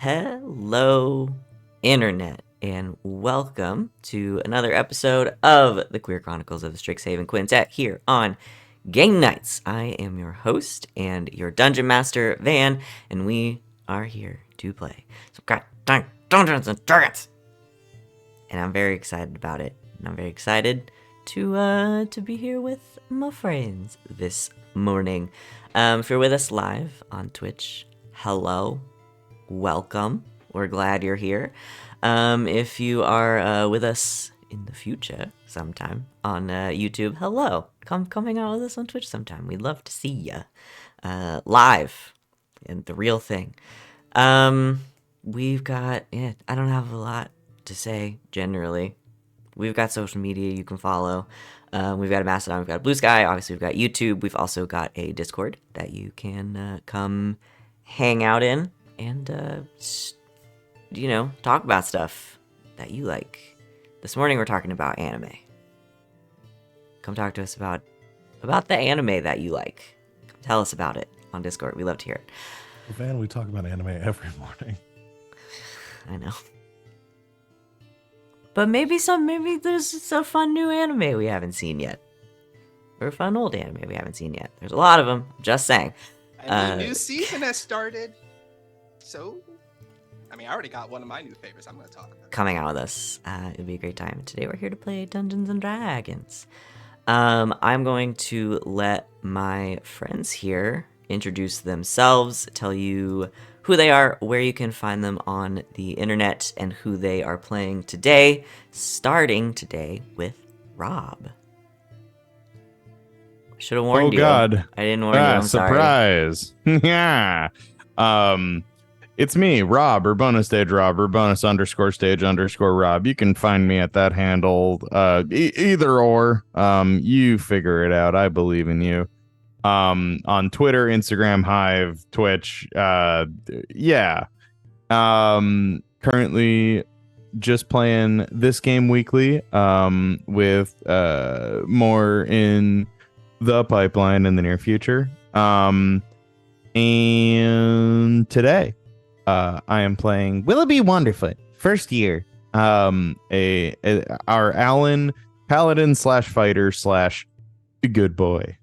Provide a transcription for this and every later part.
Hello, Internet, and welcome to another episode of the Queer Chronicles of the Strixhaven Quintet here on Game Nights. I am your host and your Dungeon Master, Van, and we are here to play some goddamn Dungeons and Dragons. And I'm very excited about it. And I'm very excited to be here with my friends this morning. If you're with us live on Twitch, hello. Welcome. We're glad you're here. If you are with us in the future sometime on YouTube, hello. Come hang out with us on Twitch sometime. We'd love to see you live and the real thing. We've got, I don't have a lot to say generally. We've got social media you can follow. We've got a Mastodon, we've got a Blue Sky, obviously we've got YouTube. We've also got a Discord that you can come hang out in and talk about stuff that you like. This morning we're talking about anime. Come talk to us about the anime that you like. Come tell us about it on Discord. We love to hear it. Van, we talk about anime every morning. I know. But maybe there's a fun new anime we haven't seen yet. Or a fun old anime we haven't seen yet. There's a lot of them, just saying. And the new season has started. So, I already got one of my new favorites I'm going to talk about. Coming out with us. It'll be a great time. Today we're here to play Dungeons and Dragons. I'm going to let my friends here introduce themselves, tell you who they are, where you can find them on the internet, and who they are playing today, starting today with Rob. Should have warned you. Oh, God. I didn't warn you. I'm surprise. sorry. Yeah. It's me, Rob, or bonus stage Rob, or bonus_stage_Rob. You can find me at that handle, either or. You figure it out. I believe in you. On Twitter, Instagram, Hive, Twitch. Yeah. Currently just playing this game weekly, with more in the pipeline in the near future. And today I am playing Willoughby Wonderfoot, first year. Our Alan paladin / fighter / good boy.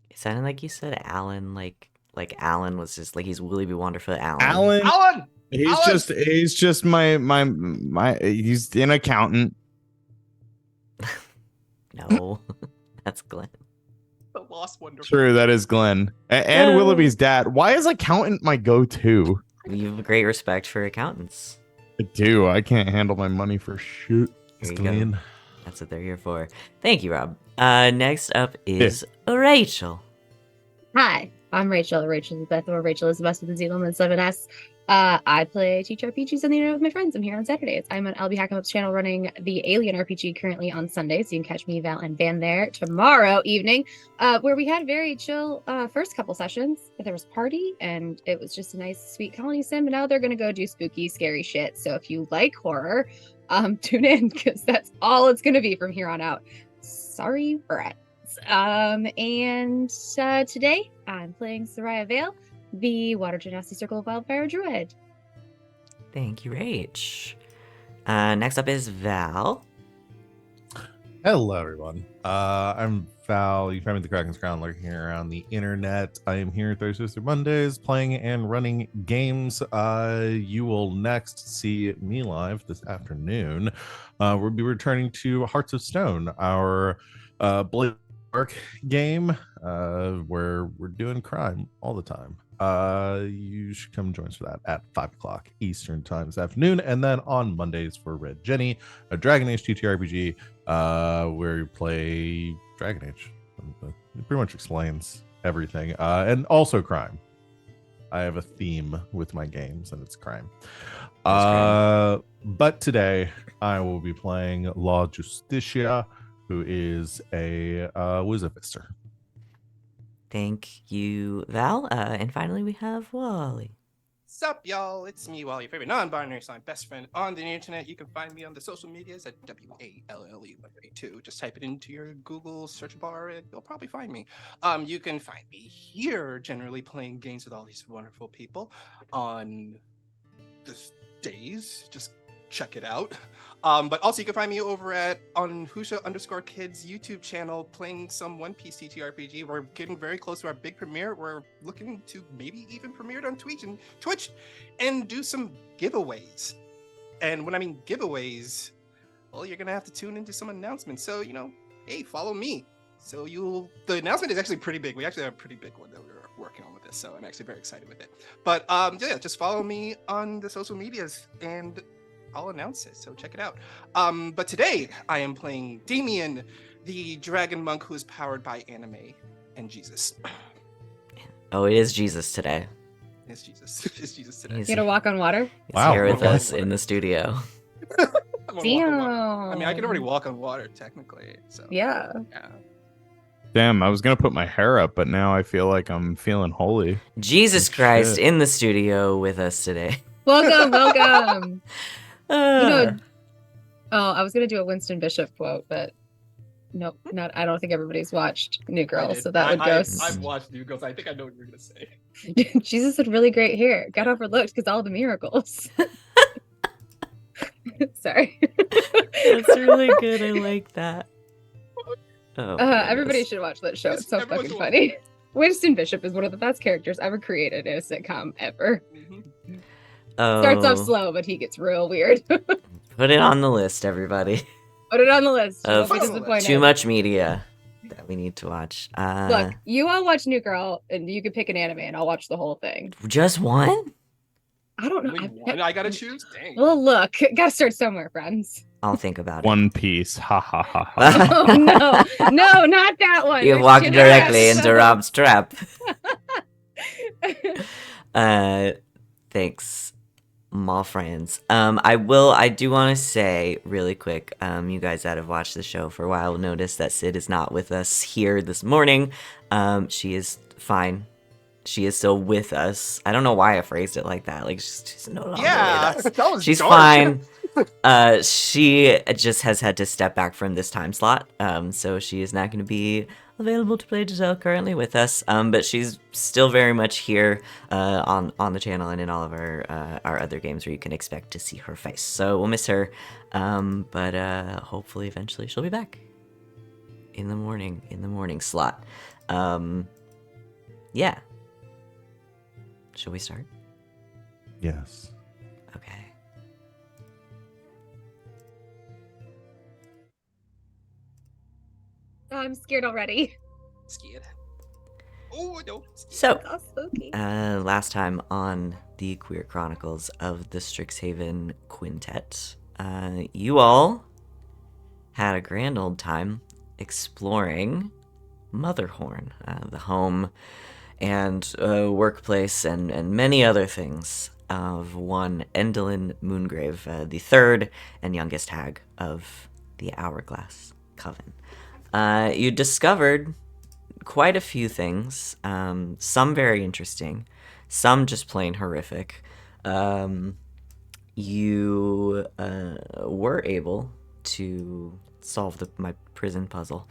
It sounded like you said Alan, like Alan was just like he's Willoughby Wonderfoot Alan. Alan! He's just my he's an accountant. No, that's Glenn. The lost wonderful. True, that is Glenn. And Willoughby's dad. Why is accountant my go-to? You have great respect for accountants. I do. I can't handle my money for shit. Here you go. That's what they're here for. Thank you, Rob. Next up is Rachel. Hi, I'm Rachel. Rachel is Beth, or Rachel is the best with the Zealand and 7S. I play TTRPGs on the internet with my friends. I'm here on Saturdays. I'm on LB Hackamup's channel running the Alien RPG currently on Sundays. So you can catch me, Val, and Van there tomorrow evening, where we had very chill first couple sessions. There was a party, and it was just a nice, sweet colony sim. And now they're going to go do spooky, scary shit. So if you like horror, tune in, because that's all it's going to be from here on out. Sorry, Brett. And today I'm playing Sereia Vale, the Water Genasi Circle of Wildfire Druid. Thank you, Rach. Next up is Val. Hello, everyone. I'm Val. You find me at the Kraken's Crown, lurking around the internet. I am here Thursdays through Mondays, playing and running games. You will next see me live this afternoon. We'll be returning to Hearts of Stone, our Blade Dark game, where we're doing crime all the time. You should come join us for that at 5 o'clock Eastern time this afternoon, and then on Mondays for Red Jenny, a Dragon Age TTRPG, where you play Dragon Age. It pretty much explains everything, and also crime. I have a theme with my games, and it's crime. But today I will be playing La Justicia, who is a Wizardister. Thank you, Val. And finally, we have Wally. Sup, y'all? It's me, Wally, your favorite non-binary sign best friend on the internet. You can find me on the social medias at WALLE182. Just type it into your Google search bar and you'll probably find me. You can find me here, generally playing games with all these wonderful people on this days. Just check it out. But also you can find me over on Husha_Kids YouTube channel playing some One Piece TTRPG. We're getting very close to our big premiere. We're looking to maybe even premiere it on Twitch and do some giveaways. And when I mean giveaways, well, you're gonna have to tune into some announcements. So, hey, follow me. So the announcement is actually pretty big. We actually have a pretty big one that we're working on with this. So I'm actually very excited with it. But yeah, just follow me on the social medias and I'll announce it. So check it out. But today I am playing Damian, the dragon monk who is powered by anime and Jesus. Oh, it is Jesus today. It's Jesus. It's Jesus today. You gonna walk on water? He's Wow, here with okay. us in the studio. I'm gonna walk on water. Damn. I mean, I can already walk on water technically. So Yeah. Damn, I was gonna put my hair up, but now I feel like I'm feeling holy. Jesus Oh, Christ shit. in the studio with us today. Welcome. Uh, I was gonna do a Winston Bishop quote, but nope, not. I don't think everybody's watched New Girl, so that would go. I've watched New Girls. I think I know what you're gonna say. Jesus had really great hair. Got overlooked because all the miracles. Sorry. That's really good. I like that. Oh, Everybody goodness. should watch that show. Yes, It's so everyone fucking should funny. Winston Bishop is one of the best characters ever created in a sitcom ever. Starts off Oh, slow, but he gets real weird. put it on the list, everybody. Put it on the list. You Of won't be disappointed. Too much media that we need to watch. Look, you all watch New Girl, and you can pick an anime, and I'll watch the whole thing. Just one? I don't know. Only one I gotta choose. Dang. Well, look, gotta start somewhere, friends. I'll think about it. One Piece. Ha ha ha ha. Oh no, not that one. You There's walked too directly much. into Rob's trap. Thanks, my friends. I do want to say really quick, you guys that have watched the show for a while will notice that Sid is not with us here this morning. She is fine. She is still with us. I don't know why I phrased it like that. Like she's no longer Yeah, with us. that was She's dark. fine. She just has had to step back from this time slot. So she is not going to be available to play Giselle currently with us. But she's still very much here on the channel and in all of our other games where you can expect to see her face. So we'll miss her. But hopefully eventually she'll be back in the morning slot. Yeah. Shall we start? Yes. Okay. Oh, I'm scared already. Scared. Oh no. Scared. So, Oh, spooky. last time on the Queer Chronicles of the Strixhaven Quintet, you all had a grand old time exploring Motherhorn, the home and workplace and many other things of one Endolin Moongrave, the third and youngest hag of the Hourglass Coven. You discovered quite a few things, some very interesting, some just plain horrific. You were able to solve my prison puzzle,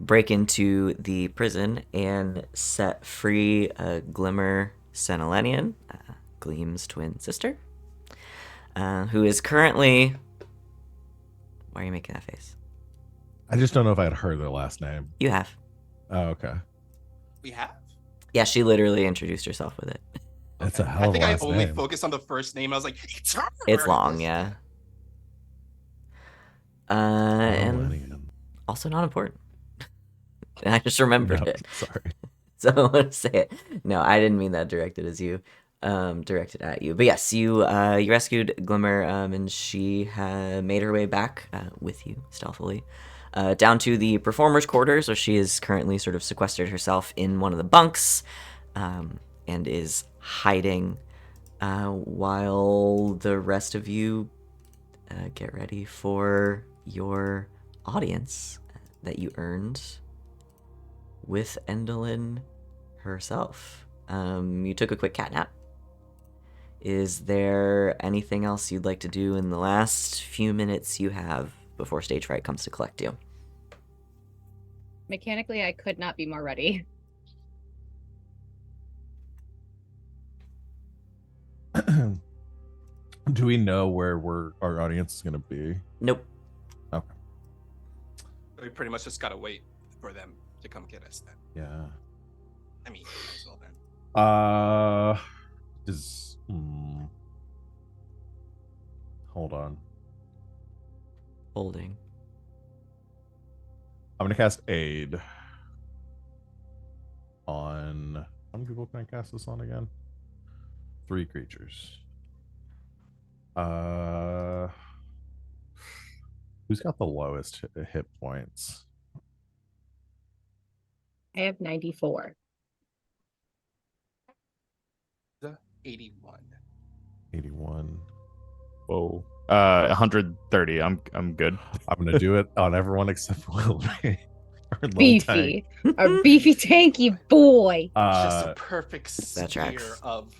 break into the prison and set free Glimmer Senelenian, Gleam's twin sister, who is currently... Why are you making that face? I just don't know if I had heard their last name. You have. Oh, okay. We have. Yeah, she literally introduced herself with it. That's a Okay. hell of a I think I last only name. focused on the first name. I was like, it's her. It's long, yeah. And Millennium. also not important. I just remembered No, it. sorry. So I want to say it. No, I didn't mean that directed as you. Directed at you. But yes, you rescued Glimmer, and she made her way back with you stealthily down to the performers' quarters, where she is currently sort of sequestered herself in one of the bunks, and is hiding while the rest of you get ready for your audience that you earned with Endolin herself. You took a quick cat nap. Is there anything else you'd like to do in the last few minutes you have before stage fright comes to collect you? Mechanically, I could not be more ready. Do we know where our audience is going to be? Nope. Okay. We pretty much just gotta wait for them to come get us then. Yeah. I mean, might as well then. Hold on. Holding. I'm gonna cast Aid on. How many people can I cast this on again? 3 creatures. Who's got the lowest hit points? I have 94. 81. 81. Whoa. 130. I'm good. I'm gonna do it on everyone except Willoughby. Beefy. Our beefy tanky boy. Just a perfect that sphere tracks. of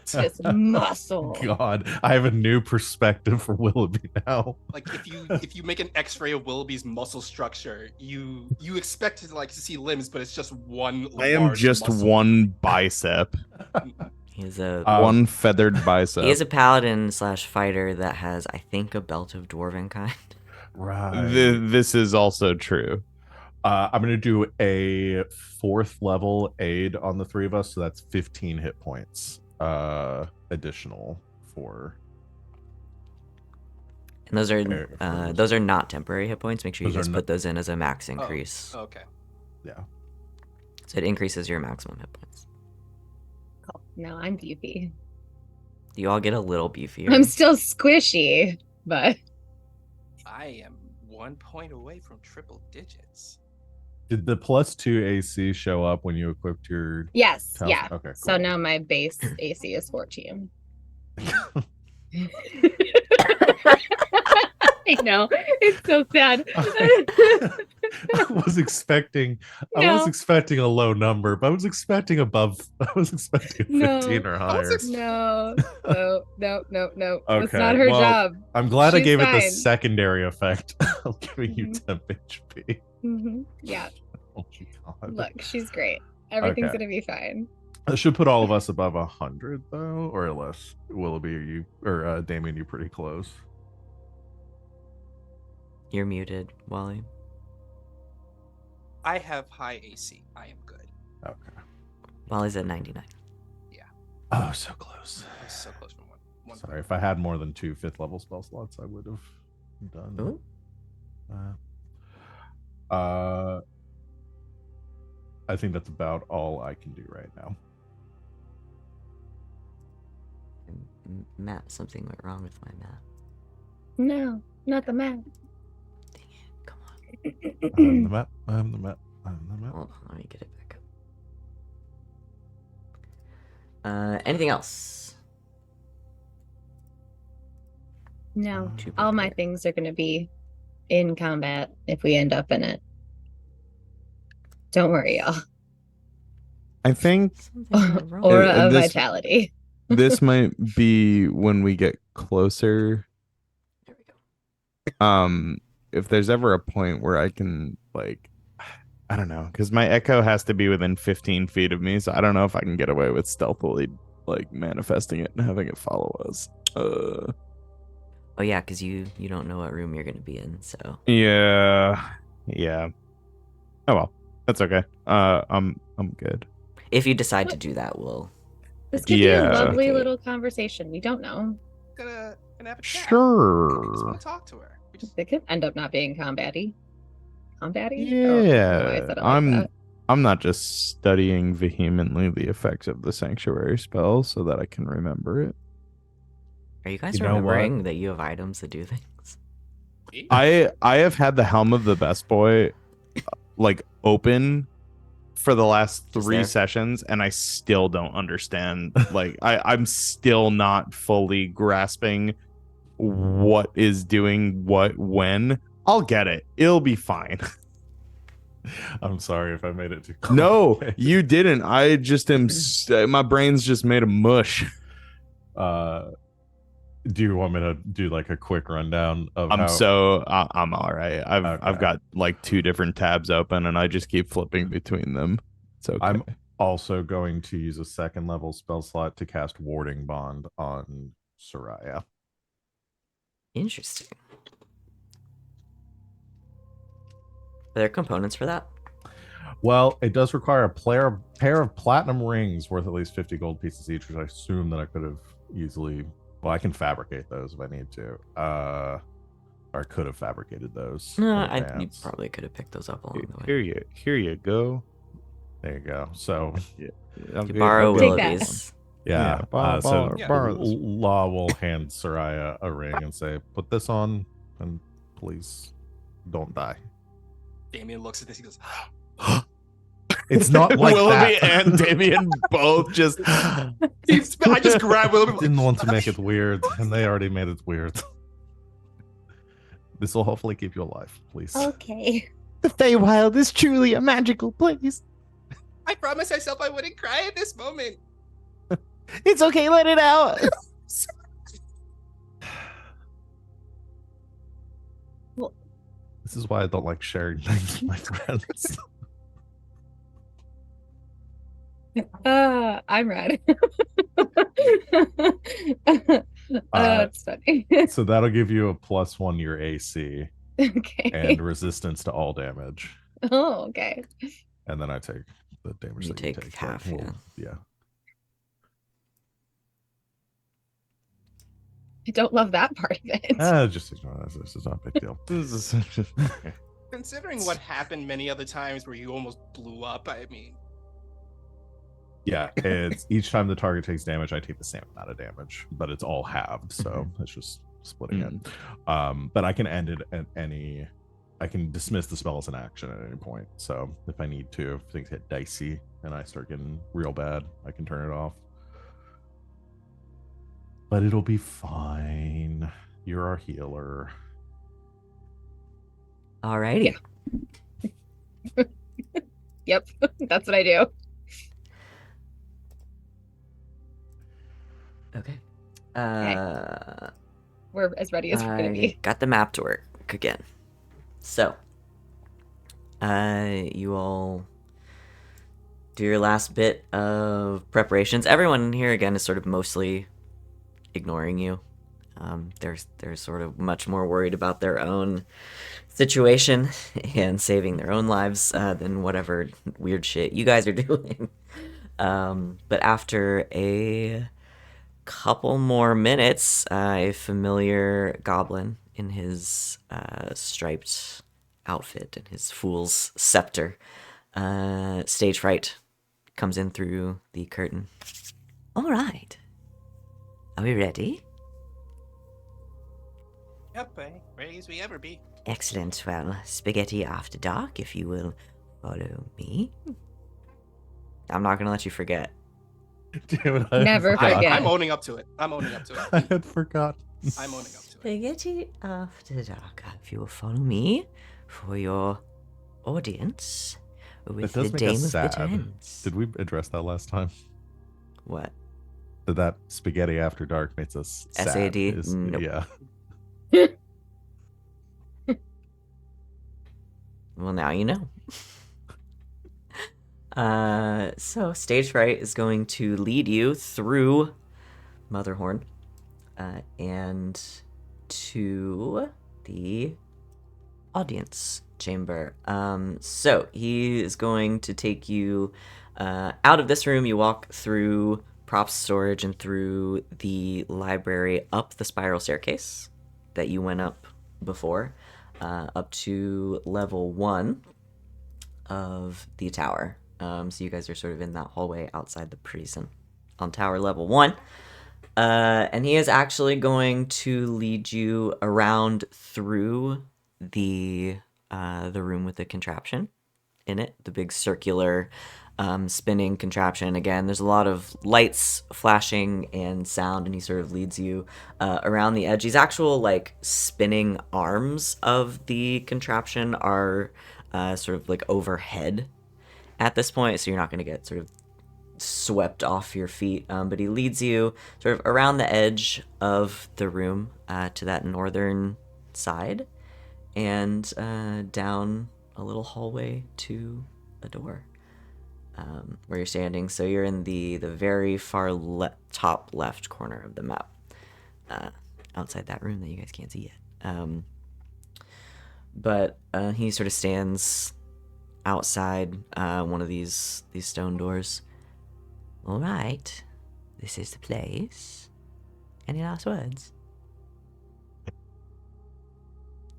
Just muscle. God, I have a new perspective for Willoughby now. like if you make an X-ray of Willoughby's muscle structure, you expect to see limbs, but it's just one. I am large just muscle. one bicep. He's a One feathered bicep. he is a paladin / fighter that has, I think, a belt of dwarven kind. Right. This is also true. I'm gonna do a 4th level aid on the 3 of us, so that's 15 hit points additional for. And those are not temporary hit points. Make sure you Those are just not- put those in as a max increase. Okay. Yeah. So it increases your maximum hit points. Cool. No, I'm beefy. You all get a little beefier. I'm still squishy, but I am 1 point away from triple digits. Did the +2 AC show up when you equipped your? yes, Towels? yeah. Okay, So cool. now my base AC is 14. I know. It's so sad. I was expecting No. a low number, but I was expecting above. I was expecting No. 15 or higher. No. No. That's Okay, not her well, job. I'm glad I She's gave it the fine. secondary effect of giving you Mhm. 10 HP. Yeah. Oh my God. Look, she's great. Everything's Okay. gonna be fine. That should put all of us above 100 though, or less. Willoughby, or Damian, you pretty close. You're muted, Wally. I have high AC. I am good. Okay. Wally's at 99. Oh, so close. I'm so close from one. Sorry, if I had more than 2 5th level spell slots, I would have done. Ooh. I think that's about all I can do right now. Matt, something went wrong with my map. No, not the map. Dang it. Come on. I'm the map. I'm the map. I'm the map. Hold on, let me get it back up. Anything else? No. To All my prepare. things are gonna be in combat if we end up in it. Don't worry, y'all. I think Something went wrong. Aura Uh, of this- vitality. this might be when we get closer. There we go. If there's ever a point where I can, like, I don't know, because my echo has to be within 15 feet of me, so I don't know if I can get away with stealthily, like, manifesting it and having it follow us. Oh yeah, because you don't know what room you're gonna be in, so Yeah. Oh well, that's okay. I'm good. if you decide to What? do that, we'll. This could be a Yeah. lovely Okay. little conversation. We don't know. Gonna have a chat. We just Sure. want to talk to her. We just It could end up not being combat-y. Combat-y? I don't know why I Yeah, said it like that. I'm not just studying vehemently the effects of the sanctuary spell so that I can remember it. Are you guys You know what? remembering that you have items that do things? I have had the Helm of the Best Boy like open for the last Just 3 there? sessions, and I still don't understand. Like I'm still not fully grasping what is doing what when. I'll get it. It'll be fine. I'm sorry if I made it too. No, complicated. you didn't. I just am. My brain's just made a mush. Do you want me to do like a quick rundown of I'm how? I'm all right. I've Okay. got like 2 different tabs open, and I just keep flipping between them. It's okay. I'm also going to use a 2nd level spell slot to cast Warding Bond on Sereia. Interesting. Are there components for that? Well, it does require a pair of platinum rings worth at least 50 gold pieces each, which I assume that I could have easily. Well, I can fabricate those if I need to. Or I could have fabricated those. No, in you advance. probably could have picked those up along the way. Here you go. There you go. So, You borrow Take that. Willoughby's. yeah. Borrow this. Law will hand Sereia a ring and say, "Put this on, and please don't die." Damian looks at this. He goes, It's not like Willoughby that. and Damian both just. I just grabbed Willoughby. Didn't want to make it weird, and they already made it weird. This will hopefully keep you alive, please. Okay. The Feywild is truly a magical place. I promised myself I wouldn't cry at this moment. It's okay, let it out. This is why I don't like sharing things with my friends. I'm red. Uh, It's funny. So that'll give you a +1 your AC Okay. and resistance to all damage. Oh, okay. And then I take the damage You that you take take. half, yeah. I don't love that part of it. Just ignore that. This is not a big deal. Considering what happened many other times where you almost blew up, I mean, Yeah, it's each time the target takes damage, I take the same amount of damage, but it's all halved, so it's just splitting it. But I can end it at any. I can dismiss the spell as an action at any point. So if I need to, if things get dicey and I start getting real bad, I can turn it off. But it'll be fine. You're our healer. Alrighty. Yep, that's what I do. Okay. We're as ready as we're gonna I be. got the map to work again. So, you all do your last bit of preparations. Everyone here again is sort of mostly ignoring you. They're sort of much more worried about their own situation and saving their own lives than whatever weird shit you guys are doing. But after a couple more minutes, a familiar goblin in his striped outfit and his fool's scepter, stage fright, comes in through the curtain. All right. Are we ready? yep, ready as we ever be. Excellent. Well, spaghetti after dark, if you will follow me. I'm not going to let you forget. Damn it, I had Never forgotten. forget. I'm owning up to it. I'm owning up to I it. had forgotten. I'm owning up to it. Spaghetti after dark, if you will follow me for your audience with That does the make us Dame of sad. Bitter Ends. Did we address that last time? What? That spaghetti after dark makes us sad. SAD? Nope. Yeah. Well, now you know. So stage fright is going to lead you through Motherhorn and to the audience chamber. So he is going to take you out of this room. You walk through props storage and through the library up the spiral staircase that you went up before, up to level 1 of the tower. So you guys are sort of in that hallway outside the prison on tower level 1. And he is actually going to lead you around through the room with the contraption in it, the big circular spinning contraption. Again, there's a lot of lights flashing and sound, and he sort of leads you around the edge. These actual like spinning arms of the contraption are sort of like overhead at this point, so you're not going to get sort of swept off your feet, but he leads you sort of around the edge of the room to that northern side and down a little hallway to a door where you're standing. So you're in the very far top left corner of the map. outside that room that you guys can't see yet. But he sort of stands outside one of these stone doors. All right, this is the place. Any last words?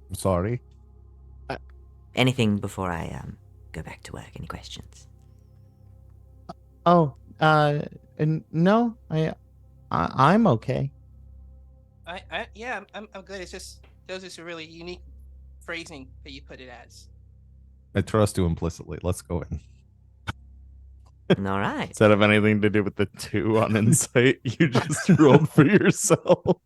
I'm sorry. Anything before I go back to work? Any questions? Oh, and no, I'm okay. I'm good. It's just those is a really unique phrasing that you put it as. I trust you implicitly. Let's go in. All right. Does that have anything to do with the 2 on insight you just rolled for yourself?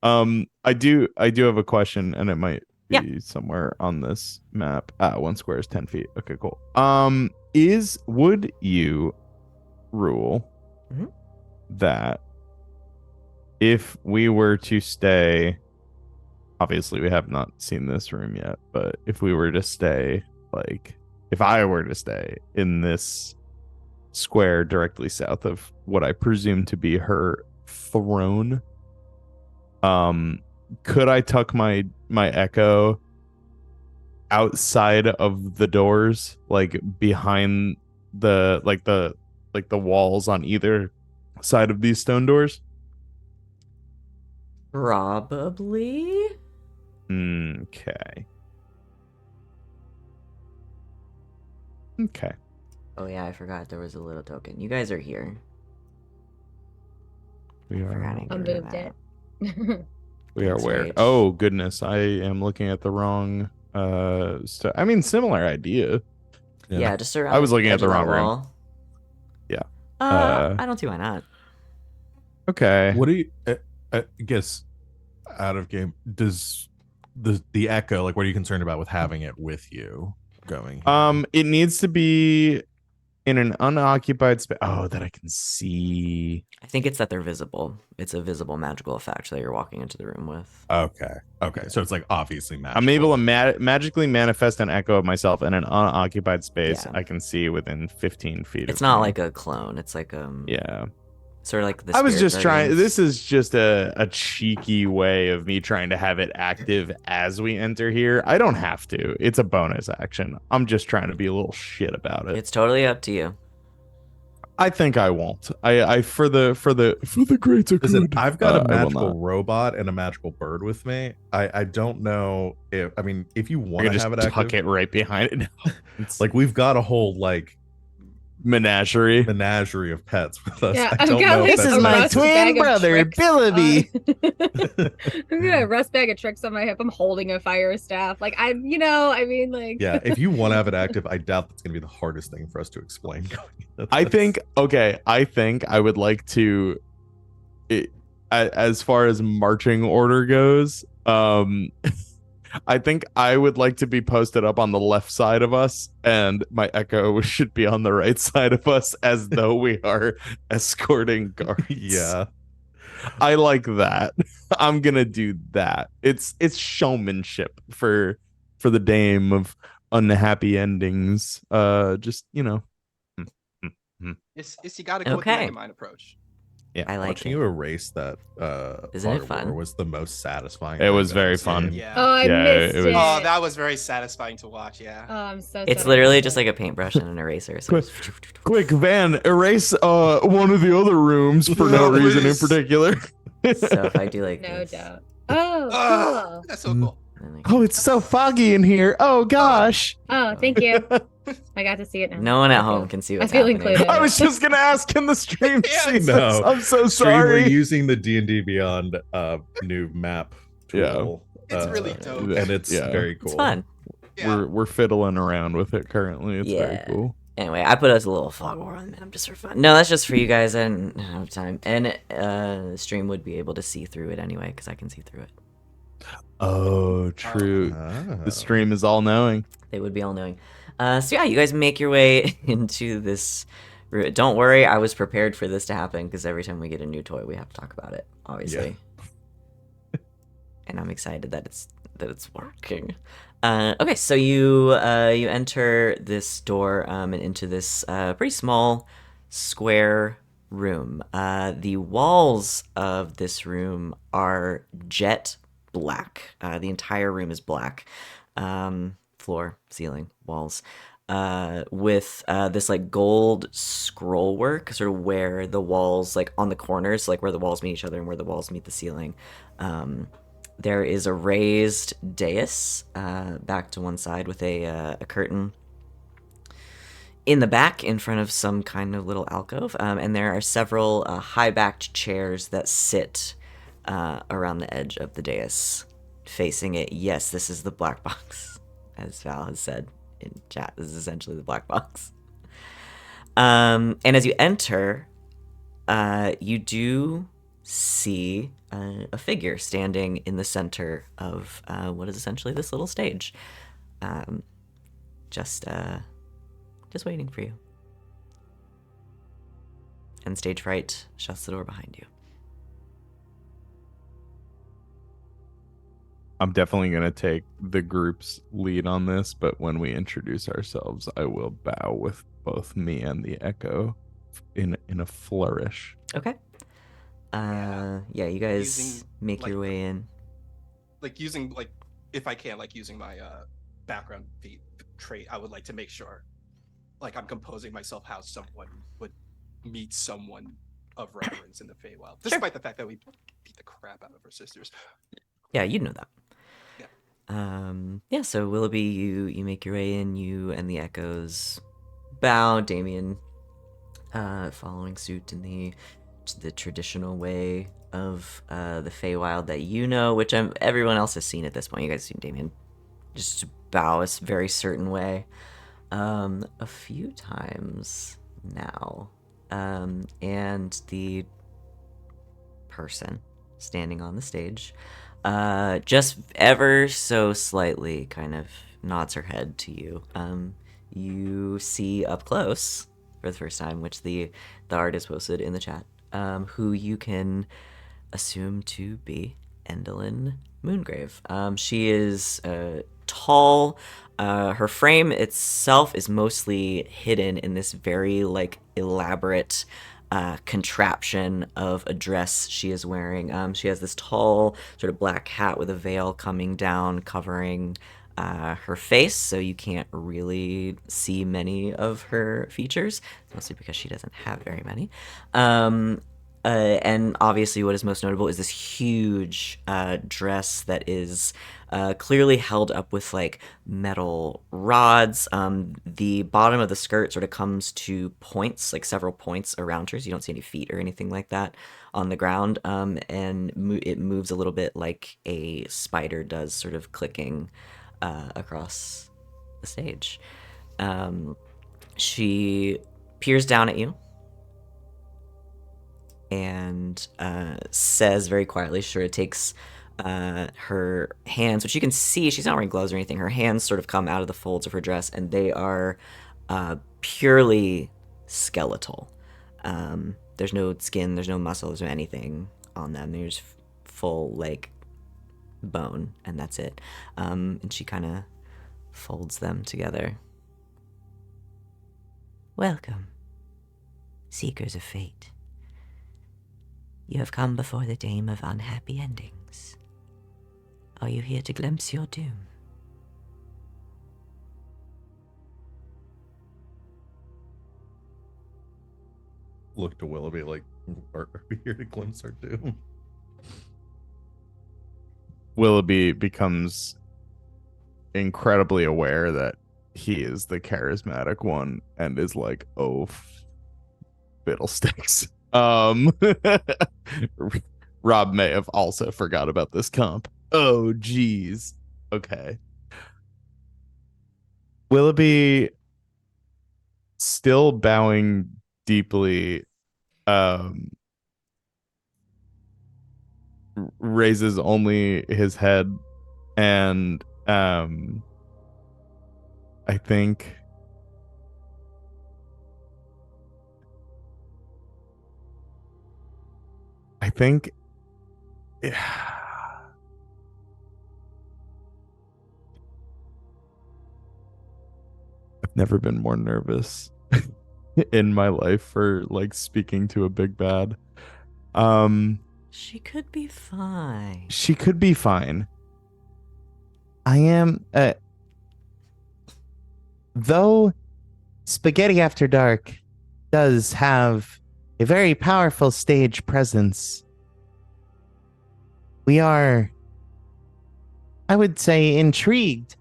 I do have a question, and it might be somewhere on this map. 1 square is 10 feet. Okay, cool. Would you rule that if we were to stay, obviously we have not seen this room yet, but if we were to stay, like, if I were to stay in this square directly south of what I presume to be her throne, could I tuck my echo outside of the doors, like behind the walls on either side of these stone doors? Probably. Okay. Oh yeah, I forgot there was a little token. You guys are here. We I forgot are. to I give moved that. it. We are That's where? right. Oh goodness, I am looking at the wrong. I mean, similar idea. Yeah, just around. I was the looking at edge the of that wrong room. wall. Yeah. I don't see why not. Okay. What do you? I guess out of game, does the echo, like, what are you concerned about with having it with you going here? It needs to be in an unoccupied space. Oh, that I can see. I think it's that they're visible. It's a visible magical effect that you're walking into the room with. Okay, so it's like obviously magical. I'm able to magically manifest an echo of myself in an unoccupied space Yeah. I can see within 15 feet. It's of not me. like a clone. It's like Yeah. sort of like the. I was spirit just trying. guardians. This is just a cheeky way of me trying to have it active as we enter here. I don't have to. It's a bonus action. I'm just trying to be a little shit about it. It's totally up to you. I think I won't. I for the greater Listen, good. I've got a I will magical not. robot and a magical bird with me. I don't know if, I mean, if you I want can to just have it tuck active, it right behind it. It's like, we've got a whole like menagerie. menagerie of pets with us. Yeah, I I've don't got, know like, if that's a necessary. rust bag of tricks. Willoughby. I've got a rust bag of tricks on my hip. I'm holding a fire staff. Like, I mean, like. Yeah, if you want to have it active, I doubt that's going to be the hardest thing for us to explain. I think I would like to, as far as marching order goes, I think I would like to be posted up on the left side of us, and my echo should be on the right side of us, as though we are escorting guards. Yeah. I like that. I'm gonna do that. It's showmanship for the dame of unhappy endings. Just It's you got to go with the Okay. Megamind approach. yeah. I like Watching it. you erase that Isn't it fire fun? war was the most satisfying. It thing was I've very ever fun. seen. Yeah. Oh, I Yeah, missed it it. was- Oh, that was very satisfying to watch. Yeah. Oh, I'm so It's sorry literally about just it. like a paintbrush and an eraser. So Quick, Van, erase one of the other rooms for no No, reason in please. particular. so if I do like No this, doubt. Oh, Ah, cool. that's so cool. then I Oh, it's so foggy in here. Oh gosh. Oh, thank you. I got to see it now. no one at I feel- home can see I what's feel happening. included. I was just gonna ask in the stream. Yeah, see this. no. I'm so Stream, we're sorry. using the D&D Beyond new map tool. It's really dope. And it's Yeah. very cool. It's fun. Yeah. We're fiddling around with it currently. It's very Yeah. cool. Anyway, I put us a little fog war on the map just for fun. No, that's just for you guys. I didn't have time. And the stream would be able to see through it anyway, because I can see through it. Oh, true. Ah. The stream is all knowing. They would be all knowing. So yeah, you guys make your way into this. Don't worry, I was prepared for this to happen, because every time we get a new toy, we have to talk about it, obviously. And I'm excited that it's working. Okay, so you enter this door and into this pretty small square room. The walls of this room are jet black. The entire room is black. Floor, ceiling, walls. With this like gold scroll work, sort of where the walls, like on the corners, like where the walls meet each other and where the walls meet the ceiling. There is a raised dais back to one side with a curtain in the back in front of some kind of little alcove. And there are several high-backed chairs that sit around the edge of the dais facing it. Yes, this is the black box, as Val has said in chat. This is essentially the black box. And as you enter, you do see a figure standing in the center of what is essentially this little stage. Just waiting for you. And stage fright shuts the door behind you. I'm definitely going to take the group's lead on this, but when we introduce ourselves, I will bow with both me and the Echo in a flourish. Okay. Yeah, you guys Using, make like, your way in. Like using, like, if I can, like using my background feat trait, I would like to make sure, like, I'm composing myself how someone would meet someone of reference in the Feywild, despite the fact that we beat the crap out of our sisters. Yeah, you'd know that. Yeah. Yeah, so Willoughby, you make your way in, you and the Echoes bow, Damian following suit in the traditional way of the Feywild that you know, which everyone else has seen at this point. You guys have seen Damian just bow a very certain way a few times now. And the person standing on the stage just ever so slightly kind of nods her head to you. You see up close for the first time, which the art is posted in the chat, who you can assume to be Endelyn Moongrave. She is tall. Her frame itself is mostly hidden in this very like elaborate contraption of a dress she is wearing. She has this tall sort of black hat with a veil coming down covering her face, so you can't really see many of her features, mostly because she doesn't have very many. And obviously what is most notable is this huge dress that is clearly held up with like metal rods. The bottom of the skirt sort of comes to points, like several points around her, so you don't see any feet or anything like that on the ground. And it moves a little bit like a spider does, sort of clicking across the stage. She peers down at you and says very quietly, sure, it takes her hands, which you can see, she's not wearing gloves or anything. Her hands sort of come out of the folds of her dress, and they are purely skeletal. There's no skin, there's no muscle, there's no anything on them. There's full, like, bone, and that's it. And she kind of folds them together. Welcome, seekers of fate. You have come before the Dame of Unhappy Endings. Are you here to glimpse your doom? Look to Willoughby like, are we here to glimpse our doom? Willoughby becomes incredibly aware that he is the charismatic one and is like, oh, fiddlesticks. Rob may have also forgot about this comp. Oh, geez. Okay. Willoughby, still bowing deeply, raises only his head, and I think I've never been more nervous. in my life for like speaking to a big bad. She could be fine. She could be fine. I am though Spaghetti After Dark does have a very powerful stage presence. We are, I would say, intrigued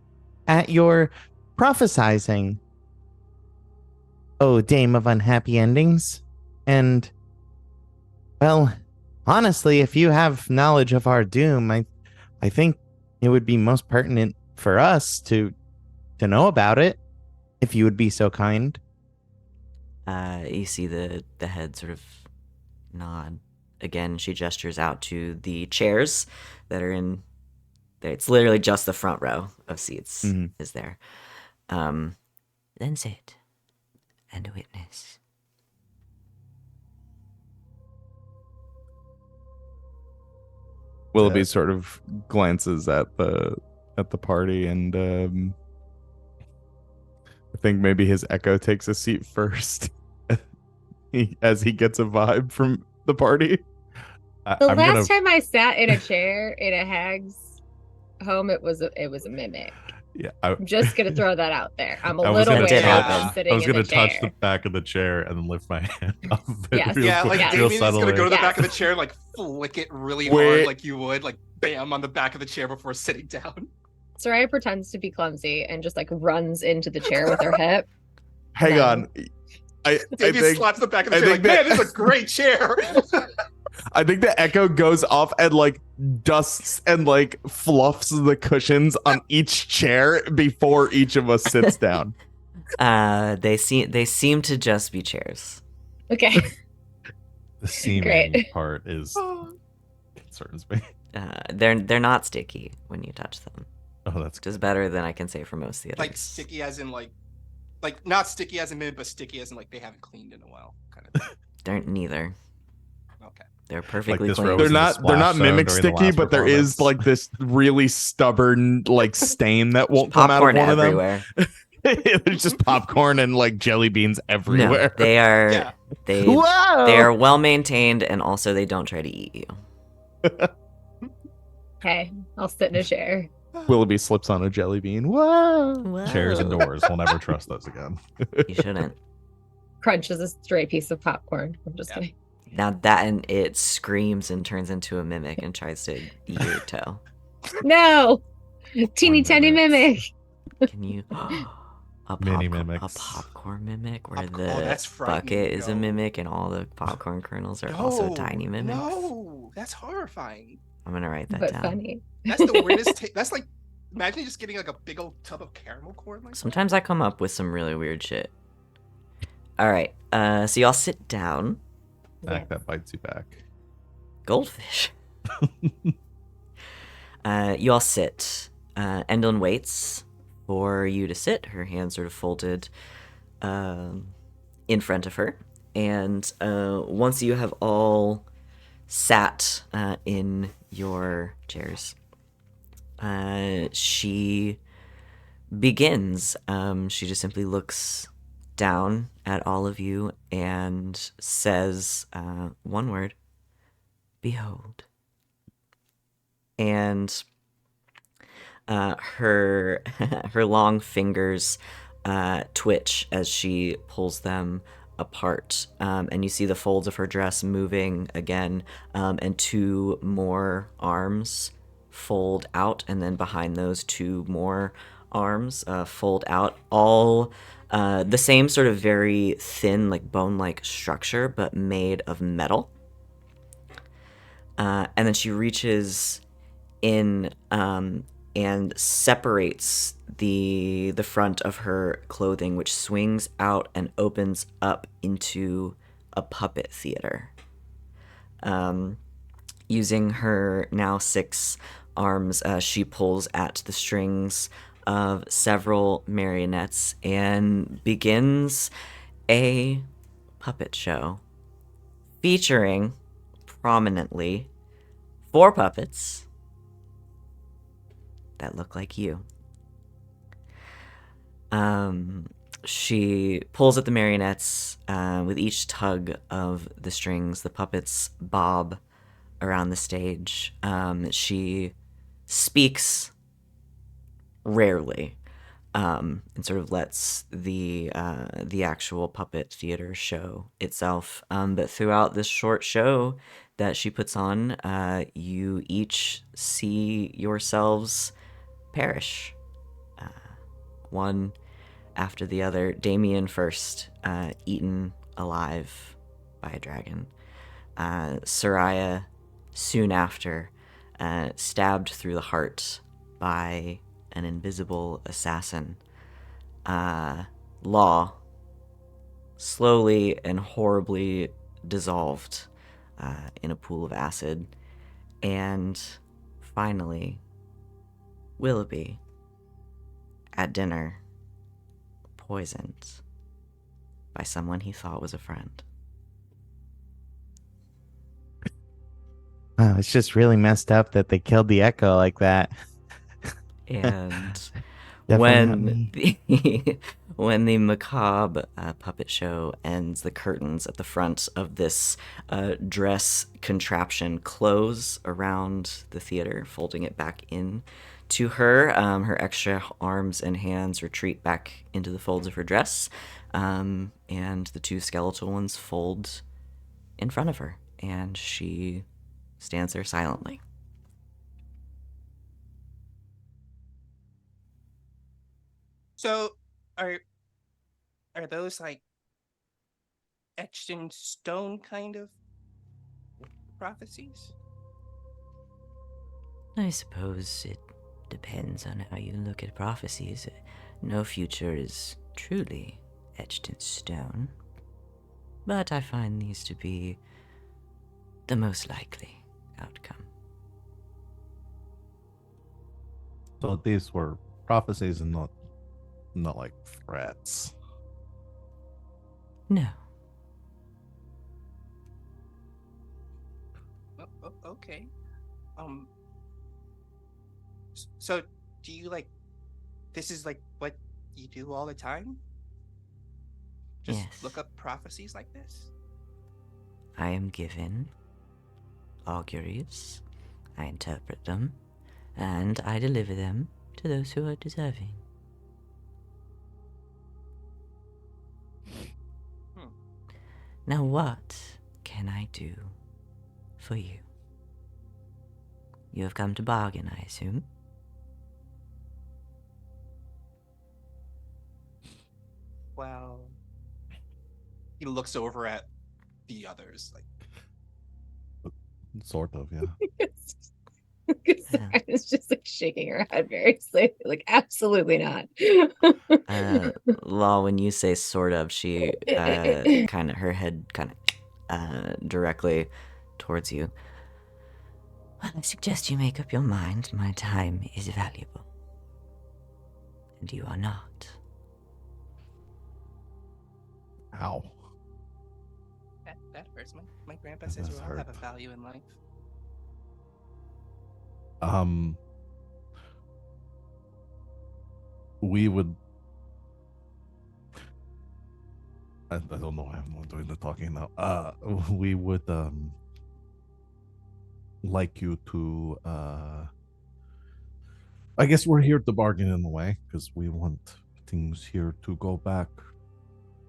at your prophesizing, oh Dame of Unhappy Endings. And, well, honestly, if you have knowledge of our doom, I think it would be most pertinent for us to know about it, if you would be so kind. You see the head sort of nod. Again, she gestures out to the chairs that are in there. It's literally just the front row of seats is there. Then sit and witness. Willoughby sort of glances at the party, and I think maybe his echo takes a seat first as he gets a vibe from the party. The last time I sat in a chair in a hag's home, it was a mimic. Yeah, I'm just gonna throw that out there. I'm a I was little gonna wary touch- of sitting I was in going the to touch chair. the back of the chair and then lift my hand off of it. Yes. real Yeah, quick, like real Damian is gonna go to the Yes. back of the chair and like flick it really Wait. hard, like you would, like bam on the back of the chair before sitting down. Sereia pretends to be clumsy and just like runs into the chair with her hip. Hang No. on. I Damian think slaps the back of the I chair like, think that- man, this is a great chair. I think the echo goes off and like dusts and like fluffs the cushions on each chair before each of us sits down. They seem to just be chairs. Okay. The seeming Great. part is concerns me. They're not sticky when you touch them, Oh, that's which is better than I can say for most of the others. Like sticky as in like not sticky as in mid, but sticky as in like they haven't cleaned in a while, kind of thing. They're neither. Okay. They're perfectly this clean. row They're was in the not splash zone mimic during the sticky, last but there is performance. like this really stubborn like stain that won't come out of Popcorn one everywhere. of them. There's just popcorn and like jelly beans everywhere. No, they are Yeah. they Whoa! they are well maintained, and also they don't try to eat you. Okay. I'll sit in a chair. Willoughby slips on a jelly bean. Whoa! chairs and Whoa. doors. We'll never trust those again. You shouldn't. Crunches a stray piece of popcorn. I'm just Yeah. kidding. Now that and it screams and turns into a mimic and tries to eat your toe. No! Teeny One tiny mimic. mimic. Can you? Mini A mimics. popcorn mimic where Popcorn- the oh, that's frightening, bucket is a no. mimic and all the popcorn kernels are also tiny mimics. No, that's horrifying. I'm gonna write that But down. funny. That's the weirdest. That's like, imagine just getting like a big old tub of caramel corn. Like Sometimes I come up with some really weird shit. All right, so y'all sit down. Act that bites you back. Goldfish. You all sit. Endlin waits for you to sit. Her hands sort of folded in front of her. And once you have all sat in your chairs, she begins. She just simply looks down at all of you and says one word: behold. And her long fingers twitch as she pulls them apart, and you see the folds of her dress moving again, and two more arms fold out, and then behind those two more arms fold out, all the same sort of very thin, like bone-like structure, but made of metal. And then she reaches in and separates the front of her clothing, which swings out and opens up into a puppet theater. Using her now 6 arms, she pulls at the strings of several marionettes and begins a puppet show featuring prominently 4 puppets that look like you. she pulls at the marionettes. With each tug of the strings, the puppets bob around the stage. She speaks rarely, and sort of lets the actual puppet theater show itself. But throughout this short show that she puts on, you each see yourselves perish, one after the other. Damian first, eaten alive by a dragon. Sereia soon after, stabbed through the heart by an invisible assassin. Law slowly and horribly dissolved in a pool of acid. And finally, Willoughby, at dinner, poisoned by someone he thought was a friend. Wow, it's just really messed up that they killed the Echo like that. And Definitely not when me. when the macabre puppet show ends, the curtains at the front of this dress contraption close around the theater, folding it back in to her. Her extra arms and hands retreat back into the folds of her dress, and the two skeletal ones fold in front of her, and she stands there silently. So, are those like etched in stone kind of prophecies? I suppose it depends on how you look at prophecies. No future is truly etched in stone, but I find these to be the most likely outcome. So these were prophecies and not like threats. No. Okay. So do you like? This is like what you do all the time? Just Yes. look up prophecies like this? I am given auguries, I interpret them, and I deliver them to those who are deserving. Now what can I do for you? You have come to bargain, I assume? Well, he looks over at the others like, Sort of, yeah. It's just like shaking her head very slightly, like absolutely not. Law, when you say sort of, she kind of, her head kind of directly towards you. Well, I suggest you make up your mind. My time is valuable. And you are not. Ow. that hurts. My grandpa That says we does all have a hurt. value in life. We would. I don't know why I'm not doing the talking now. We would like you to I guess we're here to bargain in a way because we want things here to go back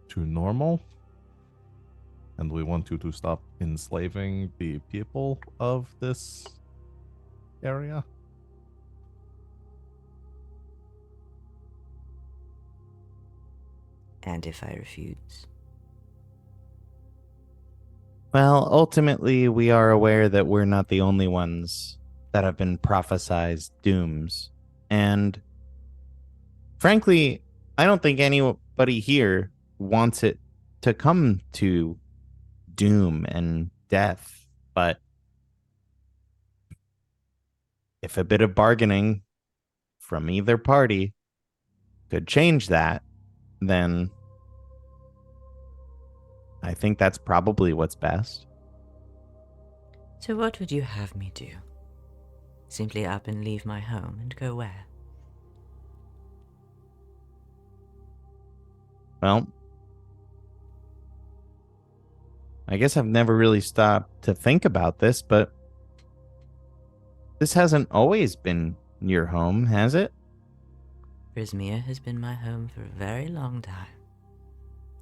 to normal. And we want you to stop enslaving the people of this area. And if I refuse? Well, ultimately, we are aware that we're not the only ones that have been prophesized dooms. And frankly, I don't think anybody here wants it to come to doom and death. But if a bit of bargaining from either party could change that, then I think that's probably what's best. So what would you have me do? Simply up and leave my home and go where? Well, I guess I've never really stopped to think about this, but this hasn't always been your home, has it? Prismia has been my home for a very long time.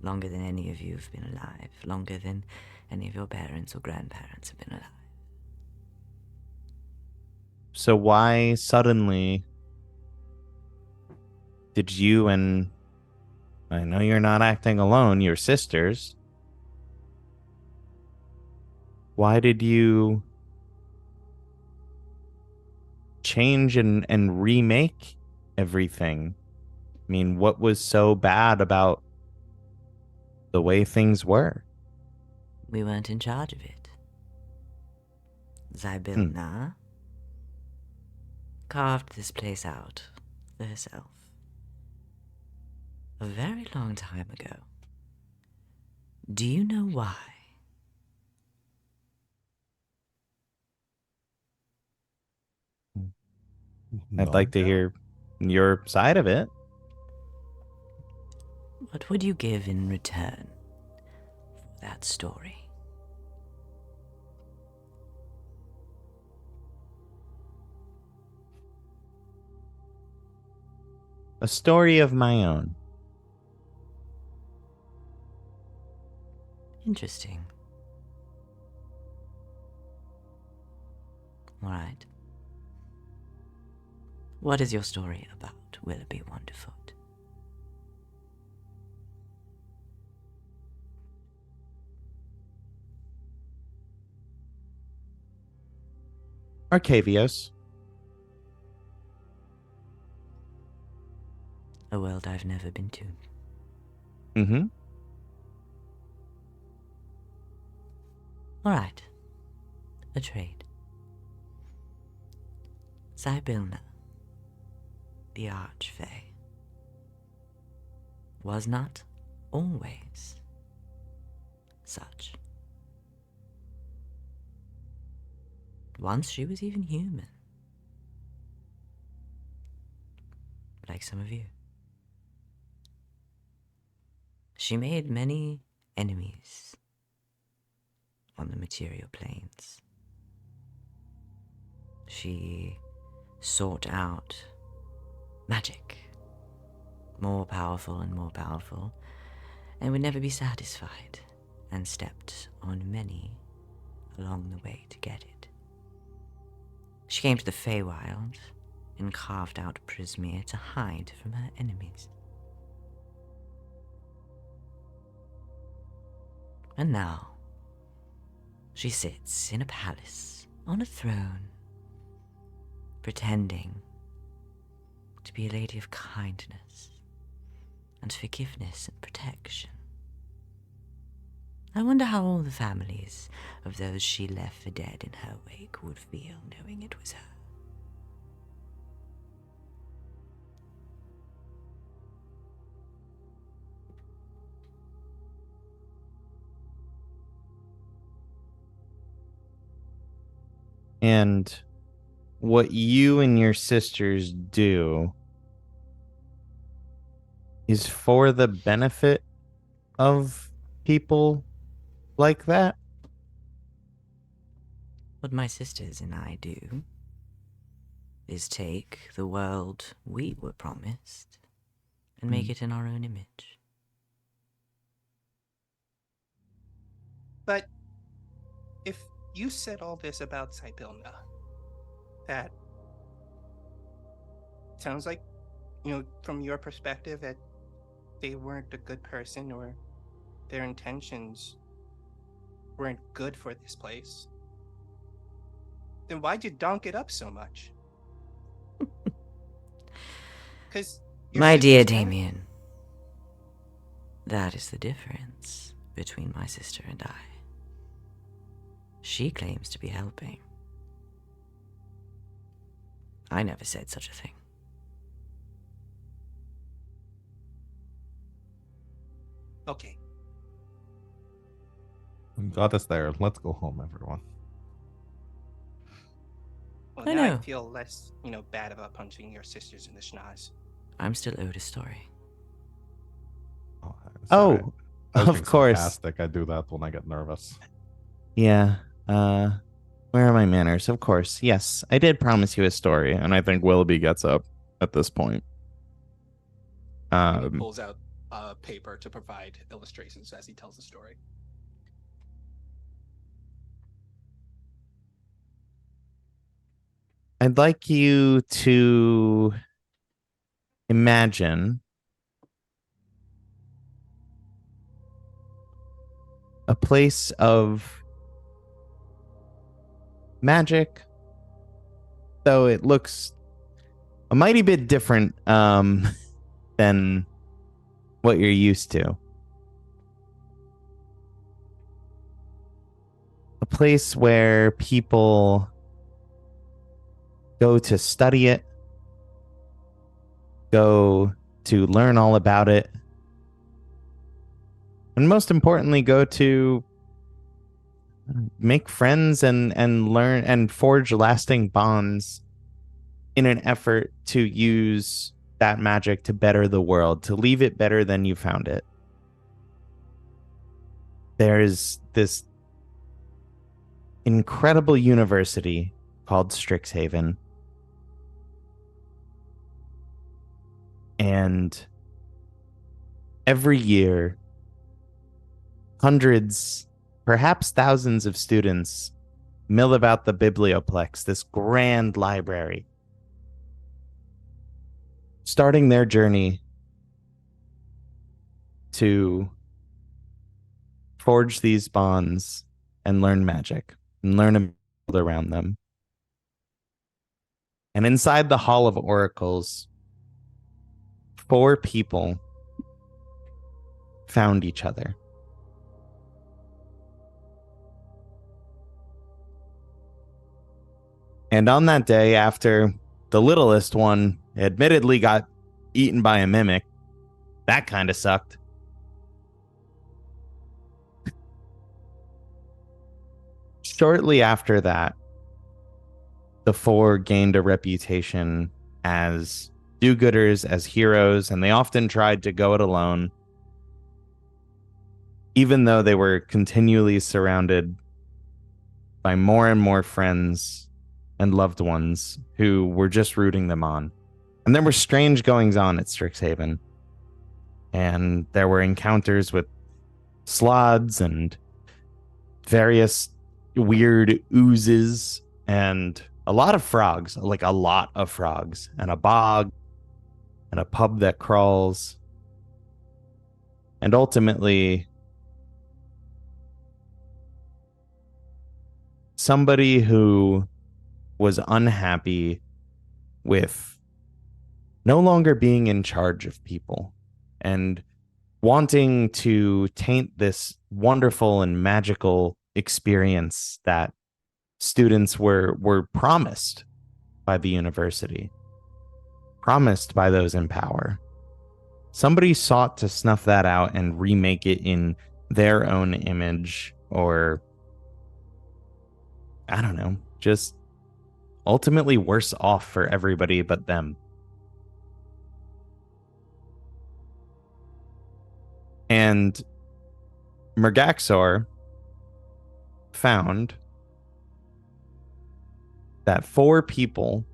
Longer than any of you have been alive. Longer than any of your parents or grandparents have been alive. So why suddenly did you and I know you're not acting alone, your sisters. Why did you change and remake everything? I mean, what was so bad about the way things were? We weren't in charge of it. Zybilna carved this place out for herself a very long time ago. Do you know why? I'd No. like to hear your side of it. What would you give in return for that story? A story of my own. Interesting. All right. What is your story about, Willoughby Wonderfoot? Arcavios. A world I've never been to. Mm-hmm. All right. A trade. Zybilna, the Archfey, was not always such. Once she was even human. Like some of you. She made many enemies on the material planes. She sought out magic, more powerful, and would never be satisfied, and stepped on many along the way to get it. She came to the Feywild and carved out Prismia to hide from her enemies. And now, she sits in a palace on a throne, pretending to be a lady of kindness and forgiveness and protection. I wonder how all the families of those she left for dead in her wake would feel knowing it was her. And what you and your sisters do is for the benefit of people like that? What my sisters and I do is take the world we were promised and make it in our own image. But if you said all this about Zybilna, that sounds like, from your perspective, that they weren't a good person or their intentions weren't good for this place. Then why'd you donk it up so much? Because My dear Damian, that is the difference between my sister and I. She claims to be helping. I never said such a thing. Okay. We got us there. Let's go home, everyone. Well, I now I know. feel less, bad about punching your sisters in the schnoz. I'm still owed a story. Sorry. Oh, I was of being course. sarcastic. I do that when I get nervous. Yeah. Where are my manners? Of course. Yes, I did promise you a story, and I think Willoughby gets up at this point. And he pulls out paper to provide illustrations as he tells the story. I'd like you to imagine a place of magic, though it looks a mighty bit different than what you're used to. A place where people go to study it, go to learn all about it, and most importantly, go to make friends and learn and forge lasting bonds in an effort to use that magic to better the world, to leave it better than you found it. There's this incredible university called Strixhaven. And every year, hundreds, perhaps thousands of students mill about the Biblioplex, this grand library, starting their journey to forge these bonds and learn magic and learn a world around them. And inside the Hall of Oracles, 4 people found each other. And on that day, after the littlest one admittedly got eaten by a mimic, that kind of sucked. Shortly after that, the 4 gained a reputation as do-gooders, as heroes, and they often tried to go it alone, even though they were continually surrounded by more and more friends and loved ones who were just rooting them on. And there were strange goings-on at Strixhaven, and there were encounters with slods and various weird oozes and a lot of frogs, like a lot of frogs, and a bog and a pub that crawls. And ultimately, somebody who was unhappy with no longer being in charge of people and wanting to taint this wonderful and magical experience that students were promised by the university, promised by those in power. Somebody sought to snuff that out and remake it in their own image, or I don't know, just ultimately worse off for everybody but them. And Mergaxor found that 4 people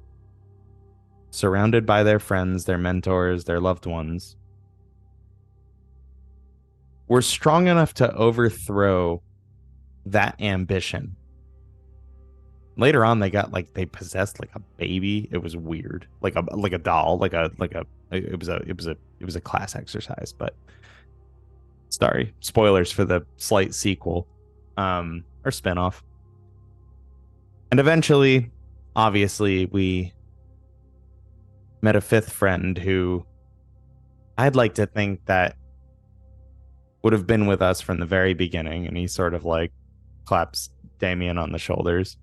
surrounded by their friends, their mentors, their loved ones were strong enough to overthrow that ambition. Later on, they possessed like a baby. It was weird, like a doll, it was a class exercise. But sorry, spoilers for the slight sequel, or spinoff. And eventually, obviously, we met a 5th friend who I'd like to think that would have been with us from the very beginning, and he sort of like claps Damian on the shoulders.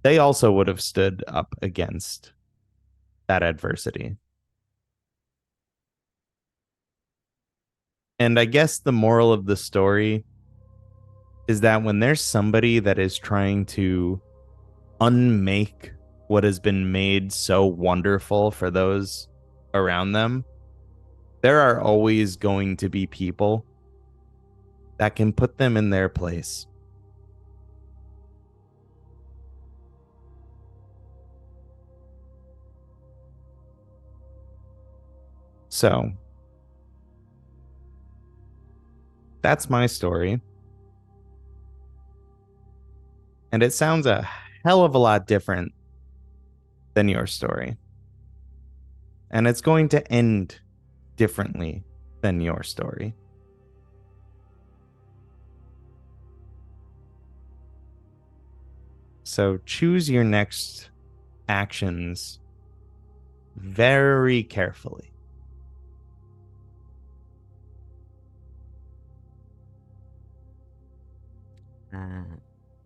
They also would have stood up against that adversity. And I guess the moral of the story is that when there's somebody that is trying to unmake what has been made so wonderful for those around them, there are always going to be people that can put them in their place. So, that's my story. And it sounds a hell of a lot different than your story. And it's going to end differently than your story. So choose your next actions very carefully.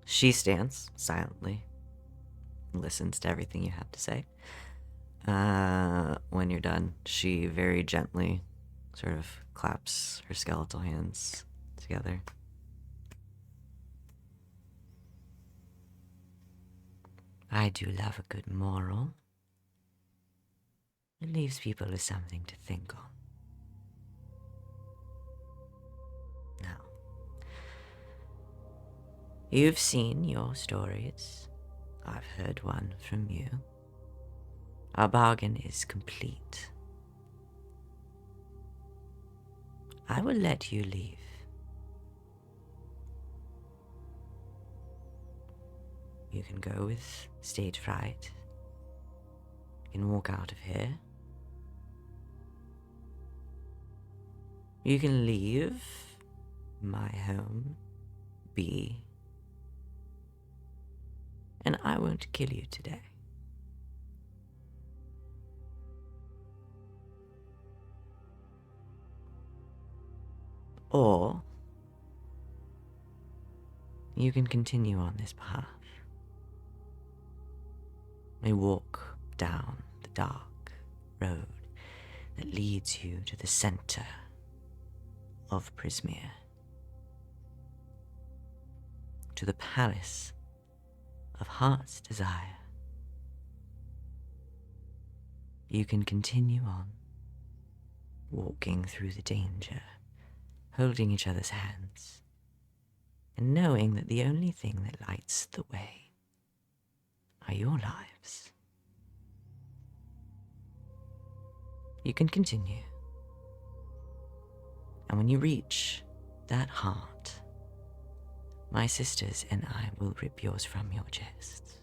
She stands silently, listens to everything you have to say. When you're done, she very gently sort of claps her skeletal hands together. I do love a good moral. It leaves people with something to think on. Now, you've seen your stories. I've heard one from you. Our bargain is complete. I will let you leave. You can go with stage fright. You can walk out of here. You can leave my home be. And I won't kill you today. Or you can continue on this path. I walk down the dark road that leads you to the center of Prismere, to the palace of Heart's Desire. You can continue on, walking through the danger, holding each other's hands, and knowing that the only thing that lights the way are your lives. You can continue. And when you reach that heart, my sisters and I will rip yours from your chests.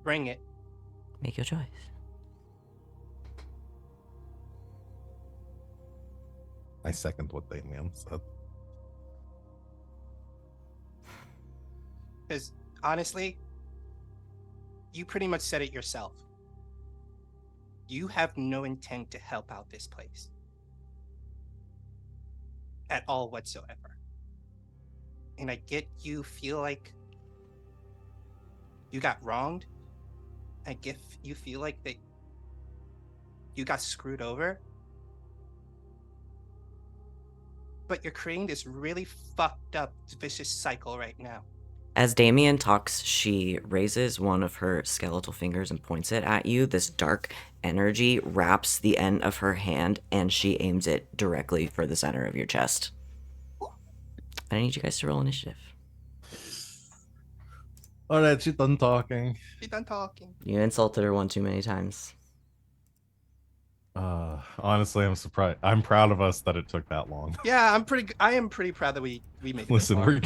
Bring it. Make your choice. I second what Damian said. Because honestly, you pretty much said it yourself. You have no intent to help out this place at all whatsoever. And I get you feel like you got wronged. I get you feel like that you got screwed over. But you're creating this really fucked up vicious cycle right now. As Damian talks, she raises one of her skeletal fingers and points it at you. This dark energy wraps the end of her hand, and she aims it directly for the center of your chest. I need you guys to roll initiative. All right, she's done talking. She's done talking. You insulted her one too many times. Honestly, I'm surprised. I'm proud of us that it took that long. Yeah, I am pretty proud that we made it. Listen, we're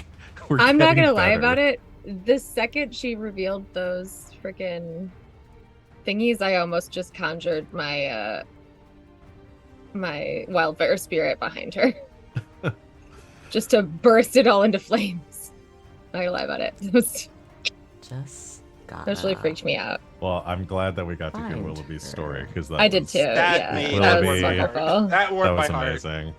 I'm not getting gonna lie better. about it. The second she revealed those freaking thingies, I almost just conjured my my wildfire spirit behind her. Just to burst it all into flames. Not gonna lie about it. It was Just got really freaked me out. Well, I'm glad that we got to hear Find Willoughby's her. story because I did too. That Yeah, made that was Willoughby. wonderful. That warmed that my was heart. amazing.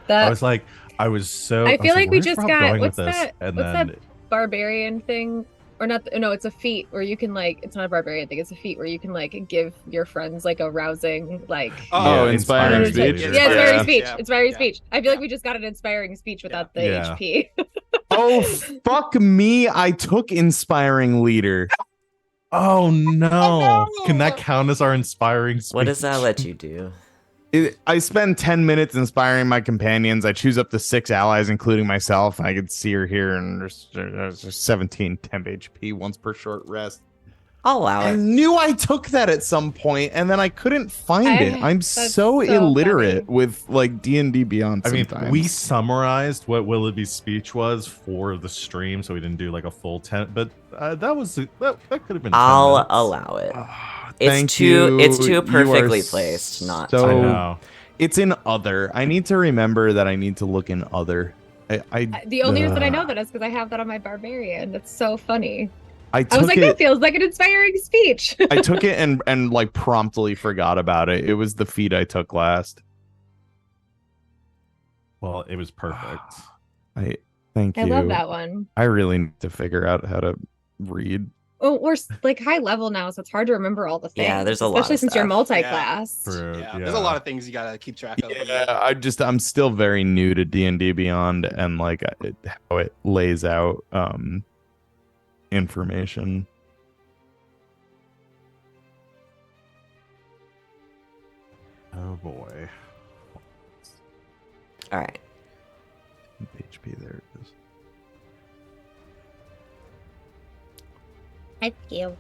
That I was like, I was so. I was feel like we where's just Rob got going what's with this? that? And What's then that barbarian thing? Or not? No, it's a feat where you can like. It's not a barbarian thing. It's a feat where you can like give your friends like a rousing like. Oh, Yeah, inspiring inspiring speech. speech. Yeah, inspiring Yeah. speech. Yeah. Inspiring Yeah. speech. I feel like we just got an inspiring speech without the Yeah. HP. Oh, fuck me. I took inspiring leader. Oh no! Can that no! count as our inspiring speech? What does that let you do? I spend 10 minutes inspiring my companions. I choose up to 6 allies, including myself. I can see her here, and there's 17 temp HP once per short rest. I'll allow I it. knew I took that at some point, and then I couldn't find it. I'm That's so so illiterate funny. with like D&D Beyond. I mean, Sometimes we summarized what Willoughby's speech was for the stream, so we didn't do like a full 10. But that could have been. 10 I'll minutes. allow it. It's thank too you. it's too You are perfectly placed, not so- I to. know. It's in other. I need to remember that I need to look in other. The only reason I know that is because I have that on my barbarian. That's so funny. I I took was like, it. that feels like an inspiring speech. I took it and like promptly forgot about it. It was the feat I took last. Well, it was perfect. Thank you. I love that one. I really need to figure out how to read. Oh, we're like high level now, so it's hard to remember all the things. Yeah, there's a lot of especially since you're stuff. multi-class. True, Yeah, there's a lot of things you gotta keep track of. Yeah, I'm still very new to D&D Beyond and like how it lays out information. Oh boy. All right. HP, there it is. Thank you.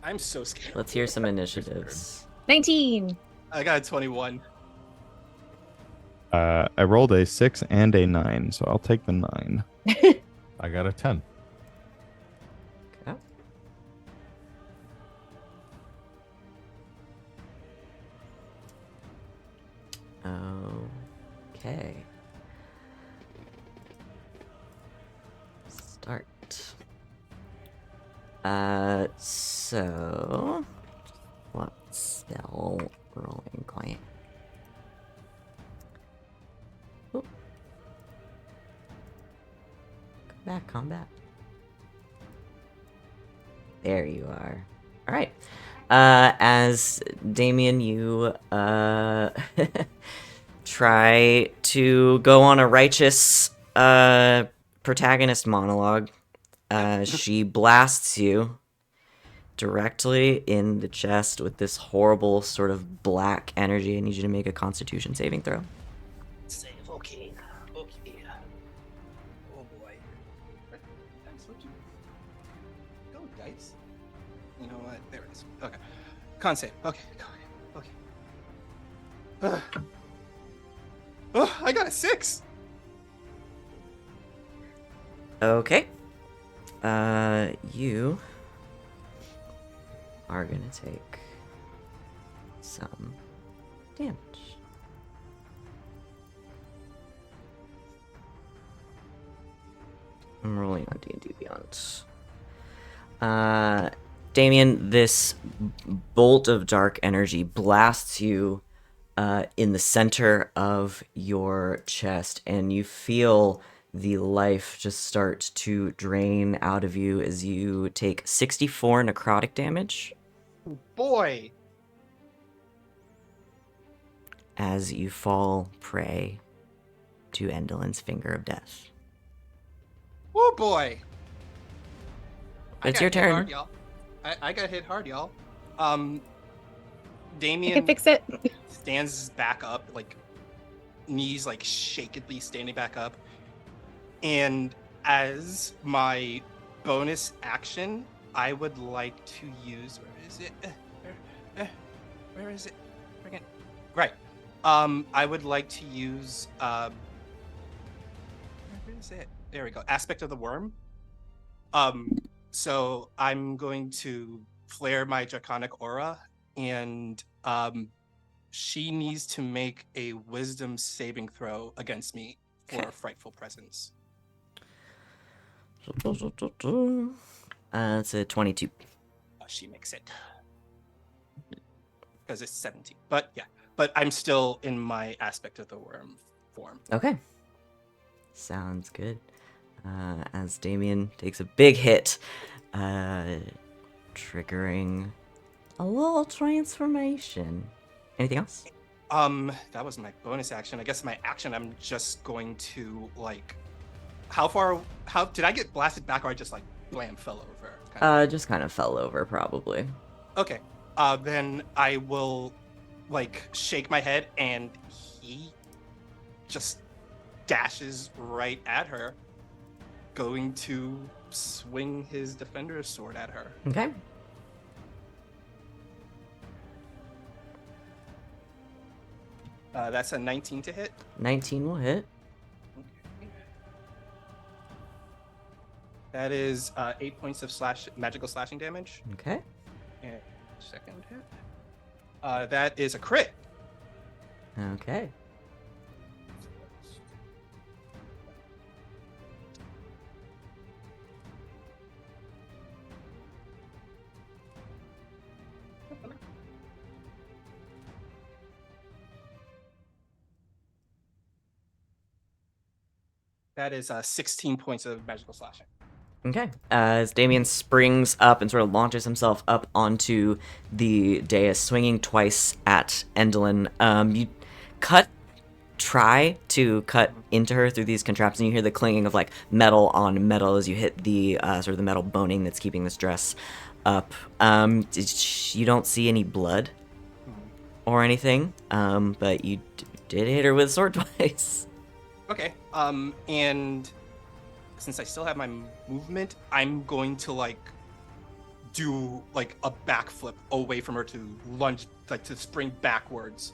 I'm so scared. Let's hear some initiatives. 19. I got a 21. I rolled a 6 and a 9, so I'll take the 9. I got a 10. Okay. Okay. Start. So what spell rolling quiet? Oop. Come back. There you are. All right. As Damian, you try to go on a righteous protagonist monologue. She blasts you directly in the chest with this horrible sort of black energy. I need you to make a Constitution saving throw. Save, okay. Okay. Oh boy. Dice, where'd you go, dice? You know what? There it is. Okay. Con save. Okay. Okay. Oh, I got a 6. Okay. You are gonna take some damage. I'm rolling on D&D Beyond. Damian, this bolt of dark energy blasts you in the center of your chest, and you feel the life just start to drain out of you as you take 64 necrotic damage Boy. as you fall prey to Endelin's finger of death. Oh boy. It's got your hit turn. hard, y'all. I got hit hard, y'all. I can Damian fix it. stands back up, like knees like shakedly standing back up. And as my bonus action, I would like to use, where is it? Where is it? Friggin'. Right. I would like to use where is it? There we go. Aspect of the Worm. So I'm going to flare my draconic aura, and she needs to make a wisdom saving throw against me for Okay. a frightful presence. It's a 22. She makes it because it's 17. But yeah, but I'm still in my aspect of the worm form. Okay. Sounds good. As Damian takes a big hit, triggering a little transformation. Anything else? That was my bonus action. I guess my action, I'm just going to like, how did I get blasted back, or I just like blam fell over? Just kind of fell over, probably. Okay. Then I will, like, shake my head, and he just dashes right at her, going to swing his defender's sword at her. Okay. That's a 19 to hit. 19 will hit. That is 8 points of magical slashing damage. Okay. And second hit. That is a crit. Okay. That is 16 points of magical slashing. Okay. As Damian springs up and sort of launches himself up onto the dais, swinging twice at Endlin, you try to cut into her through these contraptions, and you hear the clanging of like metal on metal as you hit the sort of the metal boning that's keeping this dress up. You don't see any blood or anything, but you did hit her with a sword twice. Okay. And since I still have my movement, I'm going to like do like a backflip away from her to lunge, like to spring backwards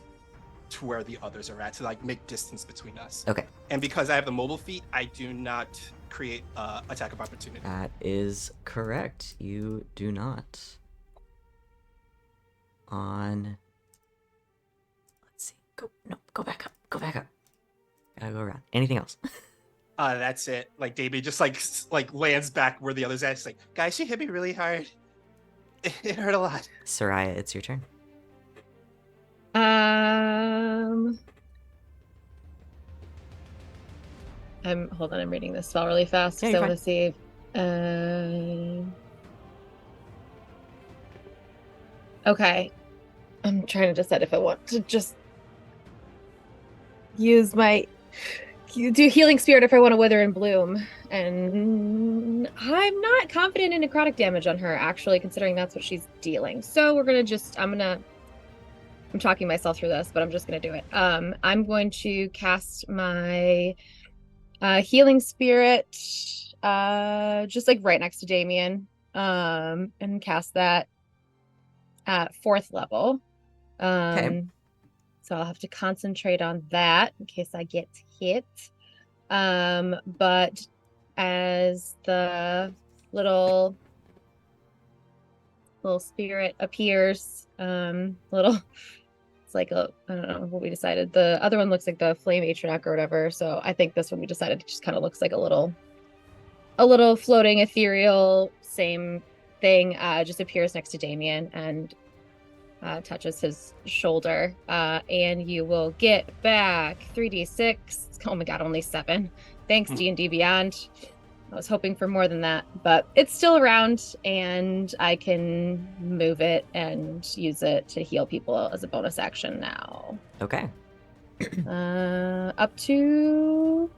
to where the others are at, to like make distance between us. Okay. And because I have the mobile feat, I do not create attack of opportunity. That is correct. You do not. On. Let's see. Go back up. Go back up. Gotta go around. Anything else? That's it. Like Damian just like lands back where the others at. It's like, guys, she hit me really hard. It hurt a lot. Sereia, it's your turn. Hold on, I'm reading this spell really fast Yeah, because I you're want to see. Okay. I'm trying to decide if I want to just use my do healing spirit if I want to wither and bloom. And I'm not confident in necrotic damage on her, actually, considering that's what she's dealing. So we're gonna just I'm talking myself through this, but I'm just gonna do it. I'm going to cast my healing spirit just like right next to Damian. And cast that at 4th level. Okay. So I'll have to concentrate on that in case I get hit. But as the little spirit appears, it's like I don't know what we decided. The other one looks like the flame atronach or whatever. So I think this one we decided it just kind of looks like a little floating ethereal, same thing, just appears next to Damian and touches his shoulder, and you will get back 3d6. Oh my god, only 7. Thanks, D&D Beyond. I was hoping for more than that, but it's still around, and I can move it and use it to heal people as a bonus action now. Okay. Up to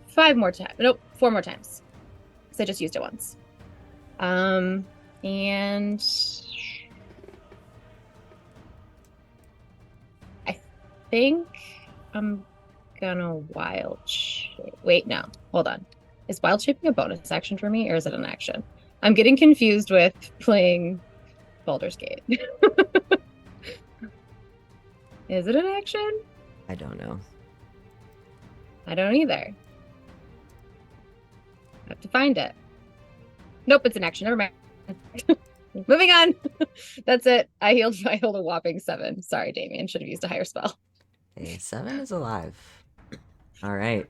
5 more times. Nope, 4 more times. Because I just used it once. And I think I'm gonna wild shape. Wait, no. Hold on. Is wild shaping a bonus action for me, or is it an action? I'm getting confused with playing Baldur's Gate. Is it an action? I don't know. I don't either. I have to find it. Nope, it's an action. Never mind. Moving on. That's it. I healed a whopping 7. Sorry, Damian. Should have used a higher spell. A 7 is alive. All right.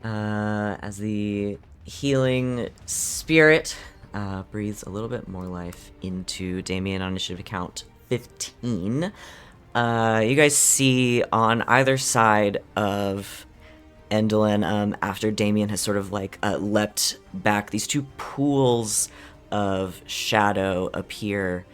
As the healing spirit breathes a little bit more life into Damian on initiative count 15, you guys see on either side of Endlin, after Damian has sort of like leapt back, these 2 pools of shadow appear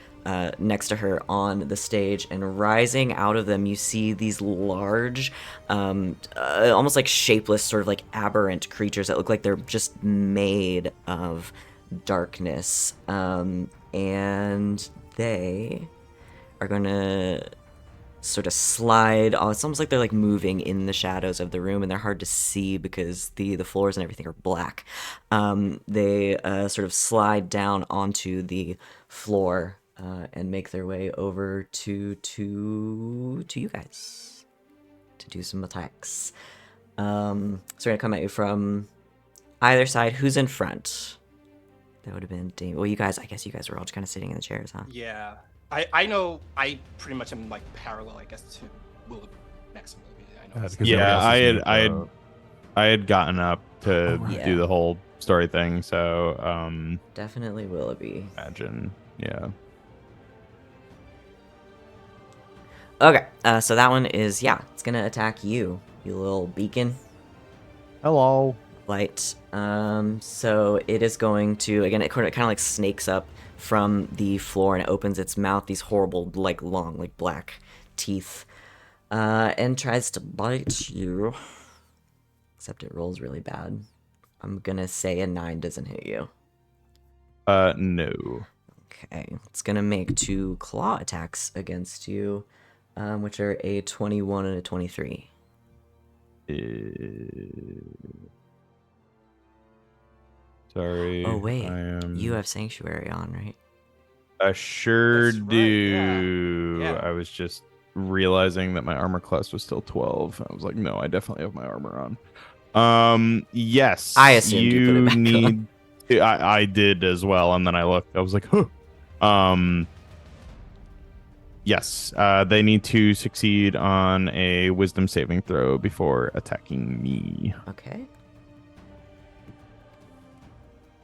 next to her on the stage, and rising out of them you see these large, almost like shapeless, sort of like aberrant creatures that look like they're just made of darkness, and they are gonna sort of slide. Oh, it's almost like they're like moving in the shadows of the room, and they're hard to see because the floors and everything are black. They sort of slide down onto the floor and make their way over to you guys to do some attacks. So we're gonna come at you from either side. Who's in front? That would have been Damian. Well, I guess you guys were all just kind of sitting in the chairs, huh? Yeah. I know I pretty much am like parallel, I guess, to Willoughby next to Willoughby. I know. Because nobody Yeah, else I has had moved, I had gotten up to right. do the whole story thing, so Definitely Willoughby. imagine, yeah. Okay, so that one is, it's gonna attack you, you little beacon Hello. light. So it is going to, again, it kind of like snakes up from the floor and it opens its mouth, these horrible, like long, like black teeth, and tries to bite you. Except it rolls really bad. I'm gonna say a 9 doesn't hit you. No. Okay, it's gonna make 2 claw attacks against you, which are a 21 and a 23. Sorry. Oh wait, I am... you have Sanctuary on, right? I sure That's right, do. yeah. I was just realizing that my armor class was still 12. I was like, no, I definitely have my armor on. Yes. I assumed you put it back on. need. I did as well, and then I looked. I was like, huh. Yes. They need to succeed on a Wisdom saving throw before attacking me. Okay.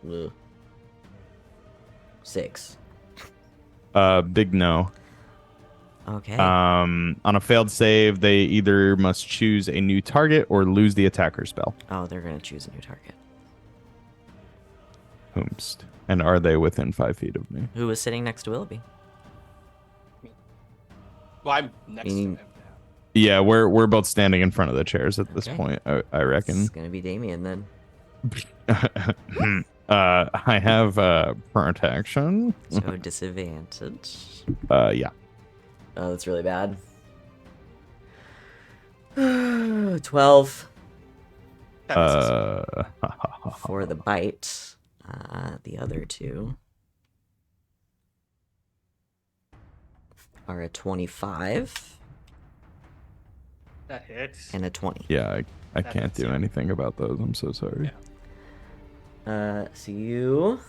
Ugh. 6. Big no. Okay. On a failed save, they either must choose a new target or lose the attacker spell. Oh, they're gonna choose a new target. Whomst. And are they within 5 feet of me? Who was sitting next to Willoughby? Well, I'm next to him now. Yeah, we're both standing in front of the chairs at this Okay. point, I reckon. It's gonna be Damian then. I have protection. So disadvantage. Yeah. Oh, that's really bad. 12 That misses. for the bite. The other 2 are a 25 That hits. and a 20. Yeah, I That can't hits, do yeah. anything about those. I'm so sorry. Yeah. So you,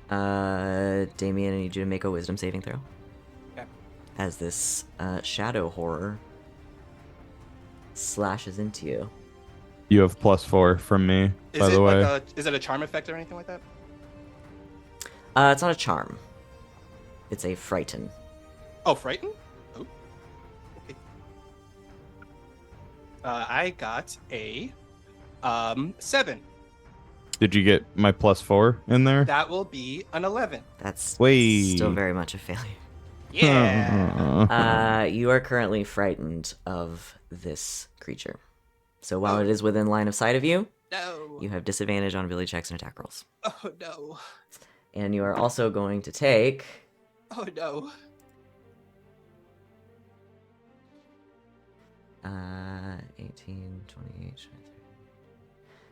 Damian, I need you to make a wisdom saving throw. Okay. As this shadow horror slashes into you. You have +4 from me, Is by it the way. like is it a charm effect or anything like that? It's not a charm. It's a frighten. Oh, frighten? Oh. Okay. I got a 7. Did you get my +4 in there? That will be an 11. That's Wait. still very much a failure. Yeah. You are currently frightened of this creature. So while it is within line of sight of you, No. you have disadvantage on ability checks and attack rolls. Oh no. And you are also going to take Oh no. 18, 28,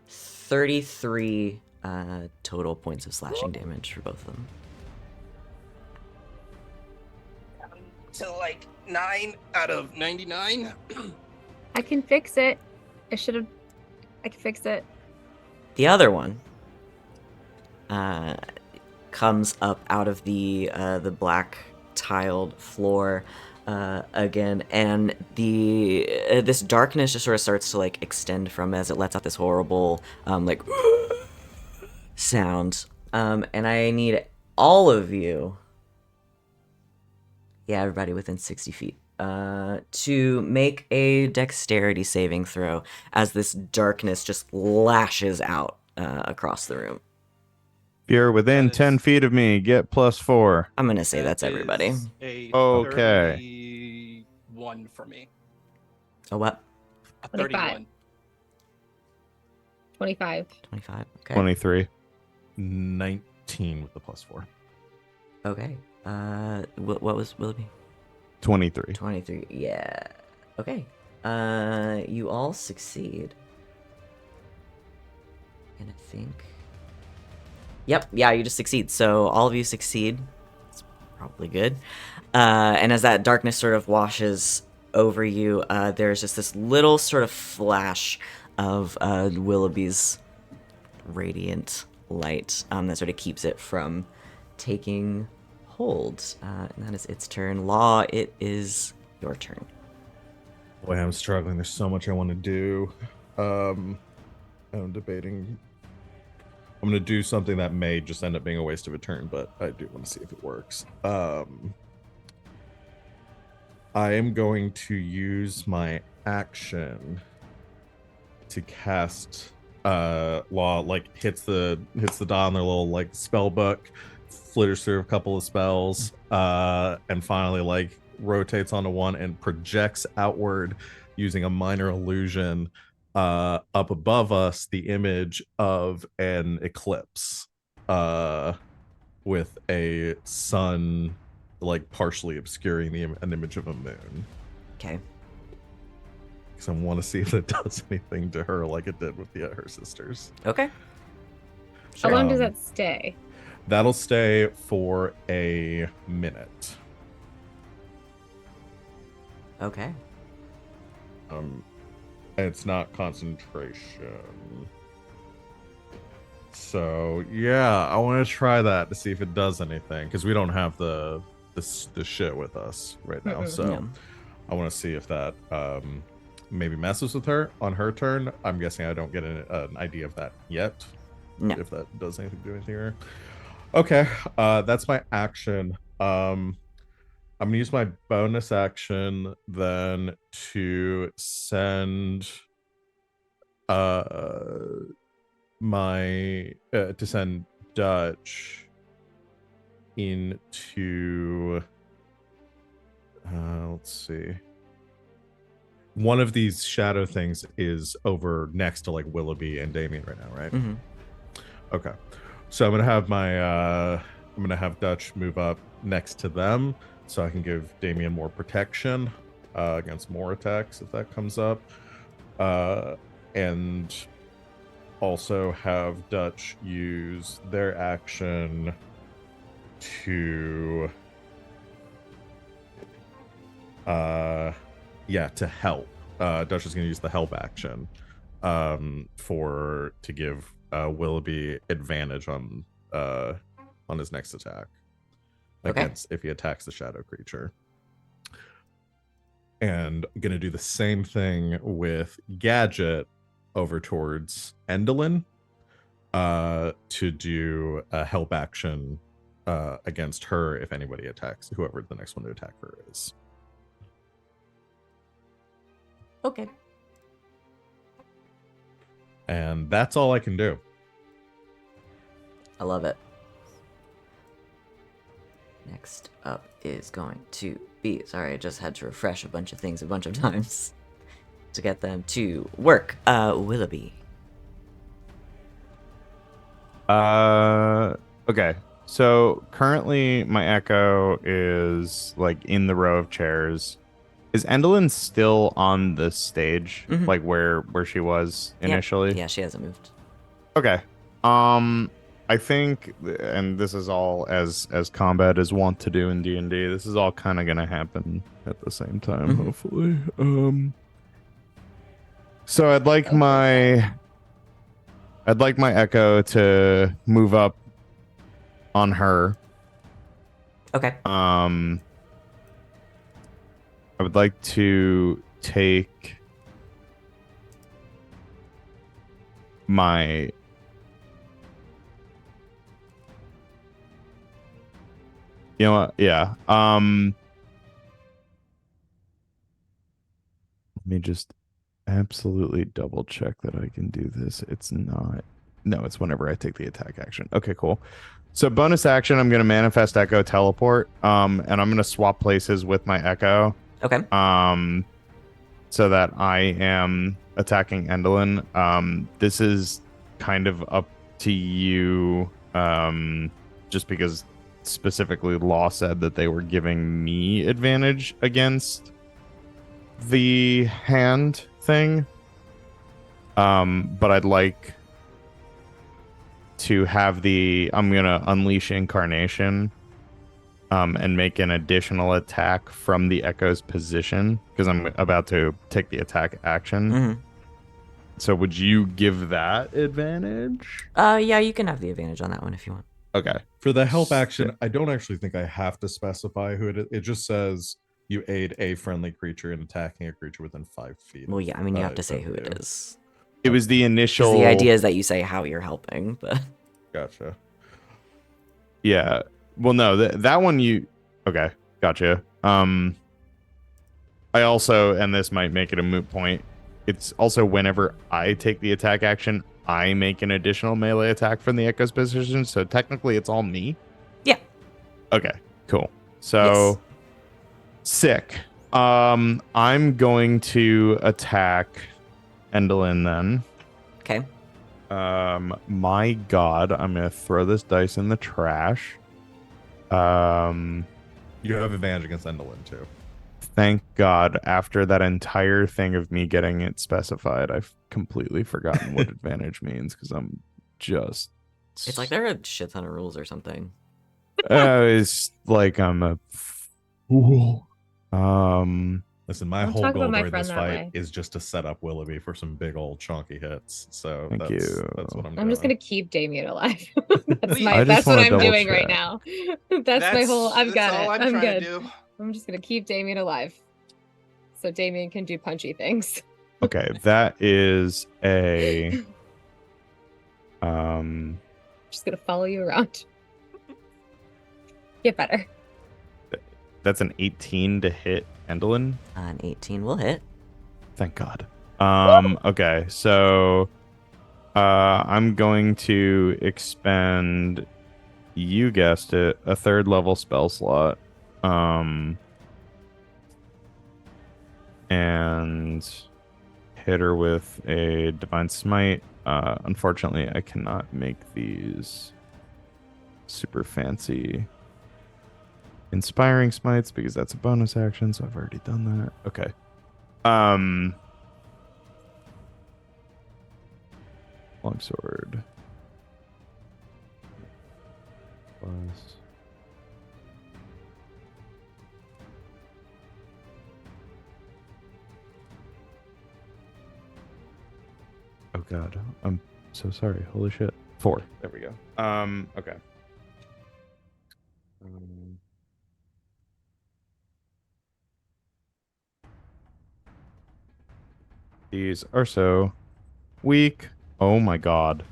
33 total points of slashing damage for both of them. So like 9 out of 99. I can fix it. I can fix it. The other one comes up out of the black tiled floor again, and this darkness just sort of starts to like extend from as it lets out this horrible like sound. And I need all of you, everybody within 60 feet, to make a dexterity saving throw as this darkness just lashes out across the room. If you're within That is- 10 feet of me, get +4. I'm gonna say that's That everybody. is a Okay. 31 for me. A what? A 25. 31. 25. 25. Okay. 23. 19 with the +4. Okay. What was Willoughby? 23. 23. Yeah. Okay. You all succeed. And I think. Yep. Yeah, you just succeed. So all of you succeed. It's probably good. And as that darkness sort of washes over you, there's just this little sort of flash of Willoughby's radiant light that sort of keeps it from taking hold. And that is its turn. Law, it is your turn. Boy, I'm struggling. There's so much I want to do. I'm debating. I'm going to do something that may just end up being a waste of a turn, but I do want to see if it works. I am going to use my action to cast Law, like hits the dot on their little like spell book, flitters through a couple of spells, and finally like rotates onto one and projects outward using a minor illusion up above us the image of an eclipse with a sun like partially obscuring an image of a moon. Okay. Because I want to see if it does anything to her like it did with her sisters. Okay. How long does Um, that stay? That'll stay for a minute. Okay. It's not concentration. So yeah, I want to try that to see if it does anything because we don't have the shit with us right now. So No. I want to see if that maybe messes with her on her turn. I'm guessing I don't get an idea of that yet. No. If that does anything to do anything here. Okay, that's my action. I'm gonna use my bonus action then to send to send Dutch into let's see. One of these shadow things is over next to like Willoughby and Damian right now, right? Mm-hmm. Okay. So I'm gonna have Dutch move up next to them so I can give Damian more protection against more attacks if that comes up. And also have Dutch use their action to to help. Dutch is gonna use the help action to give Willoughby advantage on his next attack against if he attacks the shadow creature. And I'm gonna do the same thing with Gadget over towards Endelyn to do a help action against her if anybody attacks whoever the next one to attack her is. Okay. And that's all I can do. I love it. Next up is going to be... Sorry, I just had to refresh a bunch of things a bunch of times to get them to work. Willoughby. Okay. So currently my echo is like in the row of chairs. Is Endelyn still on the stage? Mhm. Like where she was initially? Yeah, she hasn't moved. Okay. I think, and this is all as combat is wont to do in D&D, this is all kind of going to happen at the same time, Mhm. hopefully. So I'd like my echo to move up on her. Okay. I would like to take my you know what? Yeah. Let me just absolutely double check that I can do this. It's not. No, it's whenever I take the attack action. Okay, cool. So bonus action, I'm going to manifest echo teleport. And I'm going to swap places with my echo. Okay. So that I am attacking Endelyn. This is kind of up to you Just because specifically Law said that they were giving me advantage against the hand thing. But I'd like to have I'm gonna unleash incarnation and make an additional attack from the echo's position because I'm about to take the attack action. Mm-hmm. So would you give that advantage? Yeah, you can have the advantage on that one if you want. Okay. For the help action, I don't actually think I have to specify who it is. It just says you aid a friendly creature in attacking a creature within 5 feet. Well, yeah, I mean, you have to say who it is. It was the 'Cause initial. the idea is that you say how you're helping, but Gotcha. Yeah. Well, no, that one you. Okay, gotcha. I also, and this might make it a moot point. It's also whenever I take the attack action, I make an additional melee attack from the echo's position. So technically, it's all me. yeah. Okay, cool. So sick. I'm going to attack Endolin then. Okay. My God, I'm gonna throw this dice in the trash. You have advantage against Endolin too. Thank God. After that entire thing of me getting it specified, I've completely forgotten what advantage means because I'm just. It's like there are a shit ton of rules or something. It's like I'm a fool. Listen, my Don't whole talk goal about my during friend this that fight way. is just to set up Willoughby for some big old chunky hits. So Thank that's you. what I'm doing. I'm just gonna keep Damian alive. Please. That's what wanna I'm double doing right check. now. That's my whole. I've got all it. I'm trying good. to do. I'm just gonna keep Damian alive, so Damian can do punchy things. Okay, that is a Just gonna follow you around. Get better. that's an 18 to hit Endolin. An 18 will hit. Thank God. Okay, so I'm going to expend, you guessed it, a 3rd level spell slot. And hit her with a divine smite. Unfortunately, I cannot make these super fancy inspiring smites because that's a bonus action, so I've already done that. Okay. Longsword. Plus. Oh God, I'm so sorry. Holy shit. 4. There we go. Okay. These are so weak. Oh my God.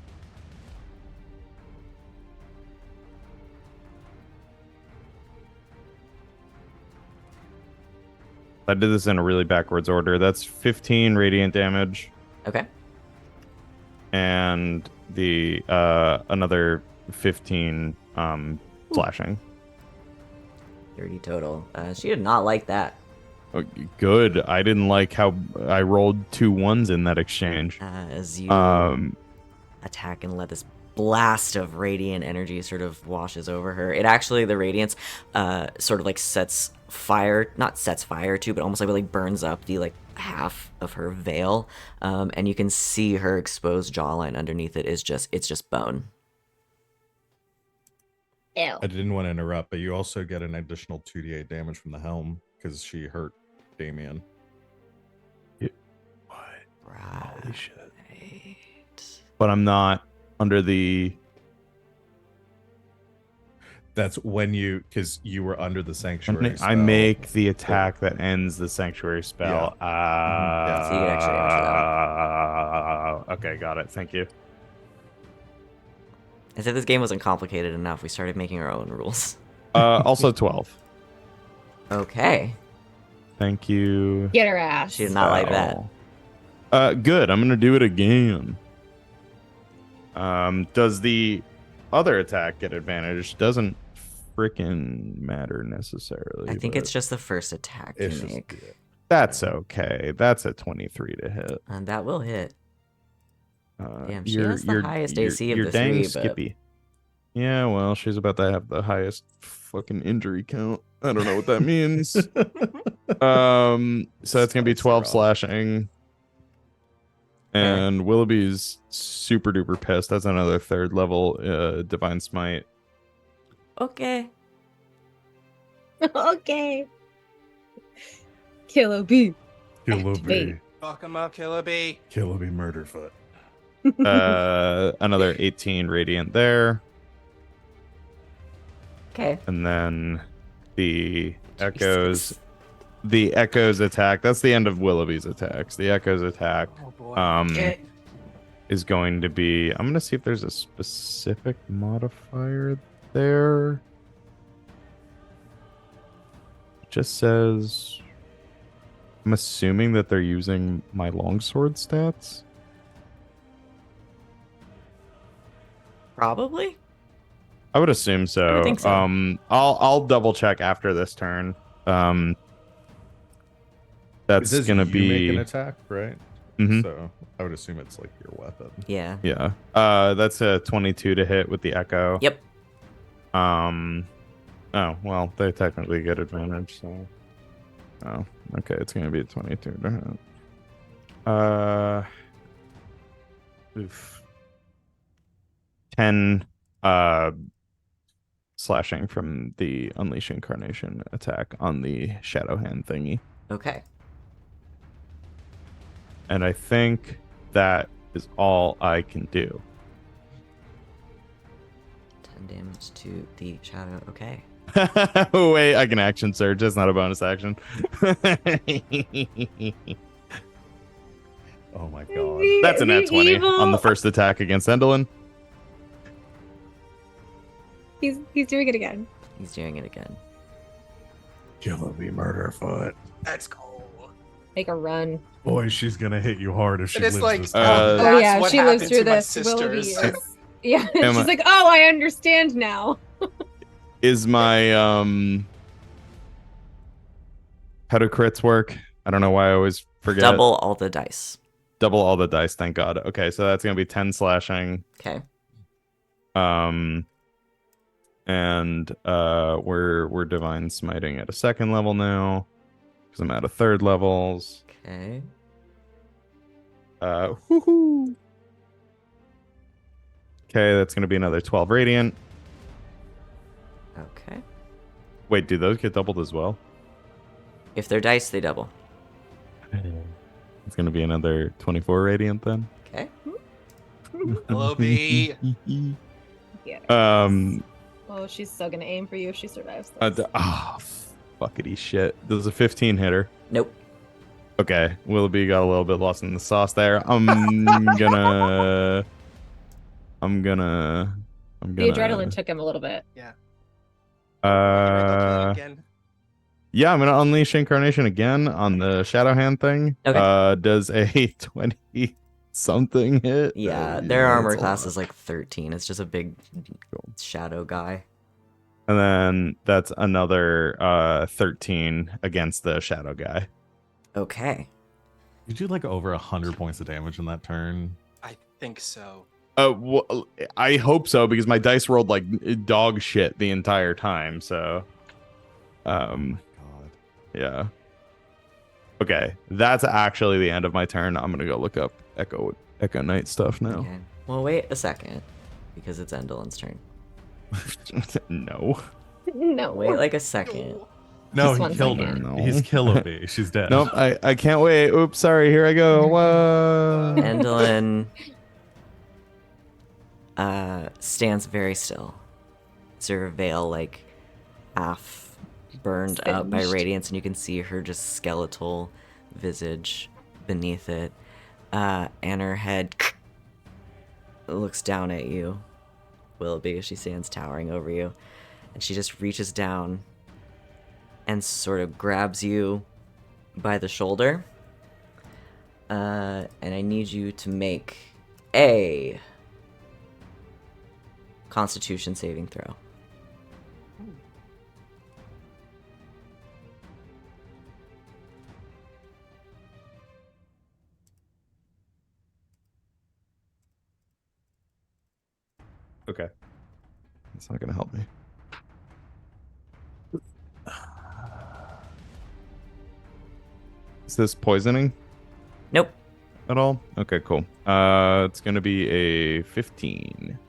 I did this in a really backwards order. That's 15 radiant damage. Okay. And the another 15 slashing. 30 total. She did not like that. Oh, good. I didn't like how I rolled 2 1s in that exchange. As you attack and let this blast of radiant energy sort of washes over her. It actually, the radiance sort of like sets fire, not sets fire to, but almost like burns up the like half of her veil. And you can see her exposed jawline underneath it is just bone. Ew. I didn't want to interrupt, but you also get an additional 2d8 damage from the helm because she hurt Damian. What? Right. Holy shit. But I'm not under the... That's when because you were under the sanctuary I spell. make the attack that ends the sanctuary spell. Yeah. So you can actually answer that. Okay, got it. Thank you. As if this game wasn't complicated enough, we started making our own rules. Also 12. Okay. Thank you. Get her ass. She did not like that. Good. I'm gonna do it again. Does the other attack get advantage? Doesn't freaking matter necessarily. I think but it's just the first attack you It's just- make. that's okay. That's a 23 to hit. And that will hit. Damn, she You're- has the you're- highest you're- AC of you're the dang three, but Skippy. Yeah, well, she's about to have the highest fucking injury count. I don't know what that means. So that's gonna be Starts 12 her off. slashing. And Willoughby's super duper pissed. That's another 3rd level divine smite. Okay. Okay. Killer B. Willoughby. Fuck him up, Willoughby. Willoughby Murderfoot. Another 18 radiant there. Okay. And then the echoes. Jesus. The echoes attack. That's the end of Willoughby's attacks. The echoes attack Oh boy. is going to be. I'm gonna see if there's a specific modifier there. It just says. I'm assuming that they're using my longsword stats. Probably. I would assume so. I would think so. I'll double check after this turn. That's It says gonna you be make an attack, right? Mhm. So I would assume it's like your weapon. Yeah. Yeah. That's a 22 to hit with the echo. Yep. Oh, well, they technically get advantage, so. Oh, okay, it's gonna be a 22 to hit. Oof. 10 slashing from the Unleash Incarnation attack on the Shadow Hand thingy. Okay. And I think that is all I can do. 10 damage to the shadow. Okay. Wait, I can action surge. That's not a bonus action. Oh my god. That's a nat 20 Evil. on the first attack against Endelin. He's doing it again. He's doing it again. Willoughby Murderfoot. That's cool. Make a run. Boy, she's gonna hit you hard if she And it's lives like, this Uh, far. Oh that's yeah, what she lives happened through to my this. Willoughby sisters. is- Yeah, Am she's I- like, oh, I understand now. Is my how do crits work? I don't know why I always forget. Double all the dice. Double all the dice, thank God. Okay, so that's gonna be 10 slashing. Okay. And we're divine smiting at a 2nd level now. Because I'm at a 3rd levels. Okay. Woohoo. Okay, that's gonna be another 12 radiant. Okay. Wait, do those get doubled as well? If they're dice, they double. It's gonna be another 24 radiant then. Okay. Willoughby. Yeah. Oh, she's still gonna aim for you if she survives this. Fuckity shit. This is a 15 hitter. Nope. Okay, Willoughby got a little bit lost in the sauce there. I'm gonna. The adrenaline took him a little bit. Yeah. Yeah, I'm gonna unleash Incarnation again on the Shadow Hand thing. Okay. Does a 20 something hit? Yeah, their armor that's a class lot. is like 13. It's just a big shadow guy. And then that's another 13 against the Shadow guy. Okay. You do like over 100 points of damage in that turn. I think so. Well, I hope so because my dice rolled like dog shit the entire time. So, God. yeah. Okay, that's actually the end of my turn. I'm gonna go look up Echo Knight stuff now. Okay. Well, wait a second, because it's Endelin's turn. No. No. Wait like a second. No, Just he one killed her. second. No. He's Willoughby. She's dead. Nope, I can't wait. Oops, sorry. Here I go. Whoa. Endelin stands very still. It's her veil like half burned up by Singed. radiance, and you can see her just skeletal visage beneath it. And her head looks down at you, Willoughby, as she stands towering over you. And she just reaches down and sort of grabs you by the shoulder. And I need you to make a Constitution saving throw. Okay. It's not gonna help me. Is this poisoning Nope. at all? Okay, cool. It's gonna be a 15.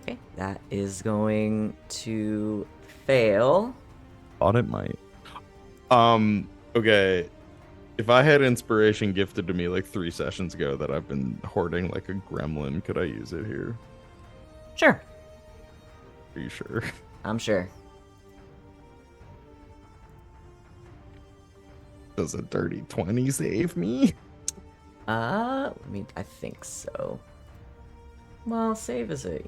Okay, that is going to fail. Thought it might. Okay. If I had inspiration gifted to me like 3 sessions ago that I've been hoarding like a gremlin, could I use it here? Sure. Are you sure? I'm sure. Does a dirty 20 save me? I think so. Well, save is a,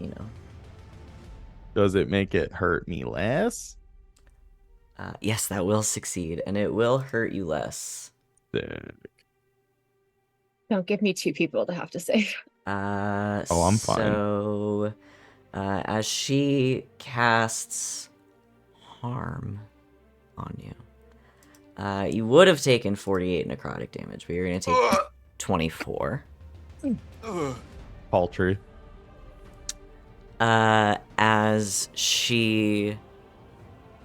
Does it make it hurt me less? yes, that will succeed, and it will hurt you less. Don't give me 2 people to have to save. I'm fine. So, as she casts harm on you, you would have taken 48 necrotic damage, but you're going to take 24. Paltry. As she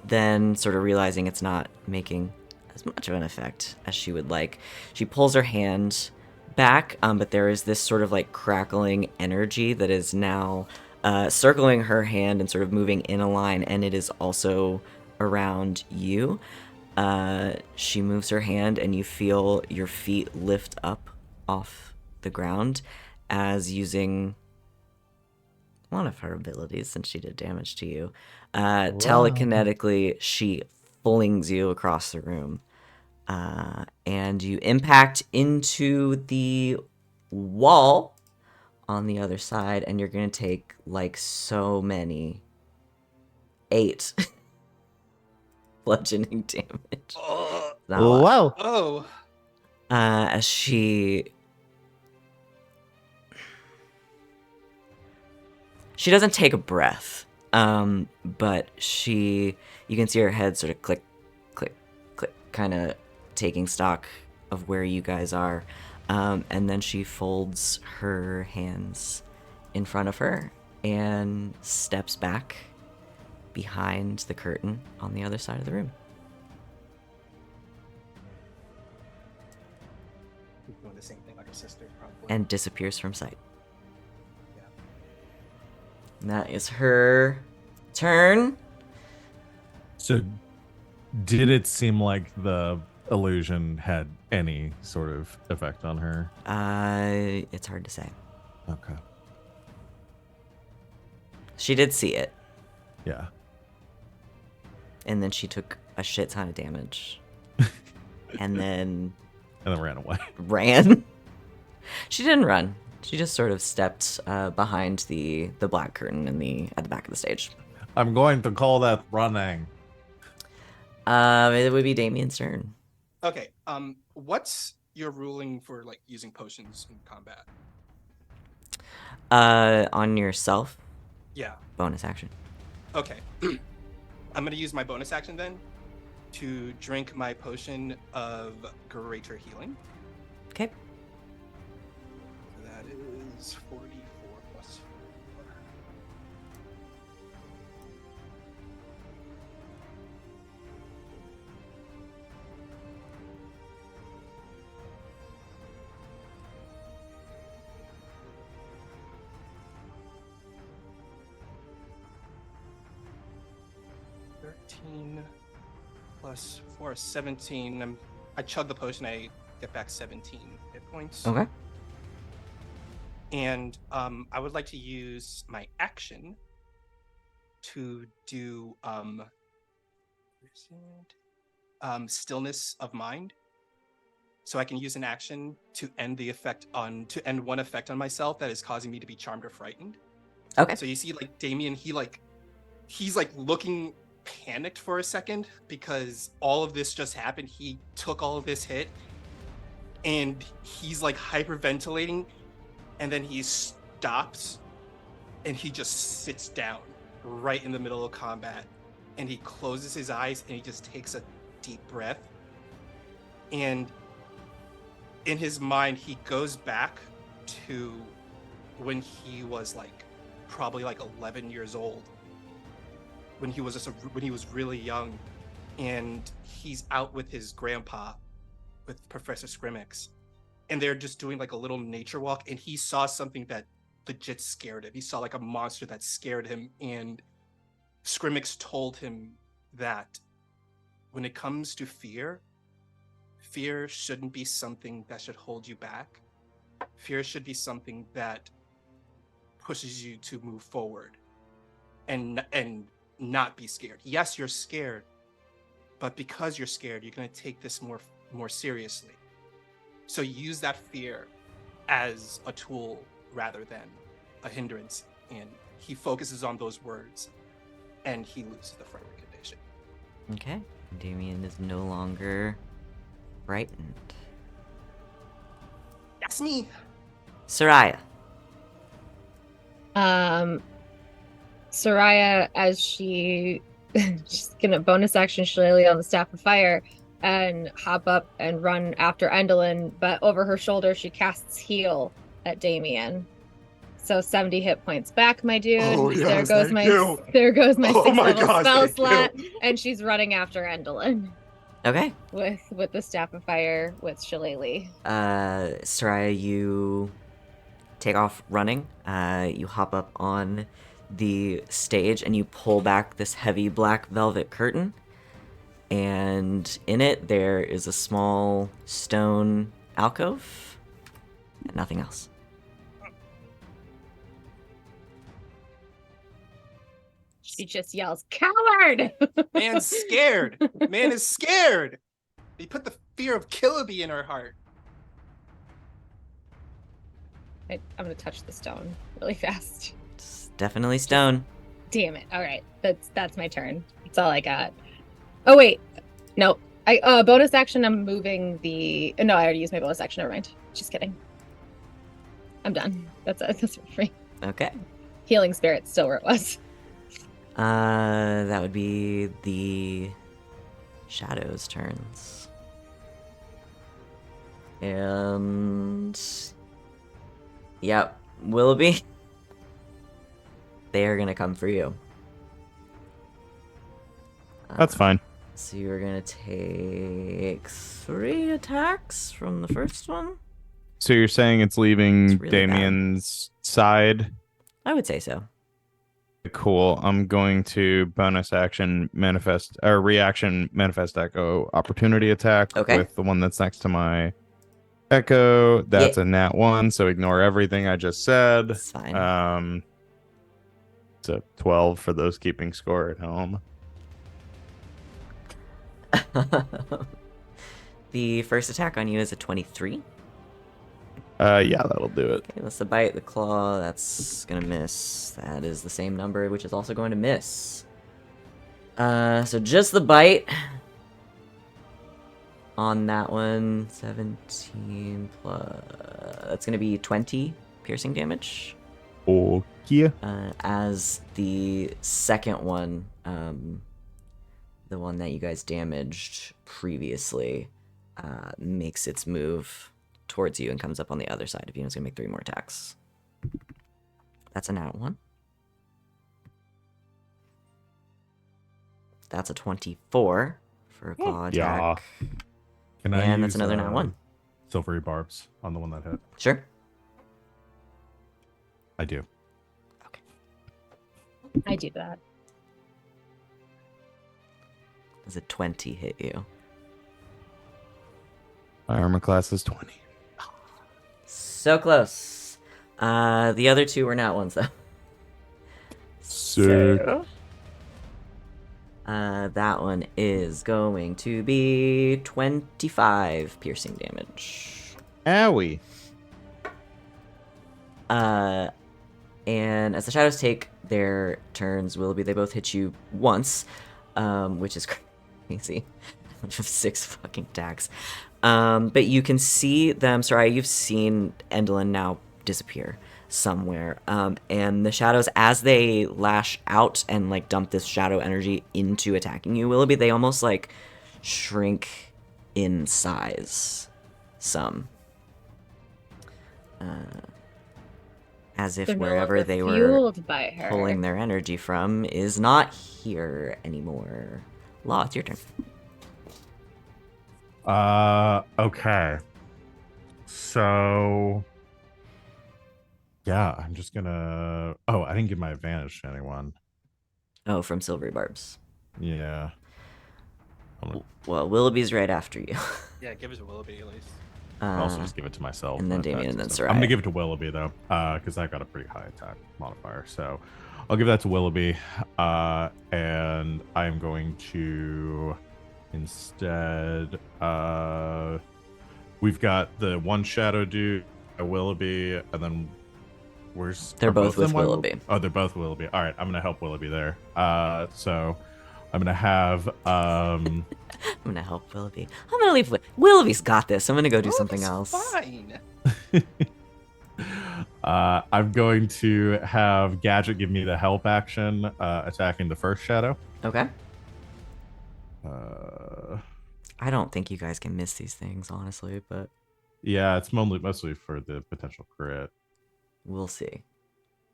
then, sort of realizing it's not making as much of an effect as she would like, she pulls her hand back, but there is this sort of like crackling energy that is now circling her hand and sort of moving in a line, and it is also around you. She moves her hand, and you feel your feet lift up off the ground as using one of her abilities, since she did damage to you. Telekinetically, she flings you across the room. And you impact into the wall on the other side, and you're going to take, like, so many. 8 bludgeoning damage. Not a lot. Wow. Oh. As she doesn't take a breath, but you can see her head sort of click, click, click, kind of taking stock of where you guys are, and then she folds her hands in front of her and steps back behind the curtain on the other side of the room. Doing the same thing like her sister, probably. And disappears from sight. Yeah. And that is her turn. So, did it seem like the illusion had any sort of effect on her? It's hard to say. Okay. She did see it, Yeah. and then she took a shit ton of damage, and then And then ran away. ran. She didn't run. She just sort of stepped behind the black curtain at the back of the stage. I'm going to call that running. It would be Damian's turn. Okay. What's your ruling for like using potions in combat? On yourself, Yeah. bonus action. Okay. I'm gonna use my bonus action then to drink my potion of greater healing. Okay. That is 44 plus 4. Plus 4 is 17. I chug the potion, I get back 17 hit points. Okay. And I would like to use my action to do stillness of mind. So I can use an action to end one effect on myself that is causing me to be charmed or frightened. Okay. So you see, like Damian, he's like looking panicked for a second because all of this just happened. He took all of this hit, and he's like hyperventilating, and then he stops, and he just sits down right in the middle of combat, and he closes his eyes, and he just takes a deep breath, and in his mind he goes back to when he was like probably like 11 years old, when he was really young, and he's out with his grandpa, with Professor Scrimmix, and they're just doing like a little nature walk, and he saw something that legit scared him. He saw like a monster that scared him, and Scrimmix told him that when it comes to fear shouldn't be something that should hold you back. Fear should be something that pushes you to move forward and not be scared. Yes, you're scared, but because you're scared, you're going to take this more seriously. So use that fear as a tool rather than a hindrance. And he focuses on those words, and he loses the friendly condition. Okay. Damian is no longer frightened. That's me. Sereia. Sereia, as she's gonna bonus action Shillelagh on the Staff of Fire and hop up and run after Endolin, but over her shoulder she casts Heal at Damian. So 70 hit points back, my dude. Oh, yes, there goes thank my you. there goes my Oh 6th my level God, spell thank slot, you. and she's running after Endolin Okay. with the Staff of Fire with Shillelagh. Sereia, you take off running. You hop up on the stage and you pull back this heavy black velvet curtain. And in it, there is a small stone alcove and nothing else. She just yells, "Coward!" Man's scared. Man is scared. He put the fear of Willoughby in her heart. I'm gonna touch the stone really fast. It's definitely stone. Damn it! All right, that's my turn. That's all I got. Oh wait, no. I bonus action. I'm moving the. No, I already used my bonus action. Never mind. Just kidding. I'm done. That's it. That's free. Okay. Healing Spirit still where it was. That would be the Shadow's turns. And yep, Willoughby. They are gonna come for you. That's fine. So you're gonna take 3 attacks from the first one? So you're saying it's leaving It's really Damian's side? I would say so. Cool. I'm going to bonus action reaction manifest echo opportunity attack with the one that's next to my echo. That's a nat 1, so ignore everything I just said. It's fine. It's a 12 for those keeping score at home. The first attack on you is a 23. Yeah, that'll do it. Okay, that's the bite, the claw, that's gonna miss. That is the same number, which is also going to miss. So just the bite. On that one, 17 plus... That's gonna be 20 piercing damage. Okay. As the second one, the one that you guys damaged previously, makes its move towards you and comes up on the other side of you and it's gonna make 3 more attacks. That's a nat 1. That's a 24 for a claw attack. Can I And use, that's another nat 1. Silvery barbs on the one that hit? Sure. I do. Okay. I do that. Does a 20 hit you? My armor class is 20. So close. The other 2 were nat 1s though. Sick. So, that one is going to be 25 piercing damage. Owie. And as the shadows take their turns, Willoughby, they both hit you once, which is crazy. 6 fucking attacks. But you can see them. Sorry, you've seen Endolin now disappear somewhere. And the shadows, as they lash out and like dump this shadow energy into attacking you, Willoughby, they almost like shrink in size some. as if They're no wherever longer they were fueled by her. pulling their energy from is not here anymore. Law, it's your turn. Okay. So yeah, I'm just gonna I didn't give my advantage to anyone. Oh, from Silvery Barbs. Yeah. Well, Willoughby's right after you. Yeah, give us a Willoughby at least. I'll also just give it to myself. and then attacks Damian and then stuff. I'm gonna Sereia. give it to Willoughby though, because I got a pretty high attack modifier. So I'll give that to Willoughby. And I'm going to instead we've got the one shadow dude, a Willoughby, and then They're are both of them with Willoughby. Oh, they're both Willoughby. All right, I'm gonna help Willoughby there. So I'm gonna have I'm gonna help Willoughby. I'm gonna leave. Willoughby's got this. I'm gonna go do something else. Fine. I'm going to have Gadget give me the help action, attacking the first shadow. Okay. Uh, I don't think you guys can miss these things, honestly, but yeah, it's mostly for the potential crit. we'll see.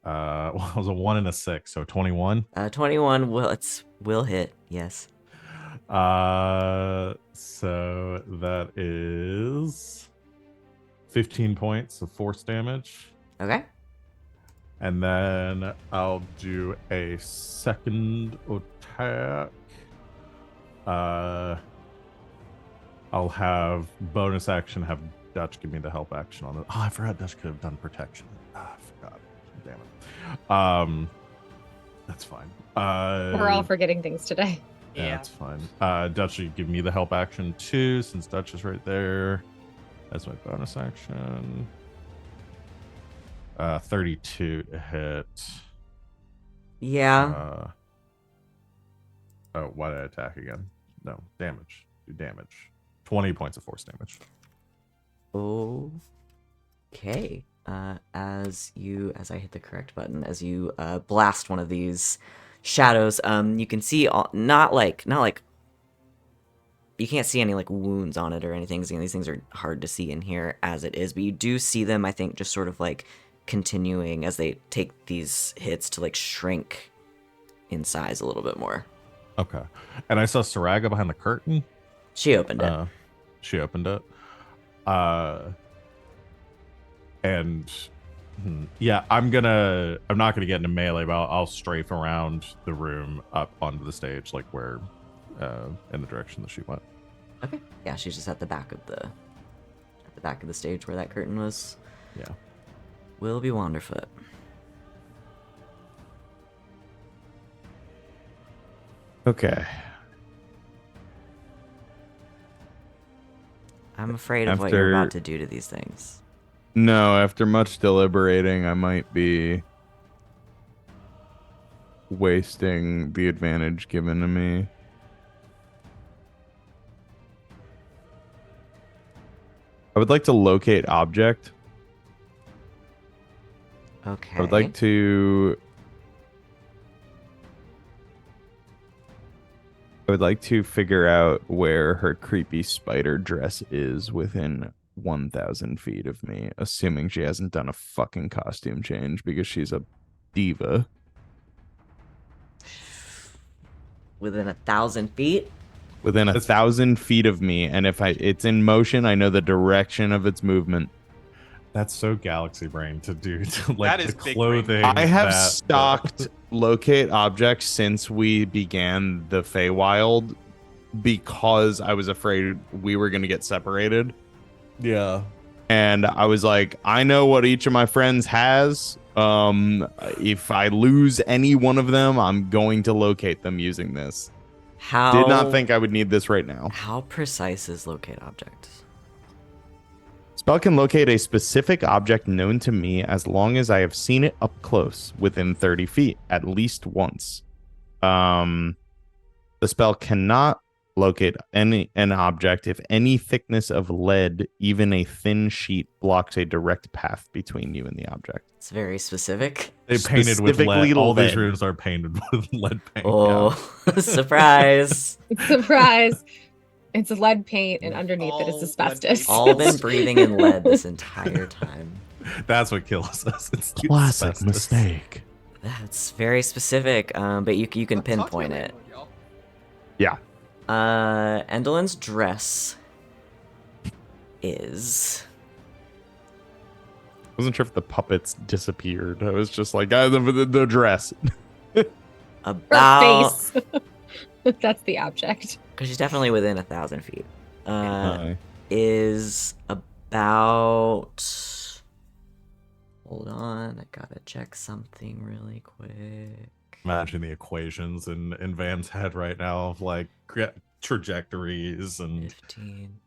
Well, it was a 1 and a 6, so 21. 21 will hit. Yes. So that is 15 points of force damage. Okay. And then I'll do a second attack. I'll have bonus action, have Dutch give me the help action on it. Oh, I forgot Dutch could have done protection. I forgot. Damn it. That's fine. We're all forgetting things today. Yeah, Yeah. that's fine. Dutch, you give me the help action too, since Dutch is right there. That's my bonus action. 32 to hit. Yeah. Oh, why did I attack again? No, damage. Do damage. 20 points of force damage. Okay. As I hit the correct button, as you blast one of these shadows, you can see not like you can't see any like wounds on it or anything. These things are hard to see in here as it is, but you do see them, I think, just sort of like continuing as they take these hits to like shrink in size a little bit more. Okay. And I saw Sereia behind the curtain. She opened it. She opened it. And yeah, I'm not gonna get into melee, but I'll strafe around the room up onto the stage, like where in the direction that she went. Okay. Yeah, she's just at the back of the stage where that curtain was. Yeah. Willoughby Wanderfoot. Okay. I'm afraid of what you're about to do to these things. No, after much deliberating, I might be wasting the advantage given to me. I would like to locate object. Okay. I would like to figure out where her creepy spider dress is within 1,000 feet of me, assuming she hasn't done a fucking costume change because she's a diva. Within 1,000 feet? Within 1,000 feet of me, and if it's in motion, I know the direction of its movement. That's so galaxy brain to do. To, like, That is the big clothing. I have that- stocked locate objects since we began the Feywild because I was afraid we were going to get separated. Yeah. And I was like, I know what each of my friends has. If I lose any one of them, I'm going to locate them using this. Did not think I would need this right now. How precise is locate object? Spell can locate a specific object known to me as long as I have seen it up close within 30 feet at least once. The spell cannot locate an object if any thickness of lead, even a thin sheet, blocks a direct path between you and the object. It's very specific. They painted with Specifically lead. All these lead. rooms are painted with lead paint. Oh, surprise. Surprise! It's lead paint, and underneath it is All asbestos. lead All been breathing in lead this entire time. That's what kills us. It's the Classic asbestos. mistake. That's very specific, but you can Talk to me pinpoint later, it. y'all. Yeah. Endelin's dress is Wasn't sure if the puppets disappeared. I was just like, the dress. Her about face. That's the object. because she's definitely within 1,000 feet. Hi. Is about. Hold on, I gotta check something really quick. Imagine the equations in Van's head right now of like trajectories and 15,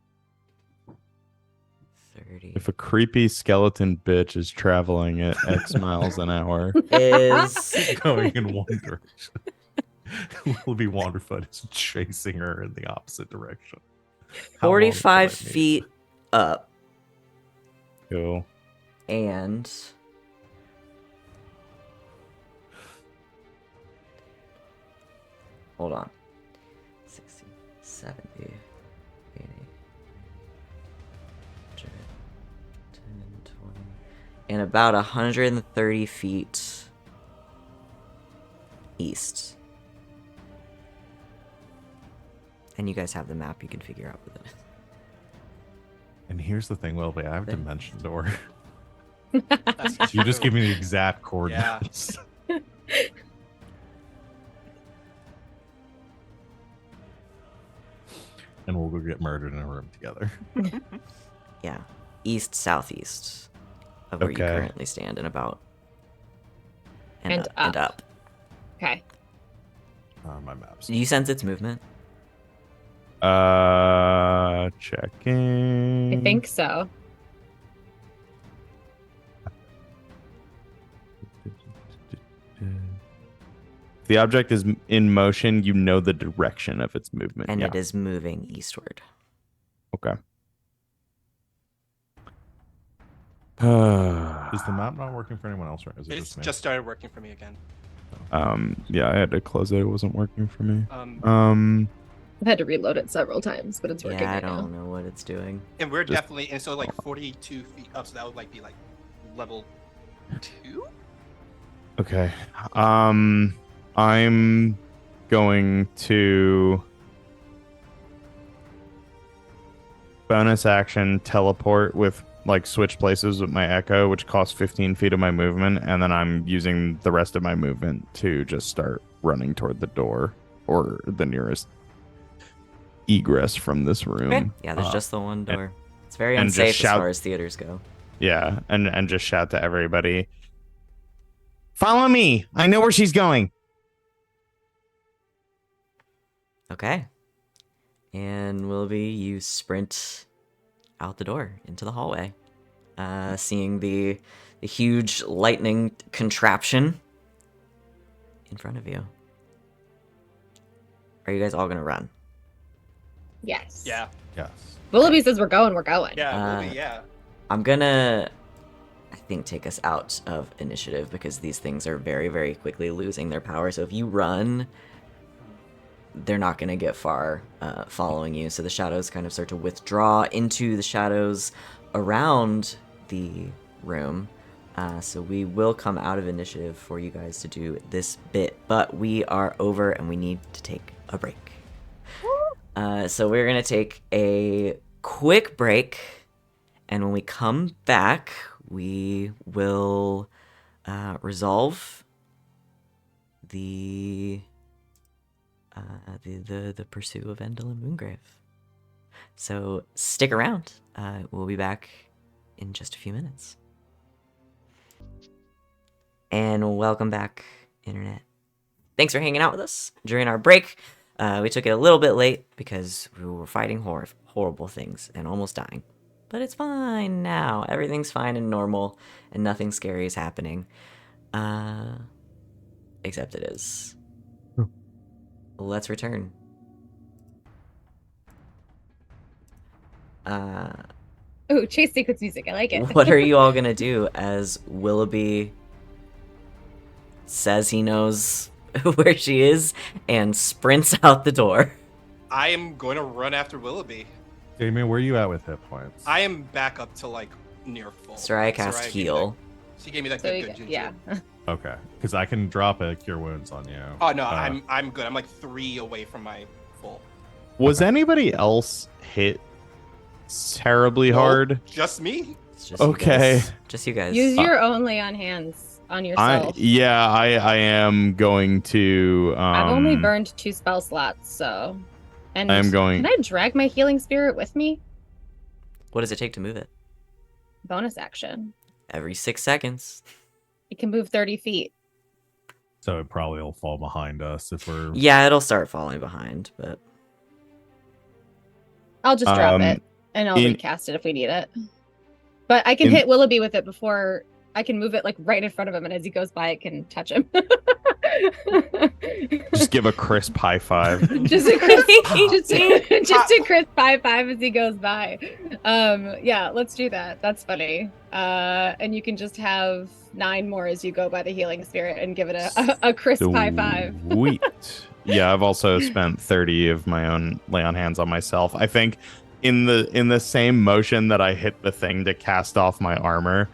30 If a creepy skeleton bitch is traveling at X miles an hour, is going in one direction. Willoughby Wanderfoot is chasing her in the opposite direction. How long could 45 I make? feet up cool. and hold on. 60, 70, 80, 100, 10, 20, and about 130 feet east. And you guys have the map you can figure out with it. And here's the thing, Willoughby, I have Then- dimension door. That's You just true. give me the exact coordinates. And we'll go get murdered in a room together. Yeah, east southeast of where you Okay. currently stand, and about And and up. Okay. My maps. You sense its movement. Checking. I think so. If the object is in motion, you know the direction of its movement. And yeah. it is moving eastward. Okay. Is the map not working for anyone else, or is it It's just me? just started working for me again. Yeah, I had to close it. It wasn't working for me. I've had to reload it several times, but it's working Yeah, I right now. don't know what it's doing. And we're Just- definitely, and so like 42 feet up, so that would like be like level 2? Okay. I'm going to bonus action teleport with like switch places with my echo, which costs 15 feet of my movement, and then I'm using the rest of my movement to just start running toward the door or the nearest egress from this room. Okay. Yeah, there's Uh, just the one door. It's very and just unsafe as shout- far as theaters go. Yeah, and just shout to everybody, "Follow me! I know where she's going." Okay. And Willoughby, you sprint out the door into the hallway, seeing the huge lightning contraption in front of you. Are you guys all gonna run? Yes. Yeah. Yes. Willoughby says we're going, we're going. Yeah. Uh, Maybe, yeah. I'm gonna, I think, take us out of initiative because these things are very, very quickly losing their power. So if you run, they're not gonna get far following you. So the shadows kind of start to withdraw into the shadows around the room. So we will come out of initiative for you guys to do this bit, but we are over and we need to take a break. So we're gonna take a quick break. And when we come back, we will resolve the pursuit of Endel and Moongrave. So stick around. We'll be back in just a few minutes. And welcome back, Internet. Thanks for hanging out with us during our break. We took it a little bit late because we were fighting horrible things and almost dying. But it's fine now. Everything's fine and normal, and nothing scary is happening. Except it is. Let's return. Ooh, chase sequence music. I like it. What are you all gonna do as Willoughby says he knows where she is and sprints out the door? I am going to run after Willoughby. Damian, where are you at with hit points? I am back up to like near full. Sereia cast gave me heal. that- She gave me that So good juju. yeah. Okay, because I can drop a cure wounds on you. Oh no, I'm good. I'm like 3 away from my full. Was anybody else hit terribly hard? Nope, just me. It's just you Okay. guys. Just you guys. Use your own lay on hands on yourself. I am going to. I've only burned 2 spell slots, so. And I am going. Can I drag my healing spirit with me? What does it take to move it? Bonus action. Every 6 seconds. It can move 30 feet. So it probably will fall behind us if we're. Yeah, it'll start falling behind, but I'll just drop it, and I'll recast it if we need it. But I can hit Willoughby with it before I can move it like right in front of him, and as he goes by, it can touch him. Just give a crisp high five. just a crisp high five as he goes by. Yeah, let's do that. That's funny. And you can just have 9 more as you go by the healing spirit and give it a crisp high five. Sweet. Yeah, I've also spent 30 of my own lay on hands on myself. I think in the same motion that I hit the thing to cast off my armor,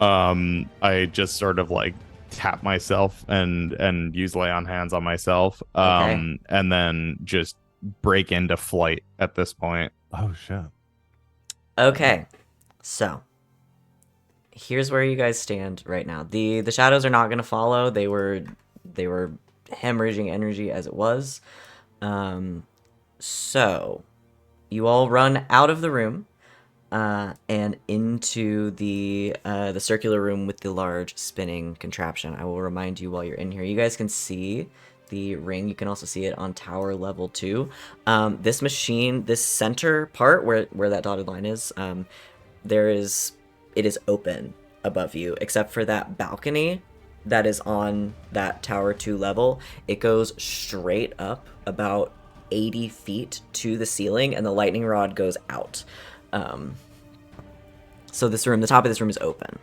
I just sort of like tap myself and use lay on hands on myself, Okay. and then just break into flight at this point. Oh shit. okay. So here's where you guys stand right now. The shadows are not going to follow. They were hemorrhaging energy as it was. So you all run out of the room and into the circular room with the large spinning contraption. I will remind you while you're in here. You guys can see the ring. You can also see it on tower level 2. This machine, this center part where that dotted line is, it is open above you, except for that balcony that is on that tower 2 level. It goes straight up about 80 feet to the ceiling, and the lightning rod goes out. So this room, the top of this room is open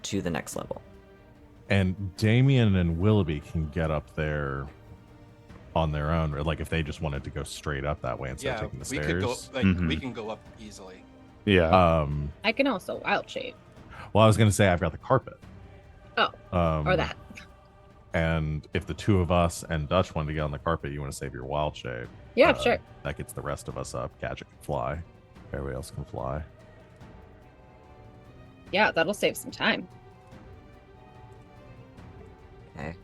to the next level. And Damian and Willoughby can get up there on their own, or like if they just wanted to go straight up that way instead of taking the we stairs. could go. Like Mhm. we can go up easily. Yeah. I can also wild shape. Well, I was gonna say I've got the carpet. Oh, or that. And if the 2 of us and Dutch wanted to get on the carpet, you want to save your wild shape. Yeah, sure. That gets the rest of us up. Gadget can fly. Everybody else can fly. Yeah, that'll save some time. Okay.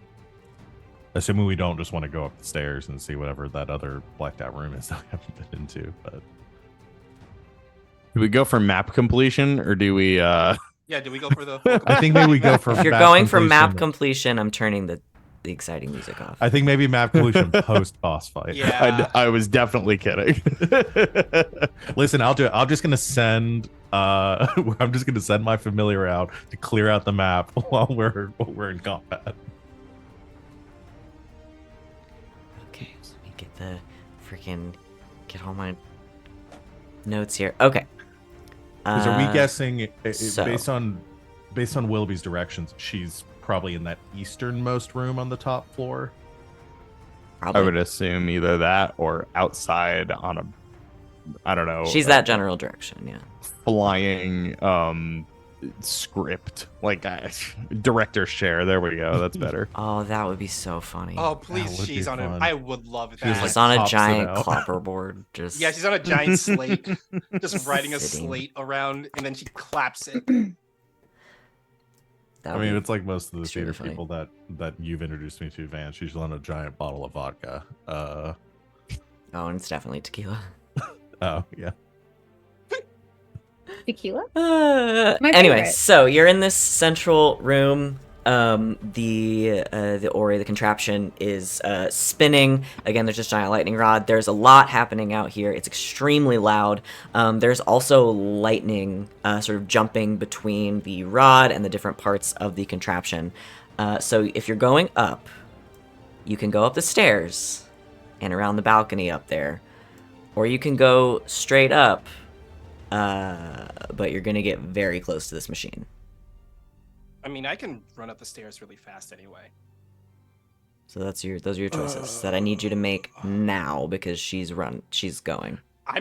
Assuming we don't just want to go up the stairs and see whatever that other blacked out room is that we haven't been into. But Do we go for map completion or do we Yeah, do we go for the? full I think maybe we go for. If you're map going for map completion. completion, I'm turning the exciting music off. I think maybe map completion post boss fight. Yeah. I was definitely kidding. Listen, I'll do it. I'm just gonna send. I'm just gonna send my familiar out to clear out the map while we're in combat. Okay, so let me get all my notes here. Okay. Because are we guessing so- based on Willoughby's directions? She's probably in that easternmost room on the top floor. Probably. I would assume either that or outside on a, I don't know. She's that general direction, yeah. flying script, like director's chair. There we go. That's better. Oh, that would be so funny. Oh please, That would she's be on fun. it. I would love She's that. like- She's on a pops it giant out. clapperboard. Just Yeah, she's on a giant slate, just writing a Sitting. slate around, and then she claps it. that I would mean, be it's like most of the extremely theater funny. people that you've introduced me to, Vance. She's on a giant bottle of vodka. Oh, and it's definitely tequila. Oh yeah. Tequila? My Anyway, favorite. so you're in this central room. The Ori, the contraption, is spinning. Again, there's this giant lightning rod. There's a lot happening out here. It's extremely loud. There's also lightning sort of jumping between the rod and the different parts of the contraption. So if you're going up, you can go up the stairs and around the balcony up there. Or you can go straight up, but you're going to get very close to this machine. I mean, I can run up the stairs really fast anyway. So those are your choices that I need you to make now because she's going.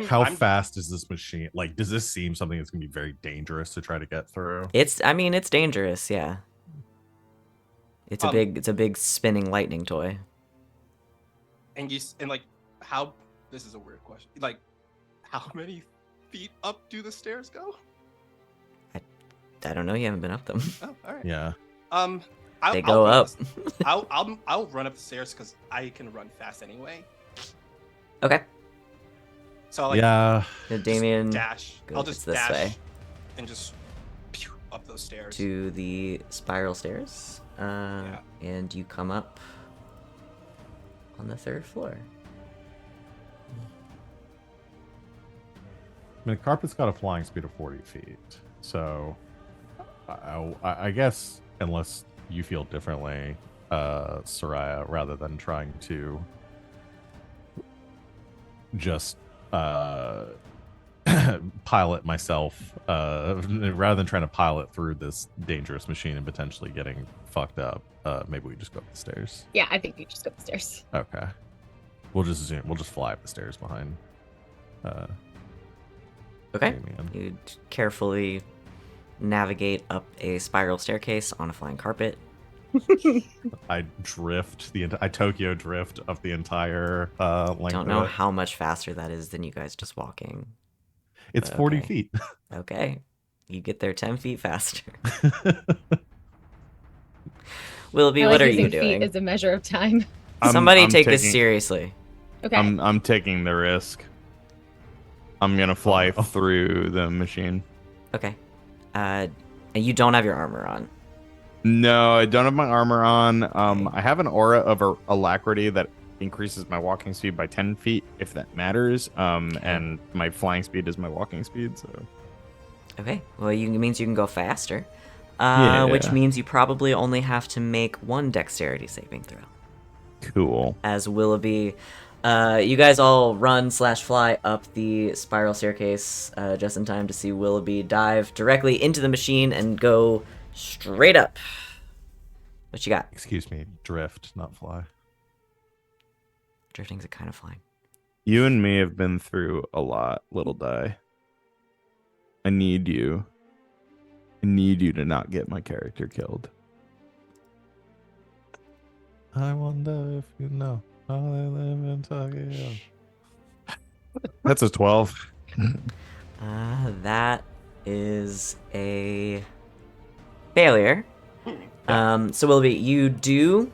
How fast is this machine? Like, does this seem something that's gonna be very dangerous to try to get through? I mean, it's dangerous, yeah. It's a big spinning lightning toy. And like how? This is a weird question. Like, how many feet up do the stairs go? I don't know. You haven't been up them. Oh, all right. Yeah. They go up. I'll run up the stairs because I can run fast anyway. Okay. So like, yeah. Damian, dash. I'll just this dash way and just pew, up those stairs. to the spiral stairs, and you come up on the 3rd floor. I mean, the carpet's got a flying speed of 40 feet. So, I guess, unless you feel differently, Sereia, rather than trying to just pilot myself, rather than trying to pilot through this dangerous machine and potentially getting fucked up, maybe we just go up the stairs. Yeah, I think you just go upstairs. Okay. We'll just fly up the stairs behind. Okay. Damian. You carefully navigate up a spiral staircase on a flying carpet. I Tokyo drift up the entire length. Don't know of it. how much faster that is than you guys just walking. It's but 40 okay. feet. Okay. You get there 10 feet faster. Willoughby, what are you doing? Feet as a measure of time. Somebody take this seriously. Okay. I'm taking the risk. I'm gonna fly through the machine. Okay. And you don't have your armor on. No, I don't have my armor on. I have an aura of alacrity that increases my walking speed by 10 feet, if that matters. And my flying speed is my walking speed, so. Okay. Well, it means you can go faster. Yeah. Which means you probably only have to make one dexterity saving throw. Cool. As Willoughby, you guys all run/fly up the spiral staircase just in time to see Willoughby dive directly into the machine and go straight up. What you got? Excuse me, drift, not fly. Drifting's a kind of flying. You and me have been through a lot, little die. I need you. I need you to not get my character killed. I wonder if you know how they live in Tokyo. That's a 12. That is a failure. So Willoughby, you do.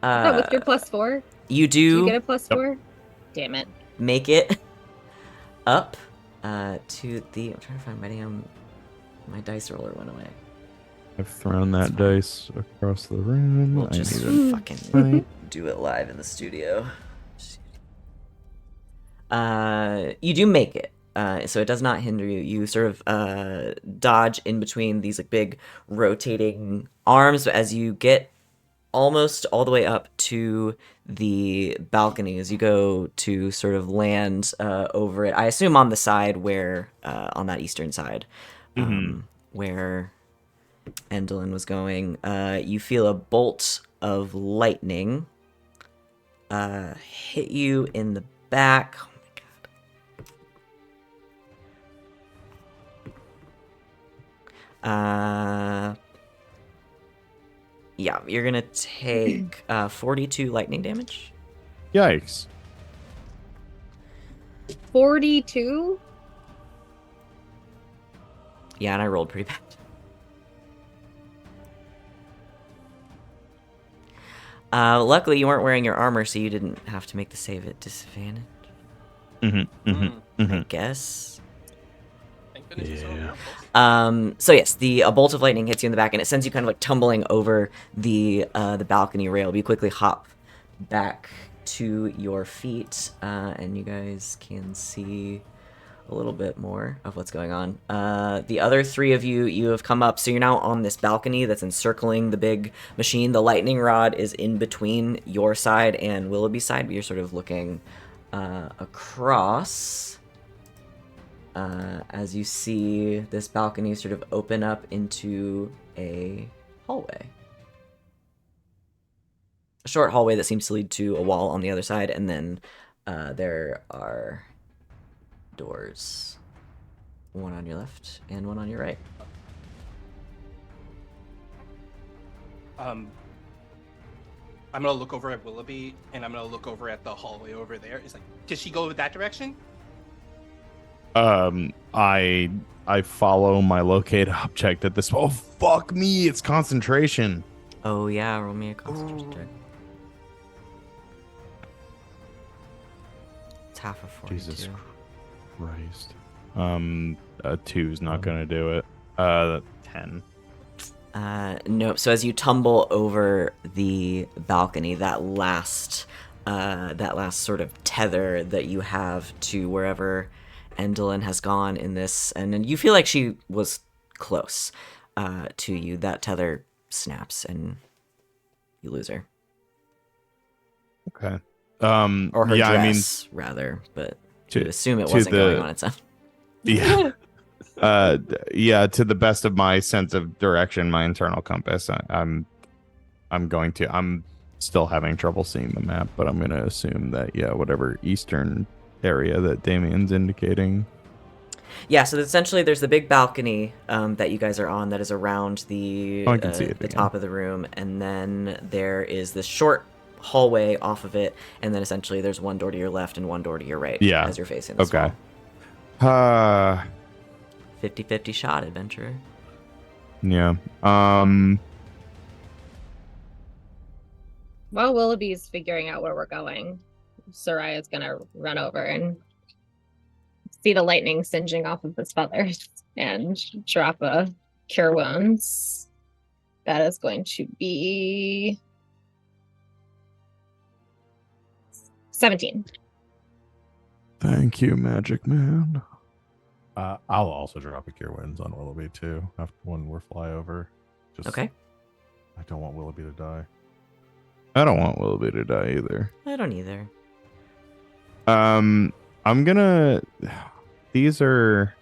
With your +4? You Do you do get a +4? Damn it. make it up to the. I'm trying to find my my dice roller went away. I've thrown that dice across the room. We'll I just need fucking do it live in the studio. You do make it. So it does not hinder you. You sort of dodge in between these like big rotating arms, but as you get almost all the way up to the balcony, as you go to sort of land over it, I assume on the side where, on that eastern side, where Endelin was going, you feel a bolt of lightning hit you in the back. Yeah, you're gonna take 42 lightning damage. Yikes. 42? Yeah, and I rolled pretty bad. Luckily, you weren't wearing your armor, so you didn't have to make the save at disadvantage. I guess. Thank goodness it's Yeah. So yes, a bolt of lightning hits you in the back, and it sends you kind of like tumbling over the balcony rail. But you quickly hop back to your feet, and you guys can see a little bit more of what's going on. The other three of you have come up, so you're now on this balcony that's encircling the big machine. The lightning rod is in between your side and Willoughby's side, but you're sort of looking across. As you see this balcony sort of open up into a hallway. A short hallway that seems to lead to a wall on the other side, and then there are doors. One on your left and one on your right. I'm gonna look over at Willoughby, and I'm gonna look over at the hallway over there. It's like, did she go that direction? I follow my locate object at this. Oh fuck me! It's concentration. Oh yeah, roll me a concentration Ooh. check. It's half of 42. Jesus Christ. A 2's not gonna do it. 10. No. So as you tumble over the balcony, that last sort of tether that you have to wherever Endlin has gone in this, and then you feel like she was close to you. That tether snaps, and you lose her. Okay. Or her yeah, dress, rather, but to- you assume it to wasn't going the- on its own. Yeah. Yeah, to the best of my sense of direction, my internal compass, I'm still having trouble seeing the map, but I'm gonna assume that whatever eastern area that Damian's indicating. Yeah, so essentially there's the big balcony that you guys are on that is around the I can see it the again. top of the room, and then there is this short hallway off of it, and then essentially there's one door to your left and one door to your right as you're facing this Okay. wall. 50-50 shot, adventurer. Yeah. While Willoughby's figuring out where we're going, Sereia's gonna run over and see the lightning singeing off of his feathers and drop a cure wounds. That is going to be 17. Thank you, Magic Man. I'll also drop a Cure Winds on Willoughby too after when we're flyover. Just Okay. I don't want Willoughby to die. I don't want Willoughby to die either. I don't either. I'm gonna. These are.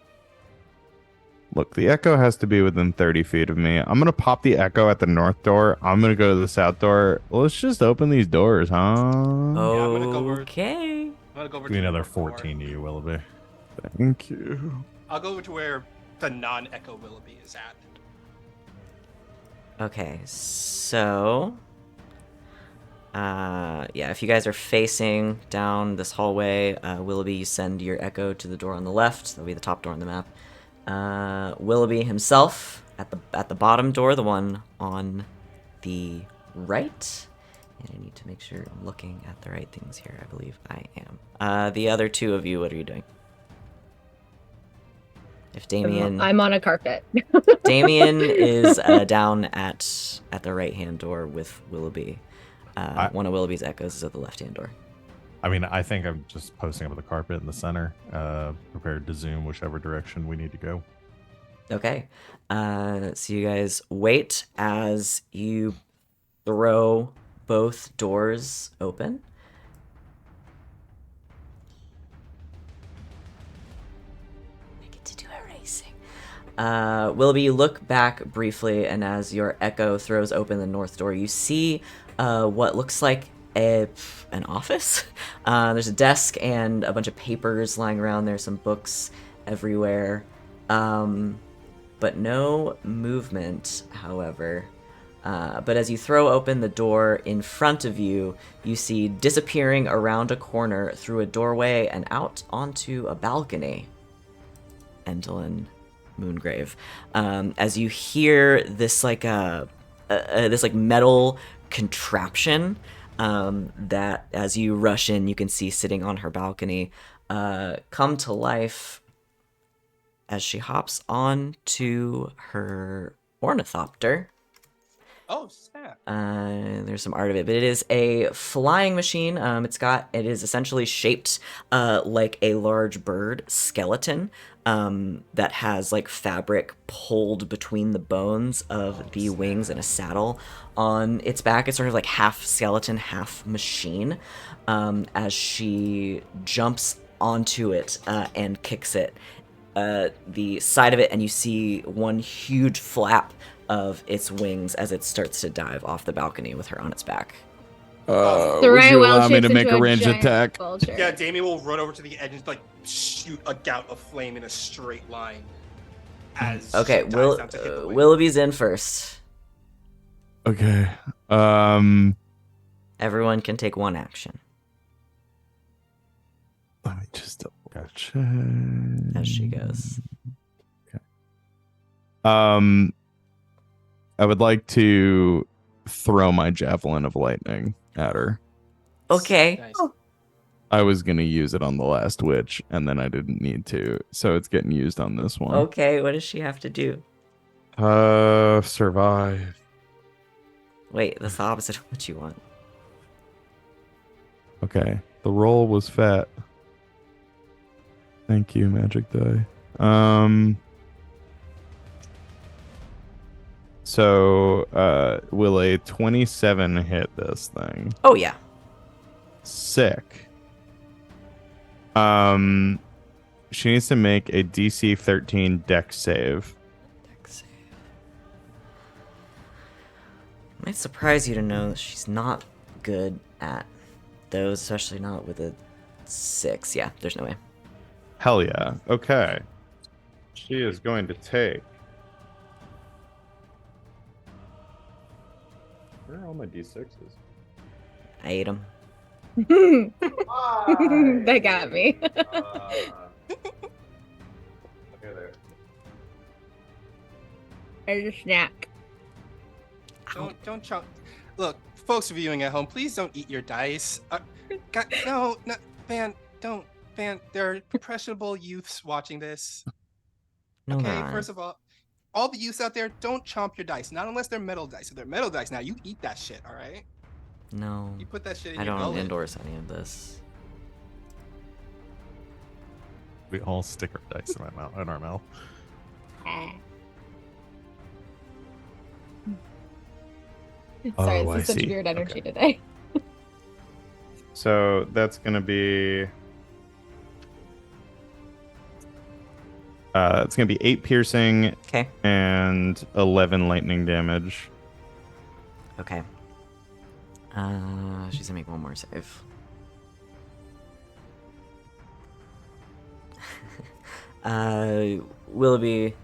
Look, the echo has to be within 30 feet of me. I'm gonna pop the echo at the north door. I'm gonna go to the south door. Let's just open these doors, huh? I'm gonna go over- Okay. I'm gonna go over Give me to the another north door. 14 to you, Willoughby. Thank you. I'll go over to where the non-echo Willoughby is at. Okay, so yeah, if you guys are facing down this hallway, Willoughby, you send your echo to the door on the left. That'll be the top door on the map. Willoughby himself at the bottom door, the one on the right. And I need to make sure I'm looking at the right things here. I believe I am. The other two of you, what are you doing? If Damian, I'm on a carpet. Damian is down at the right hand door with Willoughby. One of Willoughby's echoes is at the left hand door. I mean, I think I'm just posting up the carpet in the center, prepared to zoom whichever direction we need to go. Okay. So you guys wait as you throw both doors open. I get to do erasing. Willoughby, you look back briefly, and as your echo throws open the north door, you see what looks like an office. There's a desk and a bunch of papers lying around. There's some books everywhere. But no movement, however. But as you throw open the door in front of you, you see disappearing around a corner through a doorway and out onto a balcony, Endlin Moongrave. As you hear this this metal contraption that, as you rush in, you can see sitting on her balcony, come to life as she hops on to her ornithopter. Oh, snap. There's some art of it, but it is a flying machine. It is essentially shaped like a large bird skeleton that has like fabric pulled between the bones of the wings and a saddle on its back. It's sort of like half skeleton, half machine. As she jumps onto it and kicks it, the side of it, and you see one huge flap of its wings as it starts to dive off the balcony with her on its back. Would Sereia you well allow me shapes to make into a ranged giant attack? vulture. Yeah, Damian will run over to the edge and like shoot a gout of flame in a straight line. As Okay, she dives down to hit the wing. Willoughby's in first. Okay. Everyone can take one action. Let me just double check. As she goes. I would like to throw my javelin of lightning at her. Okay. Nice. I was gonna use it on the last witch, and then I didn't need to, so it's getting used on this one. Okay, what does she have to do? Survive. Wait, that's the opposite of what you want. Okay, the roll was fat. Thank you, magic die. So, will a 27 hit this thing? Oh, yeah. Sick. She needs to make a DC 13 dex save. Might surprise you to know that she's not good at those, especially not with a 6. Yeah, there's no way. Hell yeah. Okay. She is going to take. Where are all my D6s? I ate them. They got me. Okay, there. There's a snack. Don't chunk. Look, folks viewing at home, please don't eat your dice. No, man, don't. Man, there are impressionable youths watching this. No, Okay, no. first of all the youths out there, don't chomp your dice. Not unless they're metal dice. If they're metal dice, now you eat that shit, all right? No. You put that shit in I your don't gullet. endorse any of this. We all stick our dice in our mouth. Sorry, Oh, this is I such see. weird energy Okay. today. So that's gonna be. It's gonna be 8 piercing Okay. and 11 lightning damage. Okay. She's gonna make one more save. Willoughby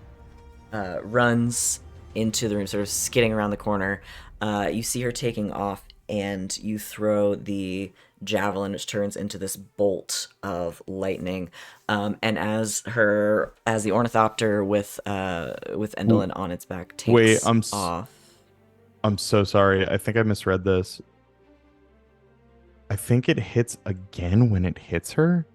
runs into the room, sort of skidding around the corner. You see her taking off, and you throw the javelin, which turns into this bolt of lightning. And as the ornithopter with Endolin on its back takes Wait, off. I'm so sorry. I think I misread this. I think it hits again when it hits her.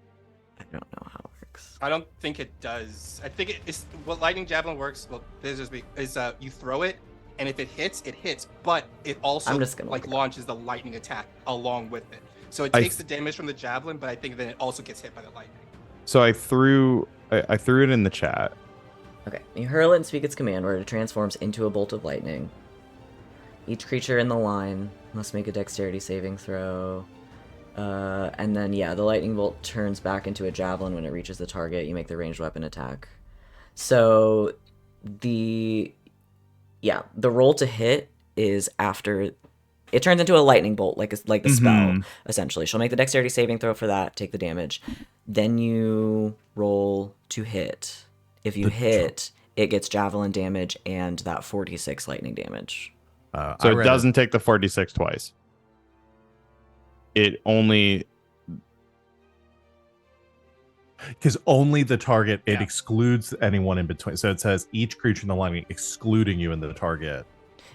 I don't know how it works. I don't think it does. I think it's what lightning javelin works. Well, you throw it, and if it hits, it hits. But it also I'm just gonna look it up. launches the lightning attack along with it. So it I takes the damage from the javelin, but I think then it also gets hit by the lightning. So I threw it in the chat. Okay, you hurl it and speak its command, where it transforms into a bolt of lightning. Each creature in the line must make a dexterity saving throw. And then, yeah, the lightning bolt turns back into a javelin when it reaches the target. You make the ranged weapon attack. So, the roll to hit is after... It turns into a lightning bolt, like the spell, essentially. She'll make the dexterity saving throw for that, take the damage. Then you roll to hit. If you hit, it gets javelin damage and that 46 lightning damage. So it doesn't take the 46 twice. It only... Because only the target, it Yeah. excludes anyone in between. So it says each creature in the line, excluding you and the target,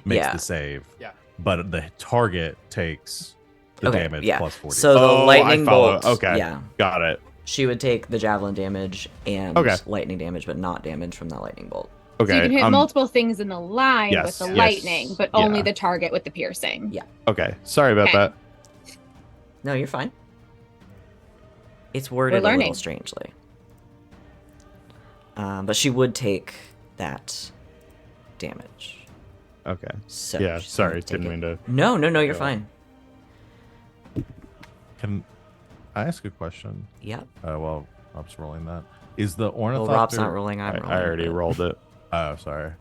makes Yeah. the save. Yeah. But the target takes the Okay, damage yeah. plus 40. So the Oh, I lightning follow. bolt... Okay. Yeah. Got it. She would take the javelin damage and Okay. lightning damage, but not damage from that lightning bolt. Okay. So you can hit multiple things in the line yes, with the yes, lightning, but only yeah. the target with the piercing. Yeah. Okay. Sorry about Okay. that. No, you're fine. It's worded a little learning. strangely. But she would take that damage. Okay. So Yeah. she's Sorry. gonna take Didn't it. mean to. No, you're go. fine. Can I ask a question? Yep. Well, Rob's rolling that. Is the Well, ornithopter... Rob's not rolling. I'm rolling. I already but- rolled it. Oh, sorry.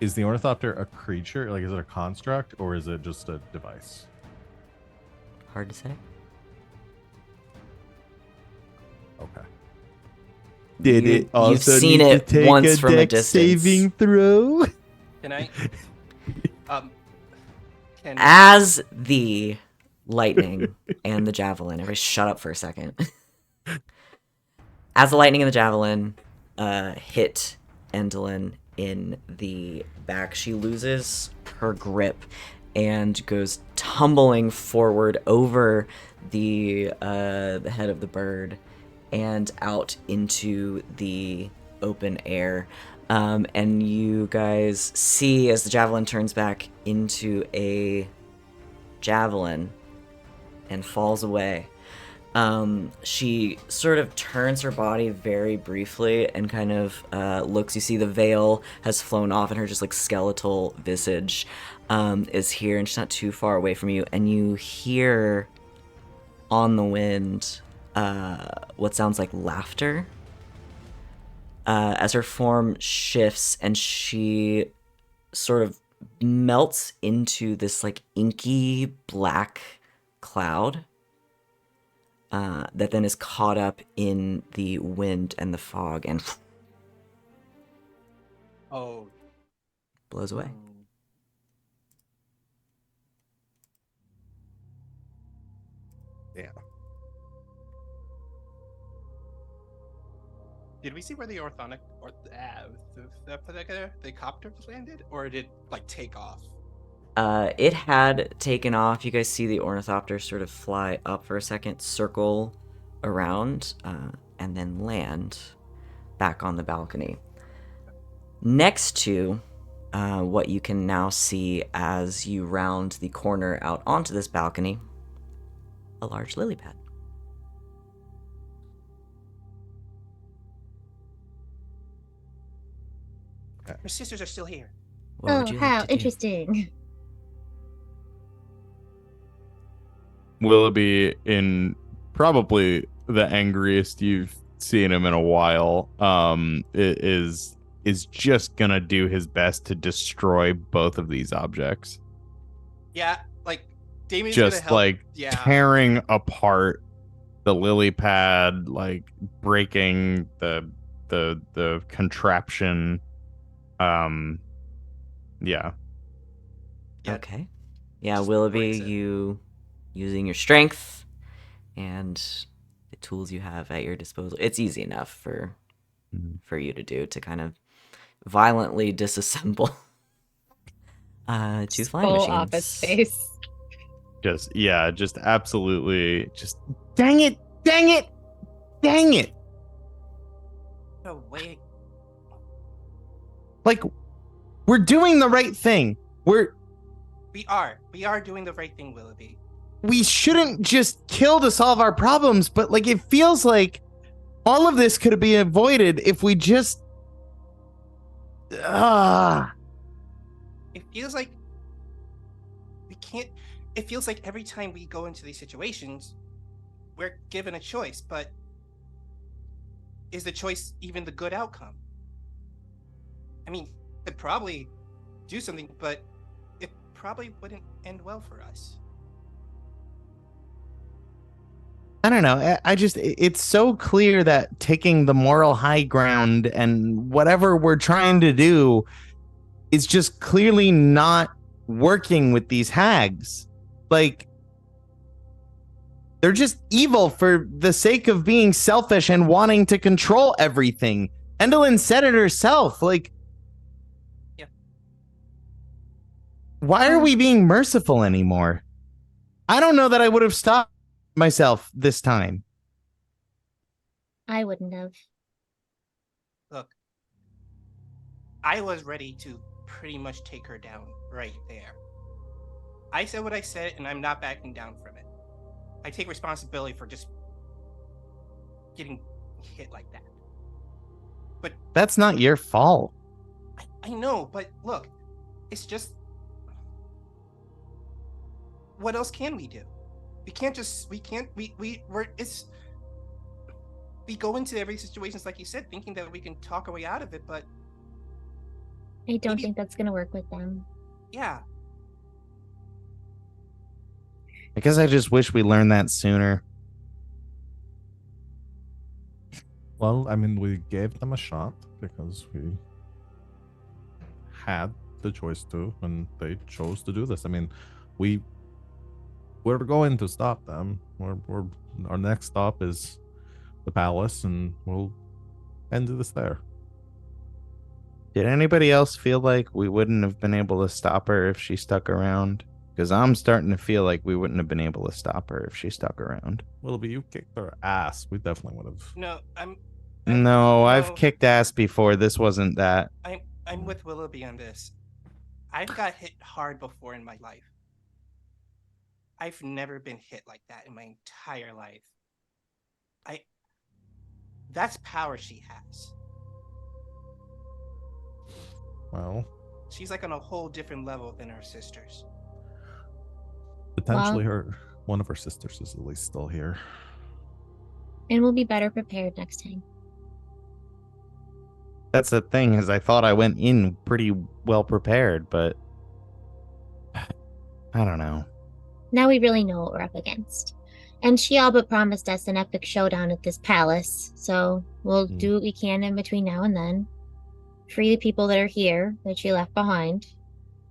Is the ornithopter a creature? Like, is it a construct or is it just a device? Hard to say. Okay. Did You- it also you've seen need it to take once a from a dex distance. saving throw? Can I? Can As the lightning and the javelin, everybody shut up for a second. As the lightning and the javelin hit Endlin in the back, she loses her grip and goes tumbling forward over the head of the bird and out into the open air. And you guys see as the javelin turns back into a javelin and falls away. She sort of turns her body very briefly and kind of looks. You see the veil has flown off and her just like skeletal visage is here, and she's not too far away from you. And you hear on the wind what sounds like laughter as her form shifts and she sort of melts into this like inky black cloud that then is caught up in the wind and the fog and Oh. blows away. Yeah. Did we see where the orthonic or the copter landed, or did it like take off? It had taken off. You guys see the ornithopter sort of fly up for a second, circle around, and then land back on the balcony. Next to what you can now see as you round the corner out onto this balcony, a large lily pad. Her sisters are still here. What would you like how to do? interesting. Willoughby, in probably the angriest you've seen him in a while, is just gonna do his best to destroy both of these objects. Yeah, like Damian's gonna Just help. like Yeah. tearing apart the lily pad, like breaking the contraption. Yeah. Yeah. Okay. Yeah, Just Willoughby, breaks it. you using your strength and the tools you have at your disposal. It's easy enough for you to do to kind of violently disassemble two flying Full machines. office space. Just absolutely just dang it. No, wait. Like, we're doing the right thing. We are doing the right thing, Willoughby. We shouldn't just kill to solve our problems, but like it feels like all of this could be avoided if we just It feels like we can't. It feels like every time we go into these situations, we're given a choice, but is the choice even the good outcome? I mean, could probably do something, but it probably wouldn't end well for us. I don't know. I just, it's so clear that taking the moral high ground and whatever we're trying to do is just clearly not working with these hags. Like, they're just evil for the sake of being selfish and wanting to control everything. Endlin said it herself. Like, yeah. Why are we being merciful anymore? I don't know that I would have stopped myself this time. I wouldn't have. Look, I was ready to pretty much take her down right there. I said what I said, and I'm not backing down from it. I take responsibility for just getting hit like that. But That's not your fault. I know, but look, it's just... What else can we do? We go into every situation, like you said, thinking that we can talk our way out of it, but I don't Maybe- think that's gonna work with them. Yeah. I guess I just wish we learned that sooner. Well, I mean, we gave them a shot because we had the choice to, and they chose to do this. I mean, we're going to stop them. Our next stop is the palace, and we'll end this there. Did anybody else feel like we wouldn't have been able to stop her if she stuck around? Because I'm starting to feel like we wouldn't have been able to stop her if she stuck around. Willoughby, you kicked her ass. We definitely would have. No, I'm No, I've no. kicked ass before. This wasn't that. I'm with Willoughby on this. I've got hit hard before in my life. I've never been hit like that in my entire life. That's power she has. Well, She's like on a whole different level than her sisters. potentially one of her sisters is at least still here. And we'll be better prepared next time. That's the thing, is I thought I went in pretty well prepared, but I don't know. Now we really know what we're up against. And she all but promised us an epic showdown at this palace, so we'll do what we can in between now and then. Free the people that are here that she left behind,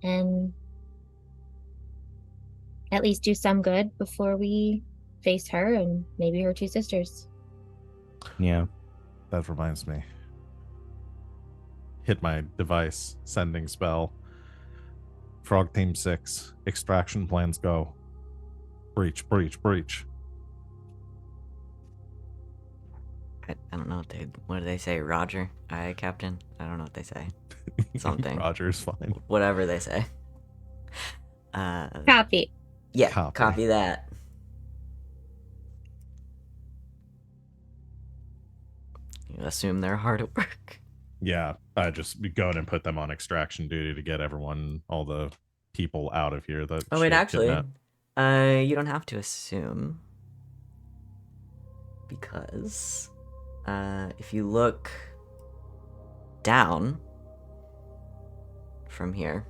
and at least do some good before we face her and maybe her two sisters. Yeah. That reminds me. Hit my device, sending spell. Frog Team 6, extraction plans go. Breach, breach, breach. I don't know what do they say, Roger? Aye, Captain? I don't know what they say. Something. Roger's fine. Whatever they say. Copy. Yeah, Copy. copy that. You assume they're hard at work. Yeah, I just be going and put them on extraction duty to get everyone, all the people out of here. That Oh wait, shit actually, kidnapped. you don't have to assume, because if you look down from here,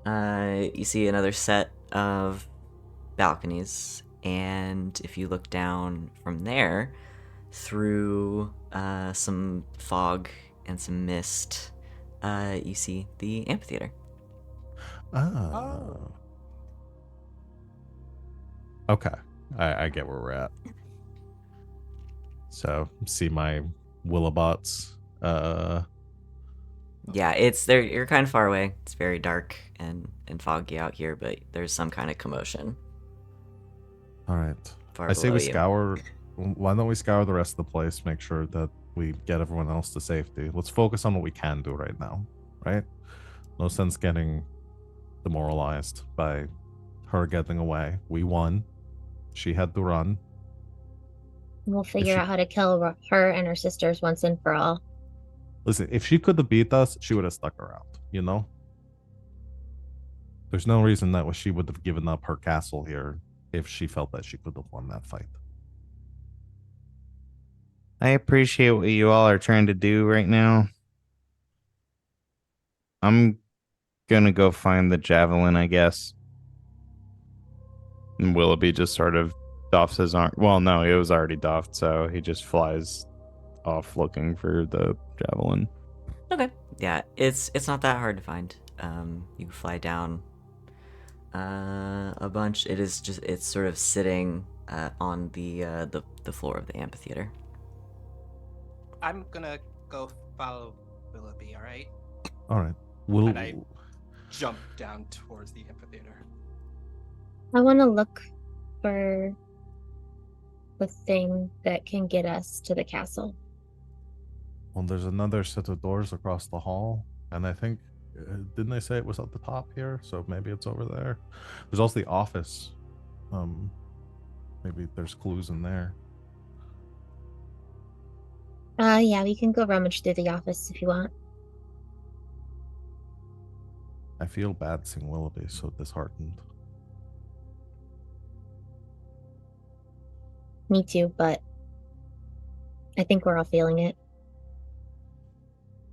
you see another set of balconies, and if you look down from there through some fog and some mist, you see the amphitheater. Oh. Okay, I get where we're at. So see my Willabots. Yeah, it's there. You're kind of far away. It's very dark and foggy out here, but there's some kind of commotion All right. far I say below we you. scour. Why don't we scour the rest of the place? Make sure that we get everyone else to safety. Let's focus on what we can do right now. Right? No sense getting demoralized by her getting away. We won. She had to run. We'll figure she- out how to kill her and her sisters once and for all. Listen, if she could have beat us, she would have stuck around. You know. There's no reason that she would have given up her castle here if she felt that she could have won that fight. I appreciate what you all are trying to do right now. I'm gonna go find the javelin, I guess. And Willoughby just sort of doffs his arm. Well, no, it was already doffed, so he just flies off looking for the javelin. Okay. Yeah, it's not that hard to find. You can fly down a bunch. It's sort of sitting on the floor of the amphitheater. I'm gonna go follow Willoughby, all right? All right. We'll. And I jump down towards the amphitheater. I want to look for the thing that can get us to the castle. Well, there's another set of doors across the hall, and I think didn't they say it was at the top here? So maybe it's over there. There's also the office. Maybe there's clues in there. Yeah, we can go rummage through the office if you want. I feel bad seeing Willoughby so disheartened. Me too, but I think we're all feeling it.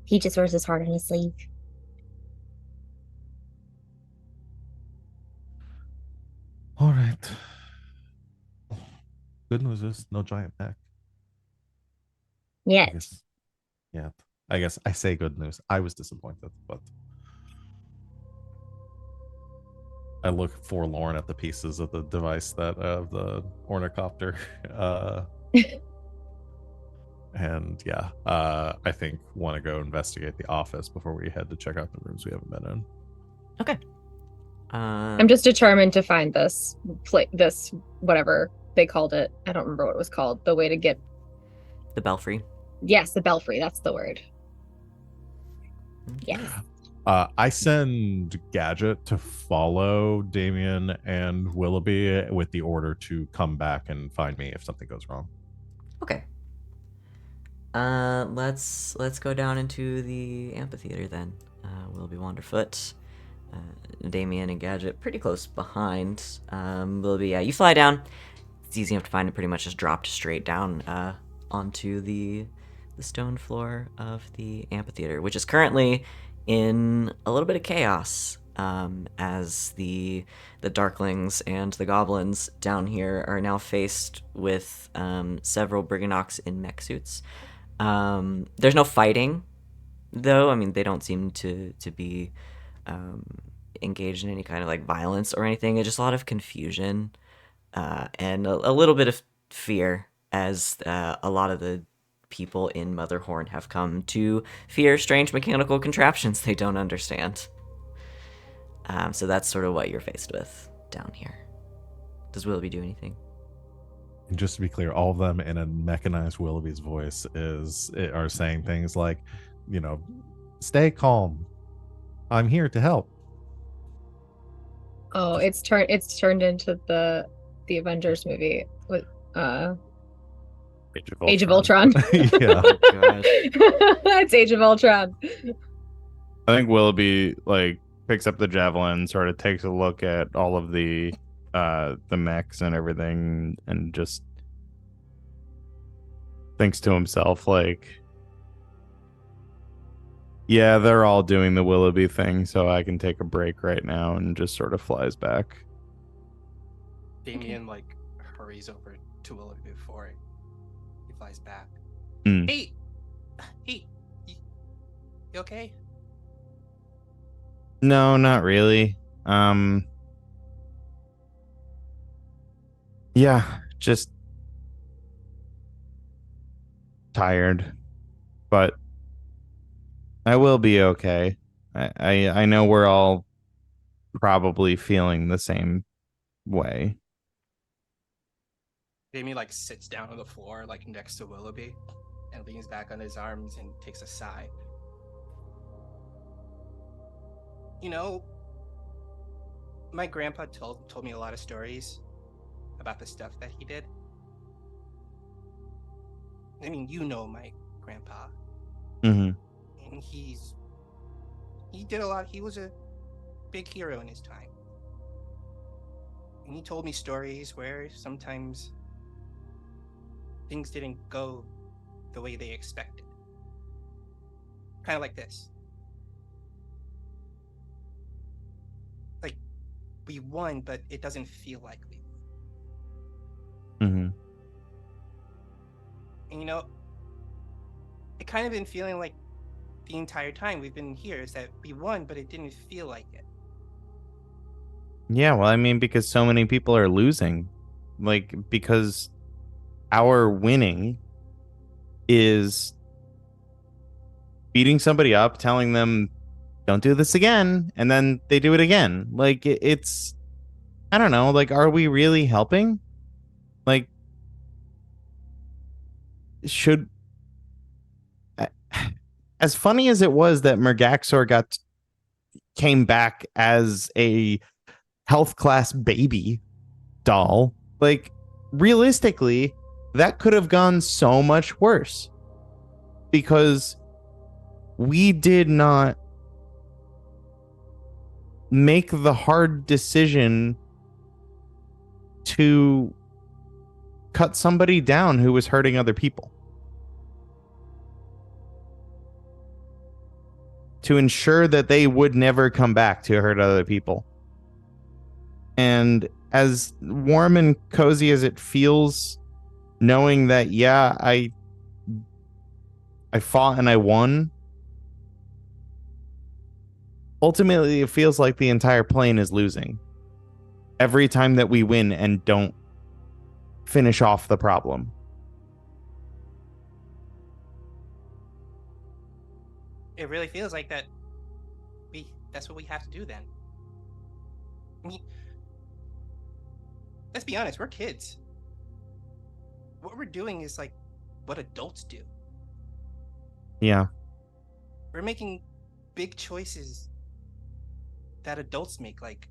He just wears his heart on his sleeve. All right. Good news is no giant mech. I Yet. guess. Yeah. I guess I say good news. I was disappointed, but I look forlorn at the pieces of the device that of the ornithopter. And yeah, I think want to go investigate the office before we head to check out the rooms we haven't been in. Okay. I'm just determined to find this this whatever they called it. I don't remember what it was called. The way to get the belfry. Yes, the belfry. That's the word. Yes. I send Gadget to follow Damian and Willoughby with the order to come back and find me if something goes wrong. Okay. Let's go down into the amphitheater then. Willoughby Wanderfoot, Damian and Gadget pretty close behind. Willoughby, you fly down. It's easy enough to find it. Pretty much just dropped straight down onto the stone floor of the amphitheater, which is currently in a little bit of chaos, as the Darklings and the Goblins down here are now faced with several Brigandocs in mech suits. There's no fighting, though. I mean, they don't seem to be engaged in any kind of like violence or anything. It's just a lot of confusion and a little bit of fear, as a lot of the people in Motherhorn have come to fear strange mechanical contraptions they don't understand. So that's sort of what you're faced with down here. Does Willoughby do anything? And just to be clear, all of them in a mechanized Willoughby's voice are saying things like, stay calm. I'm here to help. Oh, it's turned into the Avengers movie with Age of Ultron. Yeah. Oh, gosh. It's Age of Ultron. I think Willoughby picks up the javelin, sort of takes a look at all of the mechs and everything, and just thinks to himself yeah, they're all doing the Willoughby thing, so I can take a break right now, and just sort of flies back. Damian hurries over to Willoughby before he flies back. Mm. Hey, you okay? No, not really. Yeah, just tired, but I will be okay. I know we're all probably feeling the same way. Damian sits down on the floor next to Willoughby and leans back on his arms and takes a sigh. My grandpa told me a lot of stories about the stuff that he did. I mean, my grandpa. Mm-hmm. And he did a lot. He was a big hero in his time. And he told me stories where sometimes things didn't go the way they expected. Kind of like this. We won, but it doesn't feel like we won. Mm-hmm. And it kind of been feeling like the entire time we've been here is that we won, but it didn't feel like it. Yeah, well, I mean, because so many people are losing. Because our winning is beating somebody up, telling them, don't do this again, and then they do it again. It's, I don't know, are we really helping? Should, as funny as it was that Mergaxor came back as a health class baby doll, realistically, that could have gone so much worse, because we did not make the hard decision to cut somebody down who was hurting other people, to ensure that they would never come back to hurt other people. And as warm and cozy as it feels, knowing that, yeah, I fought and I won, ultimately it feels like the entire plane is losing every time that we win and don't finish off the problem. It really feels like that. That's what we have to do then. I mean, let's be honest, we're kids. What we're doing is like what adults do. Yeah. We're making big choices that adults make, like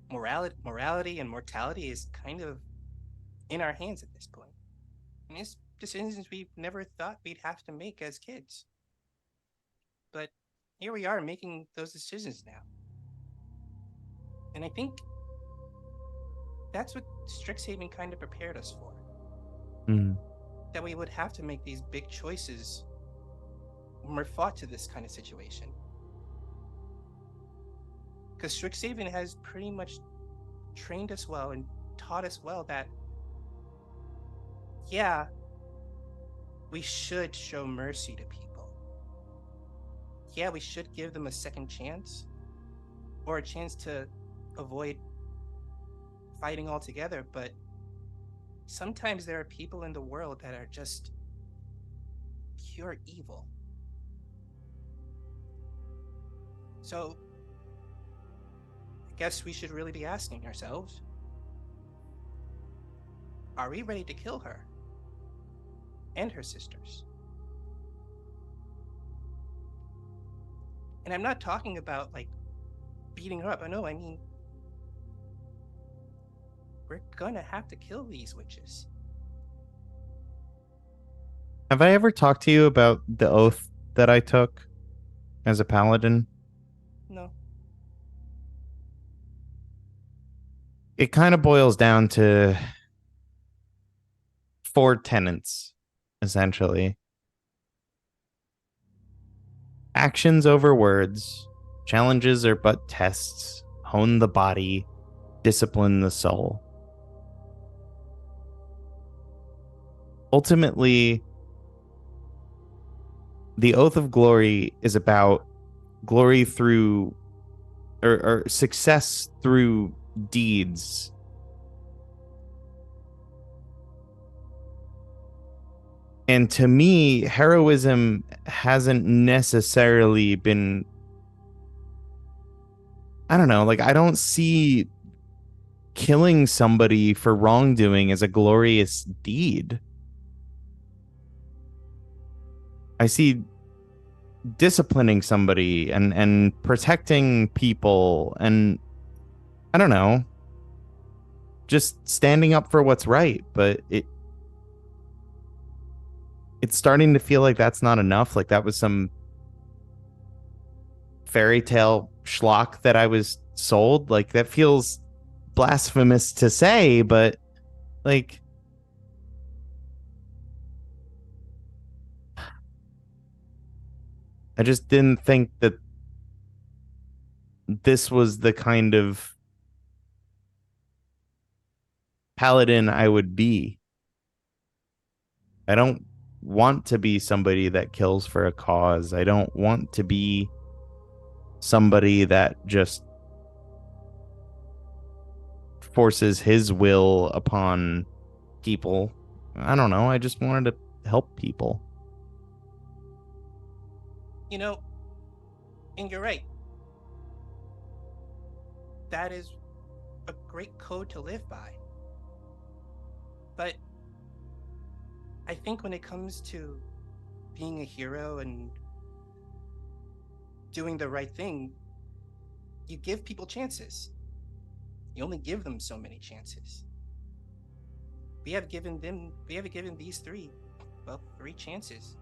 morality and mortality is kind of in our hands at this point. And it's decisions we never thought we'd have to make as kids. But here we are making those decisions now. And I think that's what Strixhaven kind of prepared us for. Mm. That we would have to make these big choices when we're fought to this kind of situation. Because Strixhaven has pretty much trained us well and taught us well that, yeah, we should show mercy to people. Yeah, we should give them a second chance or a chance to avoid fighting altogether, but sometimes there are people in the world that are just pure evil. So, I guess we should really be asking ourselves, are we ready to kill her and her sisters? And I'm not talking about like beating her up. I know, I mean, we're gonna have to kill these witches. Have I ever talked to you about the oath that I took as a paladin? No. It kind of boils down to 4 tenets, essentially. Actions over words, challenges are but tests, hone the body, discipline the soul. Ultimately, the Oath of Glory is about glory through or success through deeds. And to me, heroism hasn't necessarily been, I don't know, like I don't see killing somebody for wrongdoing as a glorious deed. I see disciplining somebody and protecting people and I don't know, just standing up for what's right, but it's starting to feel like that's not enough. Like that was some fairy tale schlock that I was sold. Like that feels blasphemous to say, but like I just didn't think that this was the kind of paladin I would be. I don't want to be somebody that kills for a cause. I don't want to be somebody that just forces his will upon people. I don't know. I just wanted to help people. You know, and you're right. That is a great code to live by. But I think when it comes to being a hero and doing the right thing, you give people chances. You only give them so many chances. We have given these 3 chances.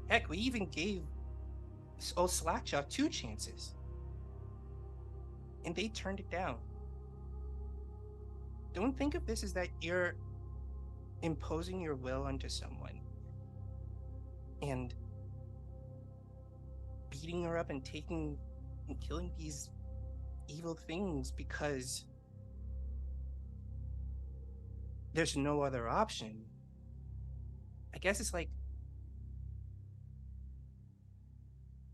Heck, we even gave old Slackjaw 2 chances. And they turned it down. Don't think of this as that you're imposing your will onto someone and beating her up and killing these evil things because there's no other option, I guess it's like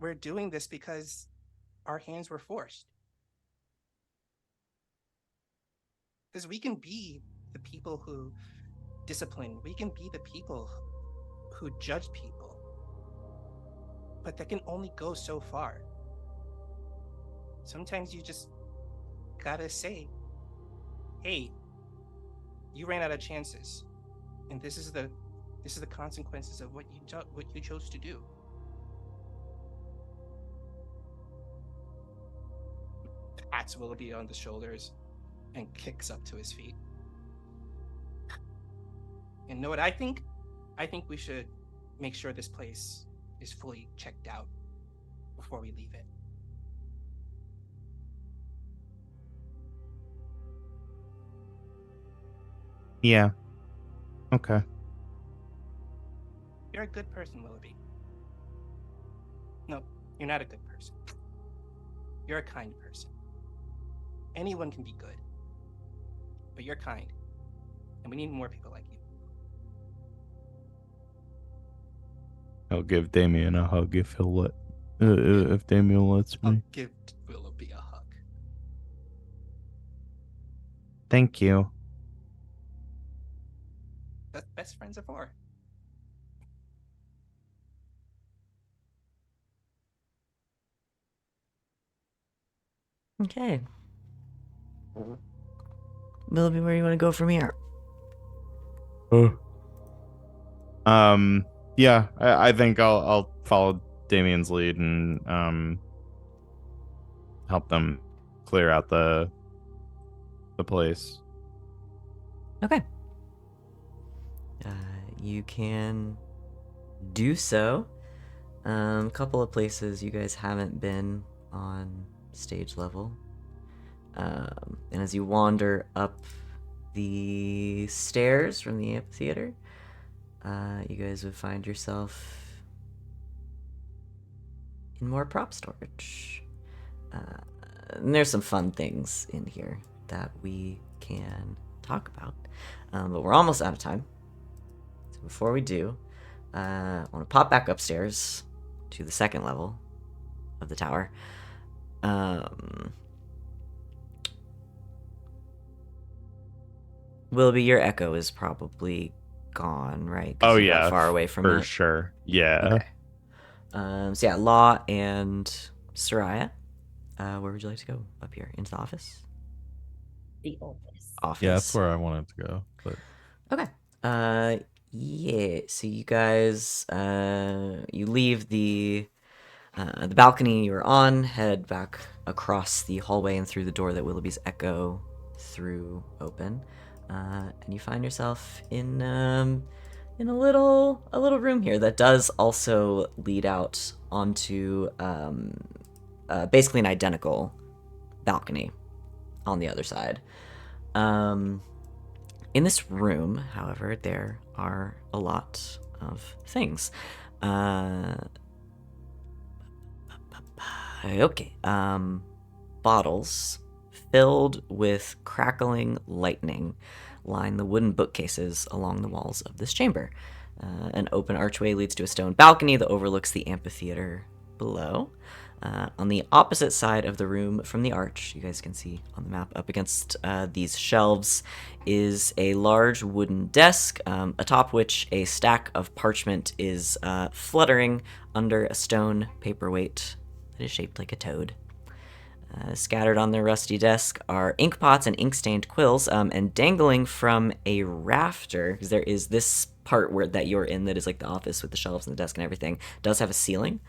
we're doing this because our hands were forced. Because we can be the people who discipline, we can be the people who judge people, but that can only go so far. Sometimes you just gotta say, hey, you ran out of chances, and this is the consequences of what you chose to do. Pats Willoughby on the shoulders and kicks up to his feet. And know what I think? I think we should make sure this place is fully checked out before we leave it. Yeah. Okay. You're a good person, Willoughby. No, you're not a good person. You're a kind person. Anyone can be good, but you're kind, and we need more people like you. I'll give Damian a hug if he'll let. If Damian lets me. I'll give Willoughby a hug. Thank you. That's what best friends are for. Okay. Willoughby, where do you want to go from here? Yeah, I think I'll follow Damian's lead and help them clear out the place. Okay. You can do so. A couple of places you guys haven't been on stage level. And as you wander up the stairs from the amphitheater, you guys would find yourself in more prop storage. And there's some fun things in here that we can talk about. But we're almost out of time. So before we do, I want to pop back upstairs to the second level of the tower. Willoughby, your echo is probably gone, right? 'Cause Oh you're yeah, not far away from for it. sure. Yeah. Okay. So yeah, Law and Sereia. Where would you like to go? Up here into the office? The office. Office. Yeah, that's where I wanted to go. But Okay. Yeah. So you guys, you leave the balcony you were on, head back across the hallway and through the door that Willoughby's echo threw open, and you find yourself in a little room here that does also lead out onto basically an identical balcony on the other side. In this room, however, there are a lot of things. Okay. Bottles filled with crackling lightning line the wooden bookcases along the walls of this chamber. An open archway leads to a stone balcony that overlooks the amphitheater below. On the opposite side of the room from the arch, you guys can see on the map up against these shelves, is a large wooden desk, atop which a stack of parchment is fluttering under a stone paperweight that is shaped like a toad. Scattered on their rusty desk are ink pots and ink-stained quills, and dangling from a rafter, because there is this part that you're in that is like the office with the shelves and the desk and everything, does have a ceiling.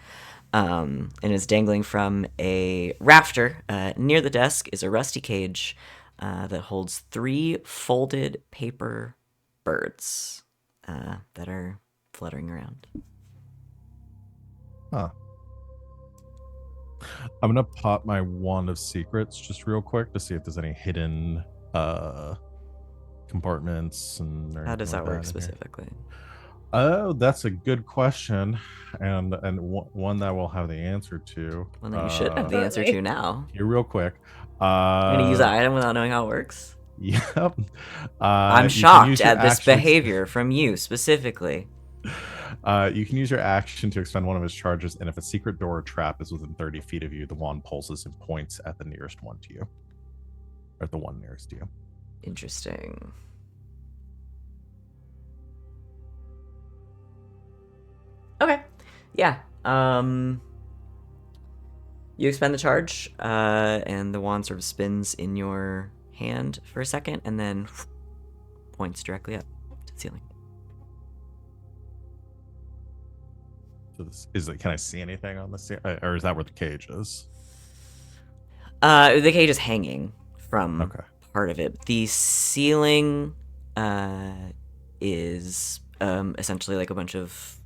And is dangling from a rafter near the desk is a rusty cage that holds 3 folded paper birds that are fluttering around. Huh. I'm gonna pop my wand of secrets just real quick to see if there's any hidden compartments and. How does that work in here. specifically? Oh, that's a good question, and one that we'll have the answer to. One that you should have the answer to now. Here, real quick. You're gonna use that item without knowing how it works? Yep. I'm you can shocked use your at this action- behavior from you specifically. You can use your action to expend one of his charges, and if a secret door or trap is within 30 feet of you, the wand pulses and points at the nearest one to you. Or the one nearest to you. Interesting. Okay. Yeah. You expend the charge, and the wand sort of spins in your hand for a second, and then points directly up to the ceiling. So can I see anything on the ceiling? Or is that where the cage is? The cage is hanging from Okay. part of it. The ceiling is essentially like a bunch of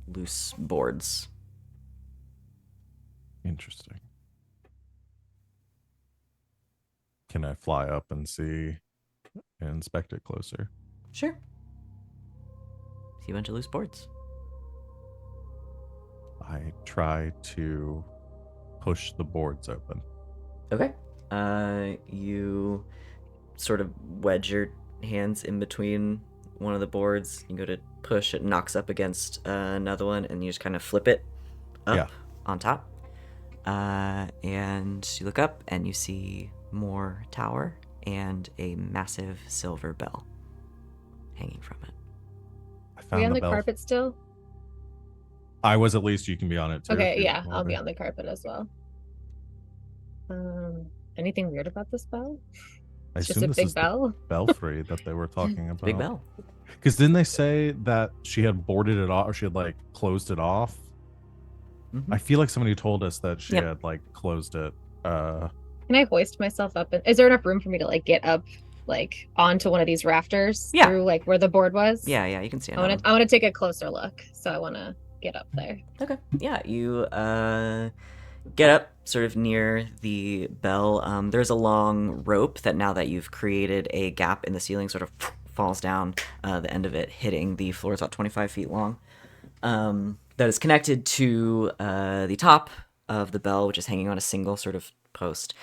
loose boards. Interesting. Can I fly up and see and inspect it closer? Sure. See a bunch of loose boards. I try to push the boards open. Okay. You sort of wedge your hands in between one of the boards. You go to push, it knocks up against another one, and you just kind of flip it up on top. And you look up, and you see more tower and a massive silver bell hanging from it. I Are found we on the bell. carpet still? I was at least. You can be on it too. if Okay, you yeah, want I'll to be on the carpet as well. Anything weird about this bell? I It's just assume a this big is the bell. belfry that they were talking about. Big bell. Because didn't they say that she had boarded it off, or she had like closed it off? Mm-hmm. I feel like somebody told us that she Yep. had like closed it. Can I hoist myself up? Is there enough room for me to like get up, like onto one of these rafters Yeah. through like where the board was? Yeah, you can see it. I want to take a closer look, so I want to get up there. Okay. Yeah, you get up sort of near the bell. There's a long rope that now that you've created a gap in the ceiling sort of falls down, the end of it hitting the floor. It's about 25 feet long. That is connected to the top of the bell, which is hanging on a single sort of post.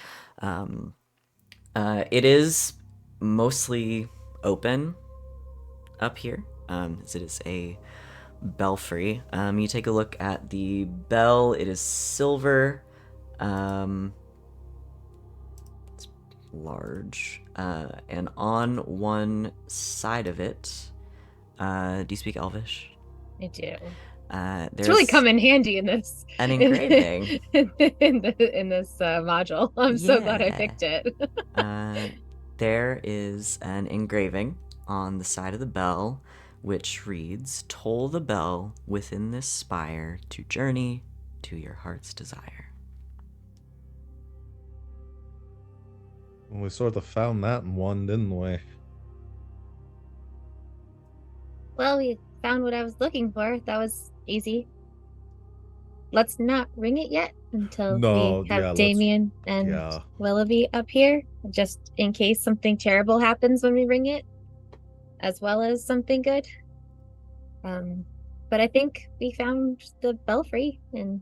It is mostly open up here, as it is a belfry. You take a look at the bell. It is silver. It's large. And on one side of it, do you speak Elvish? I do. There's It's really come in handy in this an engraving. in this module. I'm so glad I Yeah. picked it. There is an engraving on the side of the bell which reads, "Toll the bell within this spire to journey to your heart's desire." We sort of found that in one, didn't we? Well, we found what I was looking for. That was easy. Let's not ring it yet until No, we have yeah, let's- Damian and yeah. Willoughby up here, just in case something terrible happens when we ring it, as well as something good. But I think we found the belfry and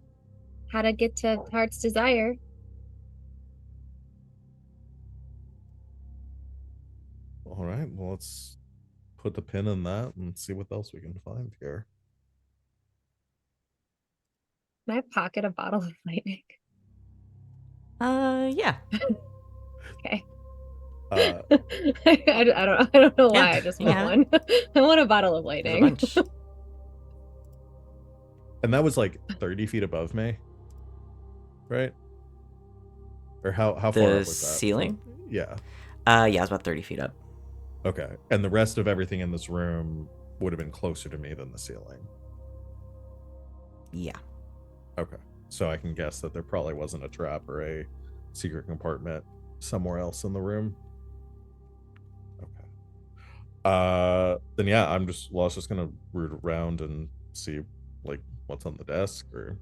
how to get to Heart's Desire. All right, well, let's put the pin in that and see what else we can find here. Can I pocket a bottle of lightning? Yeah. Okay. Uh, I don't know why. Yeah, I just want yeah. one. I want a bottle of There's a lightning. bunch. and that was like 30 feet above me, right? Or how far up The was that? ceiling? Yeah. Yeah, it's about 30 feet up. Okay. And the rest of everything in this room would have been closer to me than the ceiling. Yeah. Okay. So I can guess that there probably wasn't a trap or a secret compartment somewhere else in the room. Okay. Then yeah, I was just gonna root around and see like what's on the desk or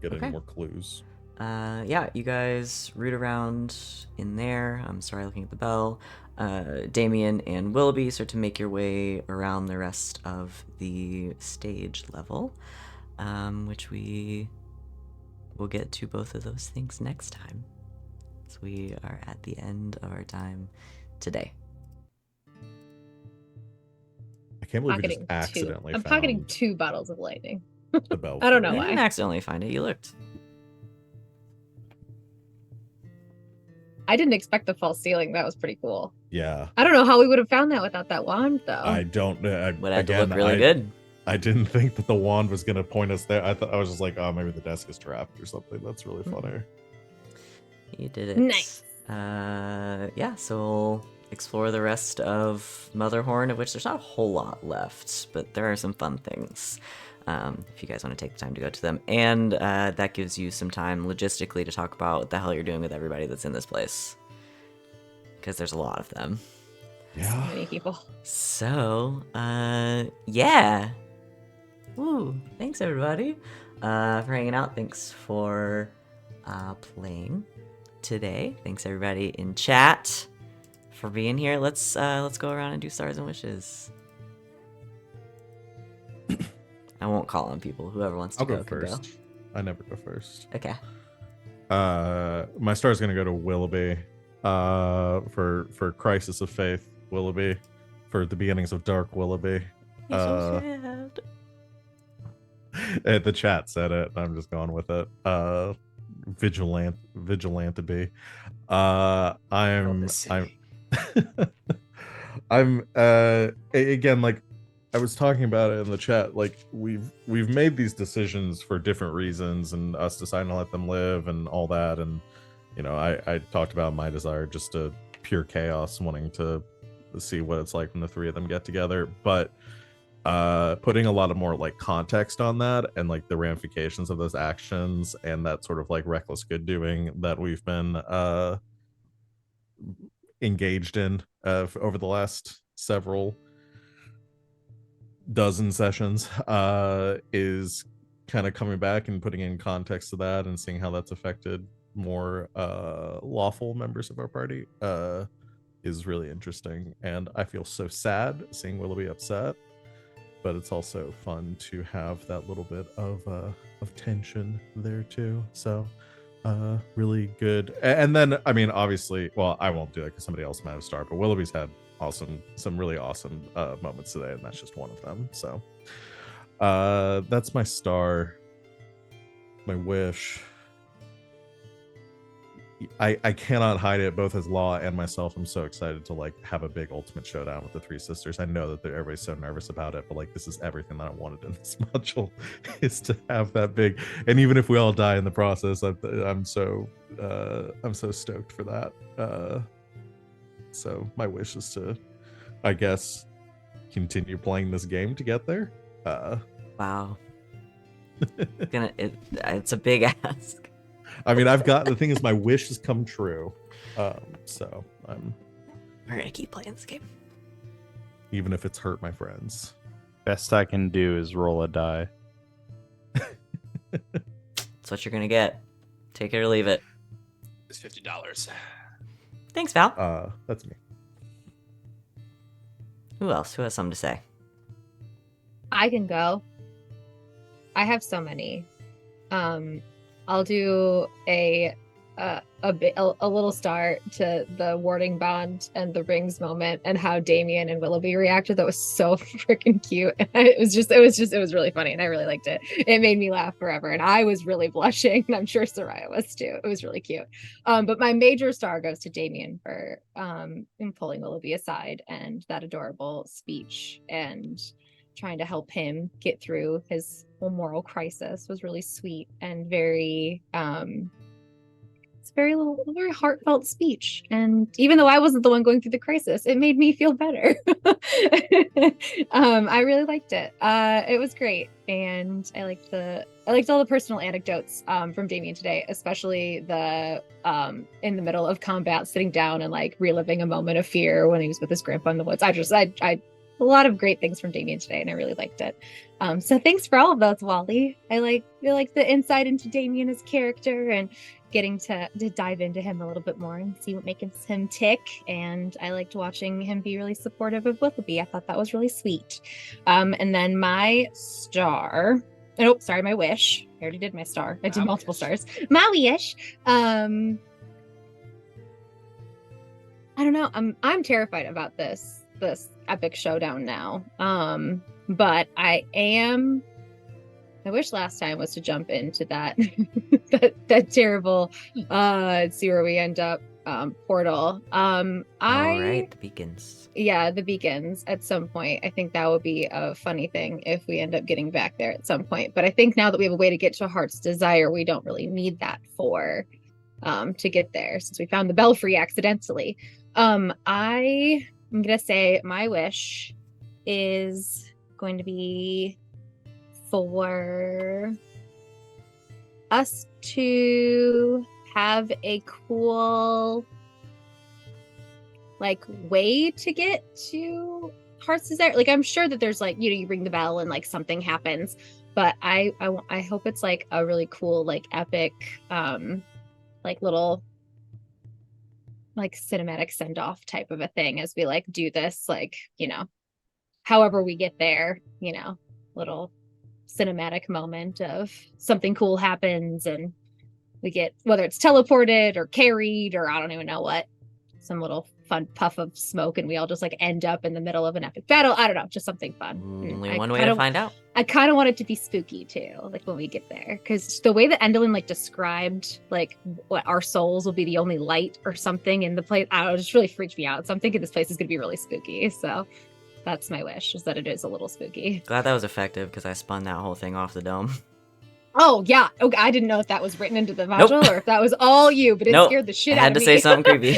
get Okay. any more clues. Yeah, you guys root around in there. I'm sorry, looking at the bell. Damian and Willoughby start to make your way around the rest of the stage level, which we will get to both of those things next time. So we are at the end of our time today. I can't believe we just Pocketing accidentally I'm found pocketing 2 bottles of lightning. the bell. I don't know You why. didn't accidentally find it. You looked. I didn't expect the false ceiling. That was pretty cool. Yeah. I don't know how we would have found that without that wand, though. I don't know. Would have to look really good. I didn't think that the wand was going to point us there. I was just like, oh, maybe the desk is trapped or something. That's really funny. You did it. Nice. Yeah, so we'll explore the rest of Motherhorn, of which there's not a whole lot left, but there are some fun things. If you guys want to take the time to go to them. And that gives you some time logistically to talk about what the hell you're doing with everybody that's in this place. Because there's a lot of them. So Yeah. many people. So, yeah. Woo, thanks everybody for hanging out. Thanks for playing today. Thanks everybody in chat for being here. Let's go around and do stars and wishes. I won't call on people. Whoever wants to I'll go can first. I never go first. Okay. My star is going to go to Willoughby for Crisis of Faith, Willoughby, for the beginnings of Dark Willoughby. He's so sad. The chat said it, and I'm just going with it. Vigilante. I'm again, like I was talking about it in the chat, like we've made these decisions for different reasons, and us deciding to let them live and all that, and you know, I talked about my desire just to pure chaos, wanting to see what it's like when the three of them get together, but putting a lot of more like context on that and like the ramifications of those actions and that sort of like reckless good doing that we've been engaged in over the last several dozen sessions is kind of coming back and putting in context to that and seeing how that's affected more lawful members of our party is really interesting. And I feel so sad seeing Willoughby upset, but it's also fun to have that little bit of tension there too. So really good. And then I mean, obviously, well, I won't do that because somebody else might have started, but Willoughby's had some really awesome moments today, and that's just one of them. So that's my star. My wish, I cannot hide it, both as Law and myself. I'm so excited to like have a big ultimate showdown with the three sisters. I know that everybody's so nervous about it, but like this is everything that I wanted in this module, is to have that big. And even if we all die in the process, I'm so stoked for that. So my wish is to, I guess, continue playing this game to get there. Wow. It's a big ask. I mean, the thing is, my wish has come true. So We're gonna keep playing this game. even if it's hurt my friends. Best I can do is roll a die. That's what you're gonna get. Take it or leave it. It's $50. Thanks, Val. That's me. Who else? Who has something to say? I can go. I have so many. I'll do a little star to the warding bond and the rings moment and how Damian and Willoughby reacted. That was so freaking cute. It was really funny, and I really liked it. It made me laugh forever, and I was really blushing, and I'm sure Sereia was too. It was really cute. But my major star goes to Damian for in pulling Willoughby aside and that adorable speech and trying to help him get through his whole moral crisis was really sweet and very it's very heartfelt speech. And even though I wasn't the one going through the crisis, it made me feel better. I really liked it. It was great, and I liked all the personal anecdotes from Damian today, especially the in the middle of combat, sitting down and like reliving a moment of fear when he was with his grandpa in the woods. I a lot of great things from Damian today, and I really liked it. So thanks for all of those, Wally. I like the insight into Damian as character and getting to dive into him a little bit more and see what makes him tick. And I liked watching him be really supportive of Willoughby. I thought that was really sweet. And then my star. Oh, sorry, my wish. I already did my star. I did multiple stars. My wish. don't know. I'm terrified about this epic showdown now. But I am. My wish last time was to jump into that that terrible see where we end up portal. All right, the beacons. Yeah, the beacons at some point. I think that would be a funny thing if we end up getting back there at some point. But I think now that we have a way to get to Heart's Desire, we don't really need that for to get there, since we found the belfry accidentally. I'm gonna say my wish is going to be for us to have a cool like way to get to Heart's Desire. Like, I'm sure that there's like, you ring the bell and like something happens, but I hope it's like a really cool, like epic like little like cinematic send-off type of a thing as we like do this, like, however we get there, little cinematic moment of something cool happens and we get, whether it's teleported or carried or I don't even know what, some little fun puff of smoke and we all just like end up in the middle of an epic battle. I don't know, just something fun. Only one way to find out. I kind of want it to be spooky too, like when we get there, because the way that Endelyn like described like what our souls will be the only light or something in the place, I don't know, it just really freaked me out. So I'm thinking this place is gonna be really spooky. So that's my wish, is that it is a little spooky. Glad that was effective because I spun that whole thing off the dome. Oh yeah, okay, I didn't know if that was written into the module or if that was all you, but it scared the shit out of me. I had to say something creepy.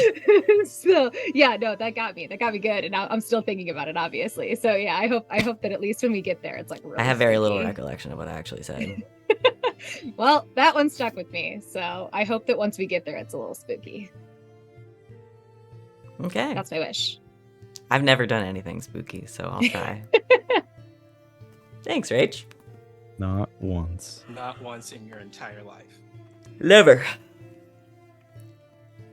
So yeah, no, that got me good, and I'm still thinking about it, obviously. So yeah, I hope that at least when we get there, it's like really I have very little spooky. recollection of what I actually said. Well, that one stuck with me, so I hope that once we get there, it's a little spooky. Okay, that's my wish. I've never done anything spooky, so I'll try. Thanks, Rach. Not once. Not once in your entire life. Never.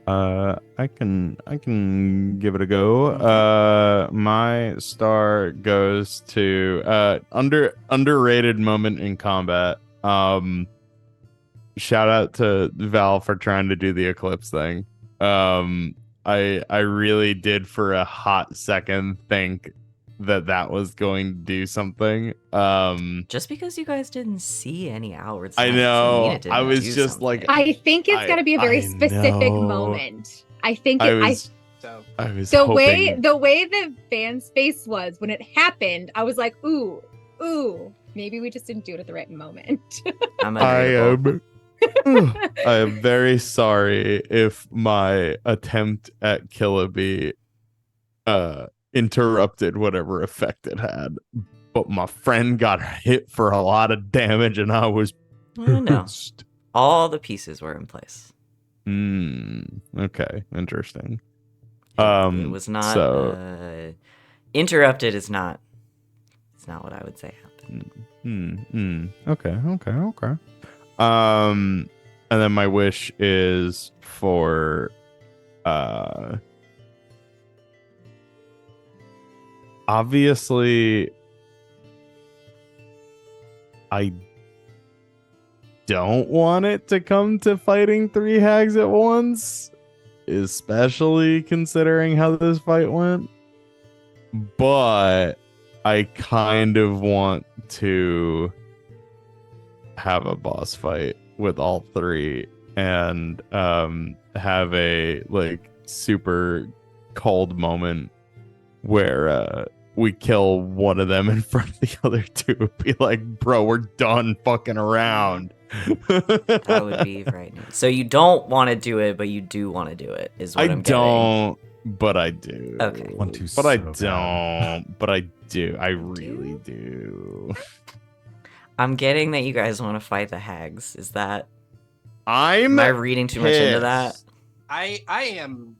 I can give it a go. My star goes to underrated moment in combat. Shout out to Val for trying to do the eclipse thing. I really did for a hot second think that was going to do something. Just because you guys didn't see any outward I signs know. it didn't I was do just something. like, I think it's got to be a very specific know. moment. I think I it, was the hoping... way the fan's face was when it happened, I was like, ooh, maybe we just didn't do it at the right moment. I am very sorry if my attempt at Willoughby interrupted whatever effect it had, but my friend got hit for a lot of damage and I was pissed. No. All the pieces were in place. Okay, interesting. It was not interrupted is not, it's not what I would say happened. Okay. And then my wish is for obviously I don't want it to come to fighting 3 hags at once, especially considering how this fight went, but I kind of want to have a boss fight with all 3 and have a like super cold moment where we kill one of them in front of the other 2. Be like, bro, we're done fucking around. That would be frightening. So you don't want to do it, but you do want to do it, is what I'm getting. I don't, but I do. Okay. But I don't, but I do. I really do. I'm getting that you guys want to fight the hags. Is that... Am I reading too much into that? I am...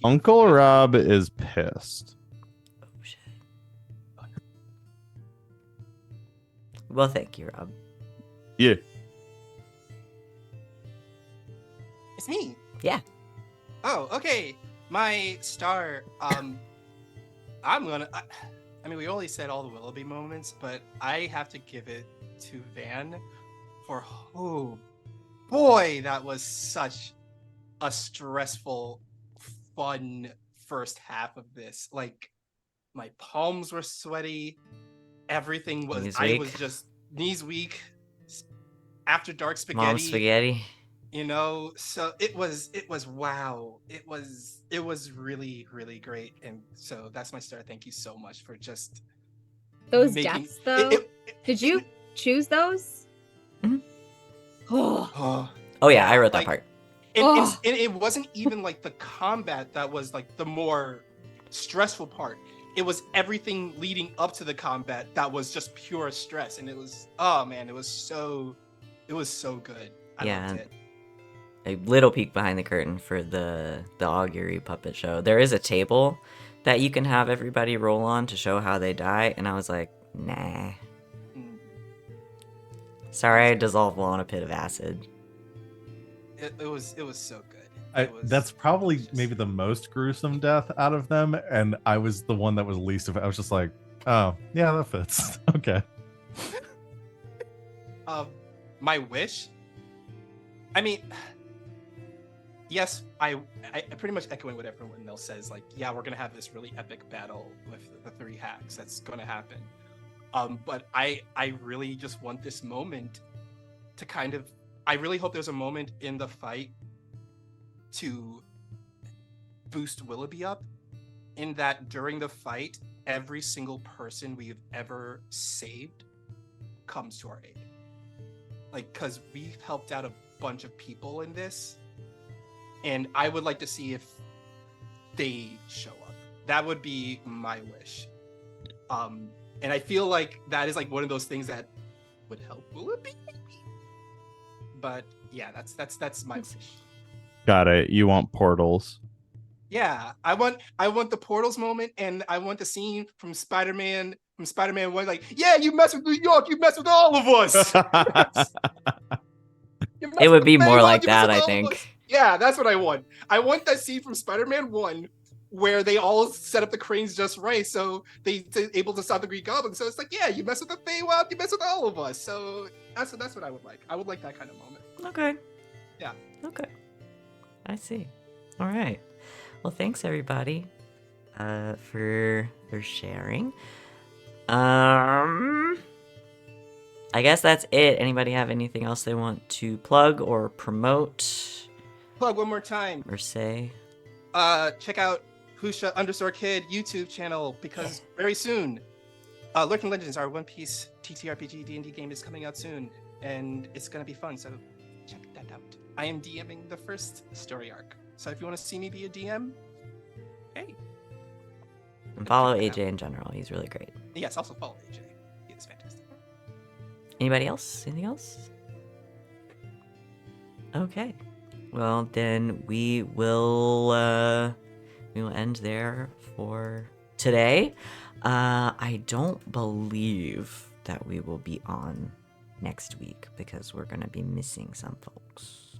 Uncle Rob is pissed. Oh, shit. Well, thank you, Rob. Yeah. It's me. Yeah. Oh, okay. My star, I'm gonna... I mean, we only said all the Willoughby moments, but I have to give it to Van for, oh, boy, that was such a stressful fun first half of this. Like, my palms were sweaty. Everything was, Knees I weak. was just knees weak. After dark Mom spaghetti, spaghetti. so it was wow. It was really, really great. And so that's my start. Thank you so much for just Those making deaths, though. Did you choose those? Mhm. Oh, Oh yeah, I wrote that like, part. and it wasn't even like the combat that was like the more stressful part. It was everything leading up to the combat that was just pure stress, and it was, oh man, it was so good. I Yeah. loved it. A little peek behind the curtain for the augury puppet show. There is a table that you can have everybody roll on to show how they die, and I was like, nah. Mm. Sorry, I dissolved while on a pit of acid. It was so good. That's probably just- maybe the most gruesome death out of them, and I was the one that was least of it. I was just like, oh yeah, that fits. Okay. My wish. I mean, yes, I pretty much echoing what everyone else says. Like, yeah, we're gonna have this really epic battle with the 3 hacks. That's gonna happen. But I really just want this moment to kind of. I really hope there's a moment in the fight to boost Willoughby up, in that during the fight, every single person we've ever saved comes to our aid. Like, because we've helped out a bunch of people in this, and I would like to see if they show up. That would be my wish. And I feel like that is like one of those things that would help Willoughby, maybe. But yeah, that's my wish. Got it. You want portals. Yeah, I want the portals moment, and I want the scene from Spider-Man 1, like, yeah, you mess with New York, you mess with all of us. You mess It would with be the more Feywild, like you mess that, with I all of think. us. Yeah, that's what I want. I want that scene from Spider-Man 1 where they all set up the cranes just right, so they're able to stop the Green Goblin. So it's like, yeah, you mess with the Feywild, you mess with all of us. So that's what I would like. I would like that kind of moment. Okay. Yeah. Okay. I see. All right. Well, thanks everybody for sharing. I guess that's it. Anybody have anything else they want to plug or promote Plug one more time. or say? Check out Husha_Kid YouTube channel, because very soon, Lurking Legends, our One Piece TTRPG D&D game, is coming out soon, and it's gonna be fun. So check that out. I am DMing the first story arc, so if you want to see me be a DM, hey. And follow Check that AJ in general. He's really great. Yes, also follow AJ. He is fantastic. Anybody else? Anything else? Okay. Well, then we will end there for today. I don't believe that we will be on next week because we're gonna be missing some folks.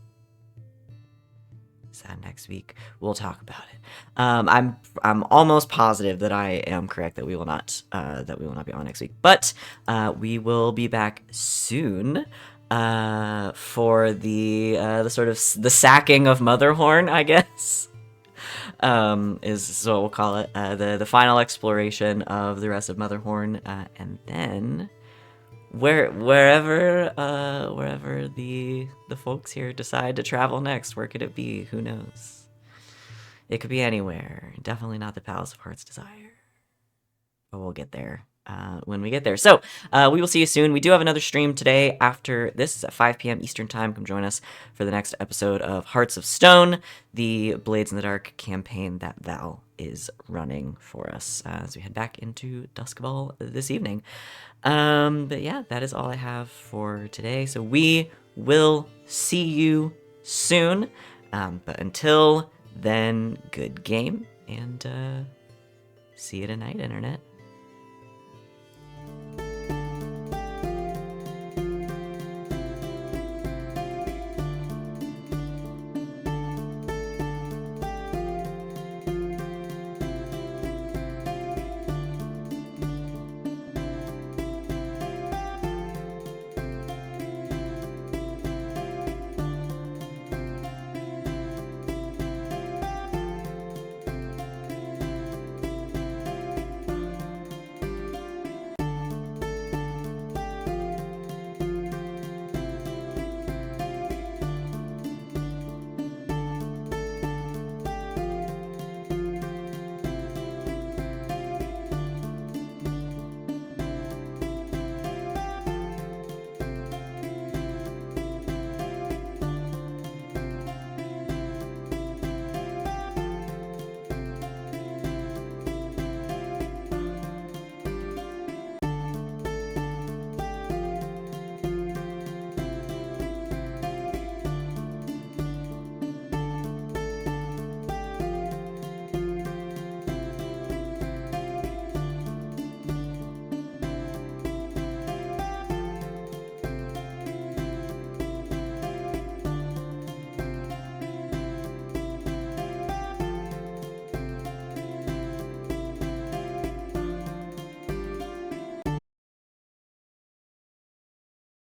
Is that next week? We'll talk about it. I'm almost positive that I am correct that we will not be on next week, but we will be back soon for the sort of the sacking of Motherhorn, I guess. Is what we'll call it. The final exploration of the rest of Motherhorn, and then wherever the folks here decide to travel next. Where could it be? Who knows? It could be anywhere. Definitely not the Palace of Heart's Desire. But we'll get there when we get there. So we will see you soon. We do have another stream today after this. It's at 5 p.m. Eastern Time. Come join us for the next episode of Hearts of Stone, the Blades in the Dark campaign that Val is running for us as we head back into Duskball this evening. But yeah, that is all I have for today. So we will see you soon. But until then, good game, and see you tonight, Internet.